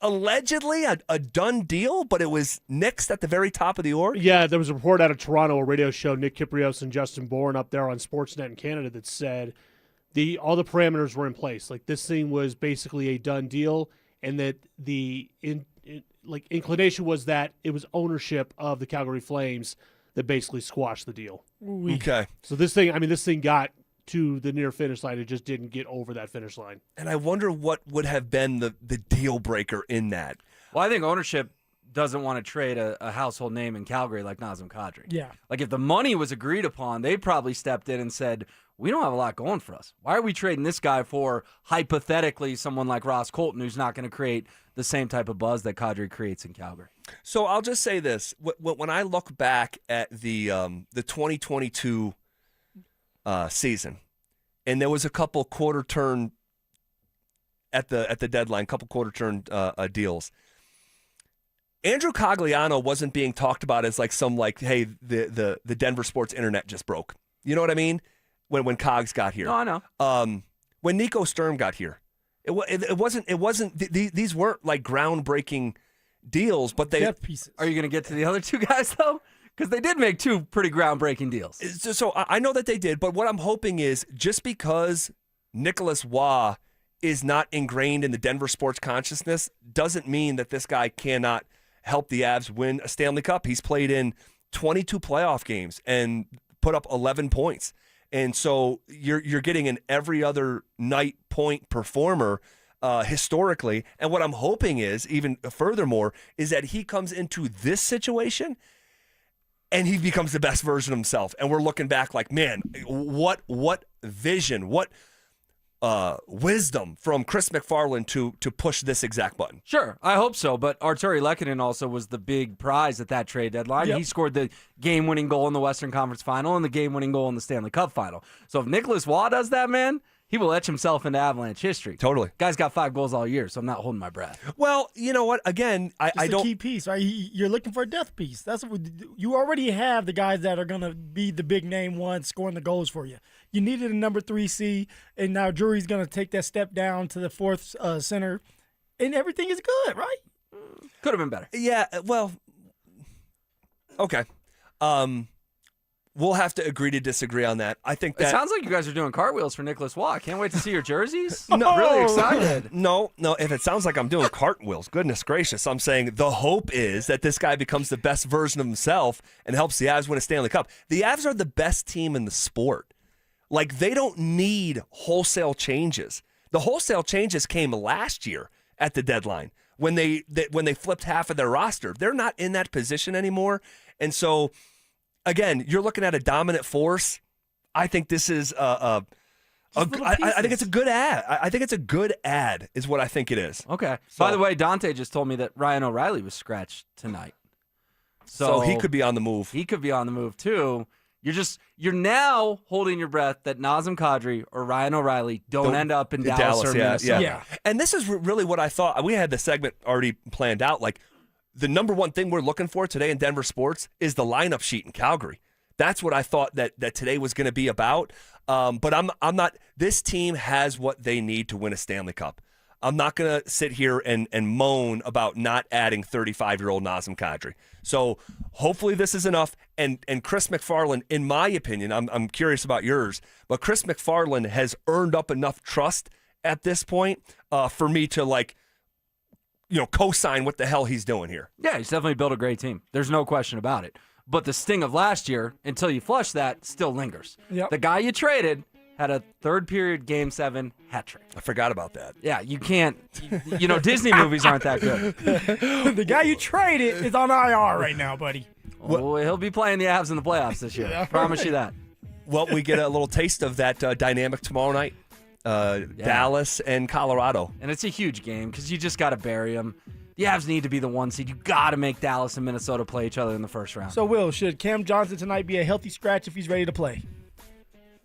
allegedly a done deal, but it was nixed at the very top of the org? Yeah, there was a report out of Toronto, a radio show, Nick Kyprios and Justin Bourne up there on Sportsnet in Canada, that said all the parameters were in place. This thing was basically a done deal, and that the inclination was that it was ownership of the Calgary Flames that basically squashed the deal. Okay. So this thing got to the near finish line. It just didn't get over that finish line. And I wonder what would have been the deal breaker in that. Well, I think ownership doesn't want to trade a household name in Calgary like Nazem Kadri. Yeah. If the money was agreed upon, they probably stepped in and said, we don't have a lot going for us. Why are we trading this guy for, hypothetically, someone like Ross Colton, who's not going to create the same type of buzz that Kadri creates in Calgary? So I'll just say this. When I look back at the 2022 season, and there was a couple quarter turn at the deadline, couple quarter turn deals. Andrew Cogliano wasn't being talked about as hey, the Denver sports internet just broke. You know what I mean? When Cogs got here. No, I know. When Nico Sturm got here, it wasn't. These weren't groundbreaking deals, but they. Death pieces. Are you going to get to the other two guys though? Because they did make two pretty groundbreaking deals. So I know that they did, but what I'm hoping is just because Nicholas Waugh is not ingrained in the Denver sports consciousness doesn't mean that this guy cannot help the Avs win a Stanley Cup. He's played in 22 playoff games and put up 11 points. And so you're getting an every other night point performer historically. And what I'm hoping is, even furthermore, is that he comes into this situation and he becomes the best version of himself. And we're looking back man, what vision, what wisdom from Chris McFarland to push this exact button. Sure, I hope so. But Arturi Lehkonen also was the big prize at that trade deadline. Yep. He scored the game-winning goal in the Western Conference Final and the game-winning goal in the Stanley Cup Final. So if Nicholas Waugh does that, man, he will etch himself into Avalanche history. Totally. Guy's got 5 goals all year, so I'm not holding my breath. Well, you know what? Again, I don't. Key piece, right? You're looking for a death piece. That's what you already have. The guys that are going to be the big name ones scoring the goals for you. You needed a number 3C, and now Drury's going to take that step down to the 4th center, and everything is good, right? Could have been better. Yeah. Well. Okay. We'll have to agree to disagree on that. I think that it sounds like you guys are doing cartwheels for Nicholas Waugh. Can't wait to see your jerseys. No, really excited. No. If it sounds like I'm doing cartwheels, goodness gracious, I'm saying the hope is that this guy becomes the best version of himself and helps the Avs win a Stanley Cup. The Avs are the best team in the sport. They don't need wholesale changes. The wholesale changes came last year at the deadline when they flipped half of their roster. They're not in that position anymore, and so. Again, you're looking at a dominant force. I think this is I think it's a good ad. I think it's a good ad is what I think it is. Okay. By the way, Dante just told me that Ryan O'Reilly was scratched tonight. So he could be on the move. He could be on the move too. You're now holding your breath that Nazem Kadri or Ryan O'Reilly don't end up in Dallas or Minnesota. Yeah. And this is really what I thought. We had the segment already planned out. The number one thing we're looking for today in Denver sports is the lineup sheet in Calgary. That's what I thought that today was going to be about. But I'm not. This team has what they need to win a Stanley Cup. I'm not going to sit here and moan about not adding 35-year-old Nazem Kadri. So hopefully this is enough. And Chris McFarland, in my opinion, I'm curious about yours, but Chris McFarland has earned up enough trust at this point for me to co-sign what the hell he's doing here. Yeah, he's definitely built a great team. There's no question about it. But the sting of last year, until you flush that, still lingers. Yep. The guy you traded had a third period Game 7 hat trick. I forgot about that. Yeah, you can't. Disney movies aren't that good. The guy you traded is on IR right now, buddy. Well, he'll be playing the Avs in the playoffs this year. I promise you that. Well, we get a little taste of that dynamic tomorrow night. Dallas and Colorado. And it's a huge game because you just got to bury them. The Avs need to be the 1 seed. You got to make Dallas and Minnesota play each other in the first round. So, Will, should Cam Johnson tonight be a healthy scratch if he's ready to play?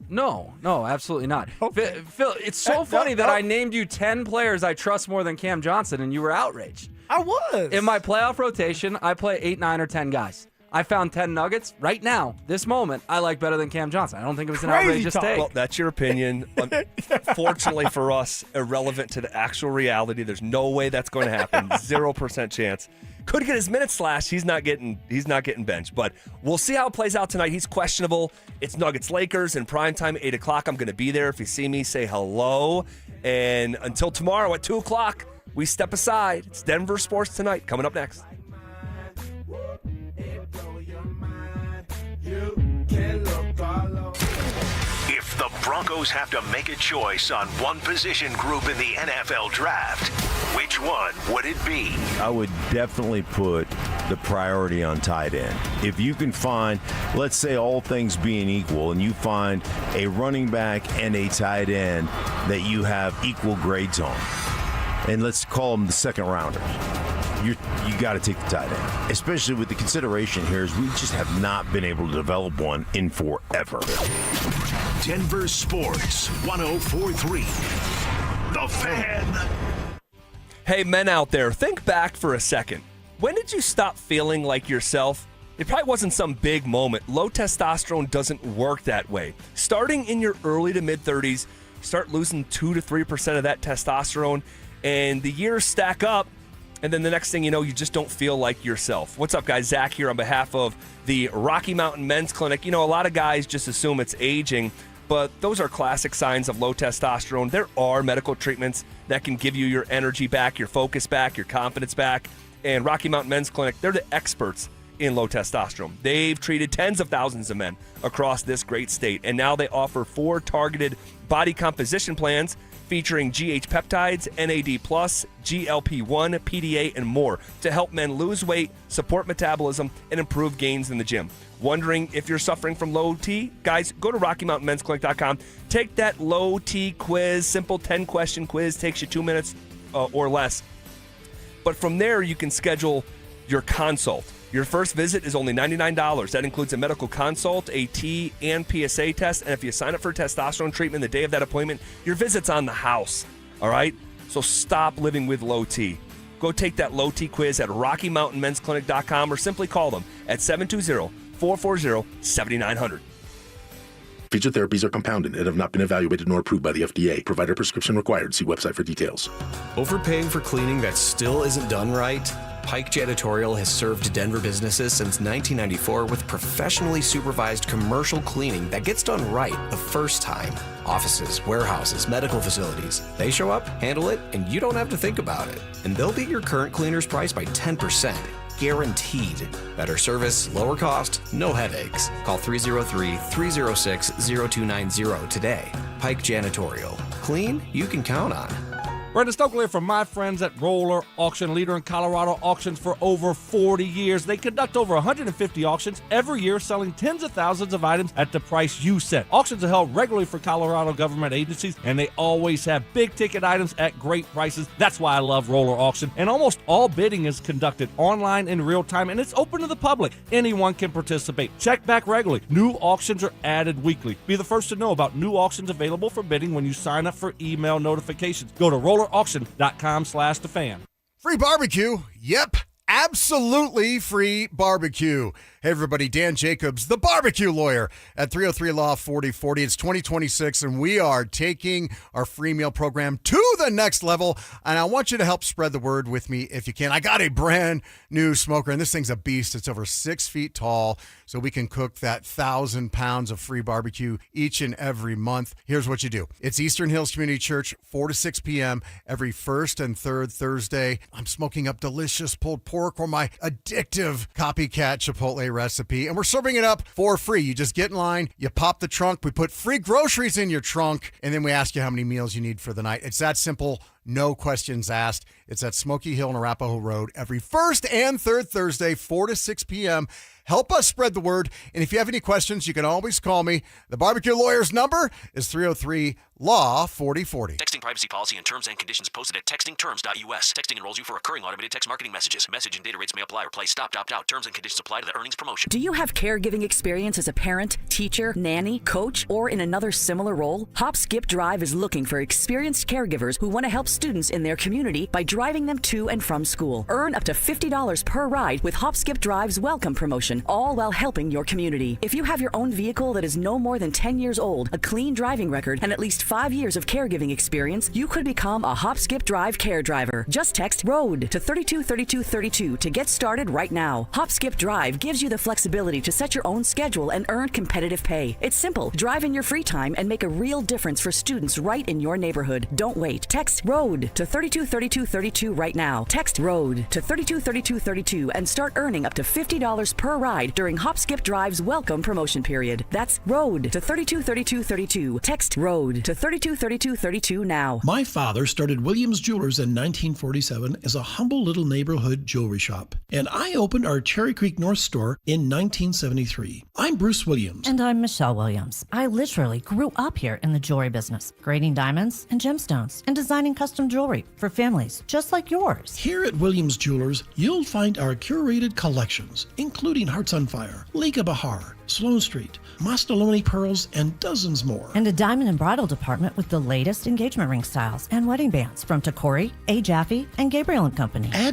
No, absolutely not. Okay. Phil, it's so funny that I named you 10 players I trust more than Cam Johnson, and you were outraged. I was. In my playoff rotation, I play 8, 9, or 10 guys. I found 10 Nuggets right now, this moment, I like better than Cam Johnson. I don't think it was an outrageous take. Well, that's your opinion. Fortunately for us, irrelevant to the actual reality. There's no way that's going to happen. 0% chance. Could get his minutes slashed. He's not getting benched. But we'll see how it plays out tonight. He's questionable. It's Nuggets-Lakers in primetime, 8 o'clock. I'm going to be there. If you see me, say hello. And until tomorrow at 2 o'clock, we step aside. It's Denver Sports Tonight coming up next. If the Broncos have to make a choice on one position group in the NFL draft, which one would it be? I would definitely put the priority on tight end. If you can find, let's say all things being equal, and you find a running back and a tight end that you have equal grades on, and let's call them the second rounders, you got to take the tight end, especially with the consideration here is we just have not been able to develop one in forever. Denver Sports 104.3. The Fan. Hey, men out there, think back for a second. When did you stop feeling like yourself? It probably wasn't some big moment. Low testosterone doesn't work that way. Starting in your early to mid-30s, start losing 2 to 3% of that testosterone, and the years stack up. And then the next thing you know, you just don't feel like yourself. What's up, guys? Zach here on behalf of the Rocky Mountain Men's Clinic. A lot of guys just assume it's aging, but those are classic signs of low testosterone. There are medical treatments that can give you your energy back, your focus back, your confidence back. And Rocky Mountain Men's Clinic, they're the experts in low testosterone. They've treated tens of thousands of men across this great state, and now they offer 4 targeted body composition plans featuring GH peptides, NAD+, GLP-1, PDA, and more to help men lose weight, support metabolism, and improve gains in the gym. Wondering if you're suffering from low T? Guys, go to RockyMountainMen'sClinic.com. Take that low T quiz, simple 10-question quiz, takes you 2 minutes or less. But from there, you can schedule your consult. Your first visit is only $99. That includes a medical consult, a T and PSA test, and if you sign up for testosterone treatment the day of that appointment, your visit's on the house, all right? So stop living with low T. Go take that low T quiz at RockyMountainMen'sClinic.com or simply call them at 720-440-7900. Featured therapies are compounded and have not been evaluated nor approved by the FDA. Provider prescription required. See website for details. Overpaying for cleaning that still isn't done right? Pike Janitorial has served Denver businesses since 1994 with professionally supervised commercial cleaning that gets done right the first time. Offices, warehouses, medical facilities. They show up, handle it, and you don't have to think about it. And they'll beat your current cleaner's price by 10%. Guaranteed. Better service, lower cost, no headaches. Call 303-306-0290 today. Pike Janitorial. Clean you can count on. Brandon Stokely from my friends at Roller Auction, leader in Colorado auctions for over 40 years. They conduct over 150 auctions every year, selling tens of thousands of items at the price you set. Auctions are held regularly for Colorado government agencies, and they always have big-ticket items at great prices. That's why I love Roller Auction. And almost all bidding is conducted online in real time, and it's open to the public. Anyone can participate. Check back regularly. New auctions are added weekly. Be the first to know about new auctions available for bidding when you sign up for email notifications. Go to rollerauction.com/thefan. Free barbecue. Yep, absolutely free barbecue. Hey, everybody, Dan Jacobs, the barbecue lawyer at 303 Law 4040. It's 2026, and we are taking our free meal program to the next level, and I want you to help spread the word with me if you can. I got a brand new smoker, and this thing's a beast. It's over 6 feet tall, so we can cook that 1,000 pounds of free barbecue each and every month. Here's what you do. It's Eastern Hills Community Church, 4 to 6 p.m. every first and third Thursday. I'm smoking up delicious pulled pork or my addictive copycat Chipotle recipe, and we're serving it up for free. You just get in line, you pop the trunk, we put free groceries in your trunk, and then we ask you how many meals you need for the night. It's that simple, no questions asked. It's at Smoky Hill and Arapahoe Road every first and third Thursday, 4 to 6 p.m. Help us spread the word. And if you have any questions, you can always call me. The Barbecue Lawyer's number is 303-LAW-4040. Texting privacy policy and terms and conditions posted at textingterms.us. Texting enrolls you for recurring automated text marketing messages. Message and data rates may apply or play stop, opt out. Terms and conditions apply to the earnings promotion. Do you have caregiving experience as a parent, teacher, nanny, coach, or in another similar role? Hop Skip Drive is looking for experienced caregivers who want to help students in their community by driving them to and from school. Earn up to $50 per ride with Hop Skip Drive's welcome promotion, all while helping your community. If you have your own vehicle that is no more than 10 years old, a clean driving record, and at least 5 years of caregiving experience, you could become a Hop Skip Drive care driver. Just text ROAD to 323232 to get started right now. Hop Skip Drive gives you the flexibility to set your own schedule and earn competitive pay. It's simple. Drive in your free time and make a real difference for students right in your neighborhood. Don't wait. Text ROAD to 323232 right now. Text ROAD to 323232 and start earning up to $50 per ride during Hop Skip Drive's welcome promotion period. That's ROAD to 323232. Text ROAD to 323232 now. My father started Williams Jewelers in 1947 as a humble little neighborhood jewelry shop, and I opened our Cherry Creek North store in 1973. I'm Bruce Williams. And I'm Michelle Williams. I literally grew up here in the jewelry business, grading diamonds and gemstones and designing custom jewelry for families just like yours. Here at Williams Jewelers, you'll find our curated collections, including Hearts on Fire, Lake of Bahar, Sloan Street, Mastaloni pearls, and dozens more. And a diamond and bridal department with the latest engagement ring styles and wedding bands from Tacori, A. Jaffe, and Gabriel & Company. Add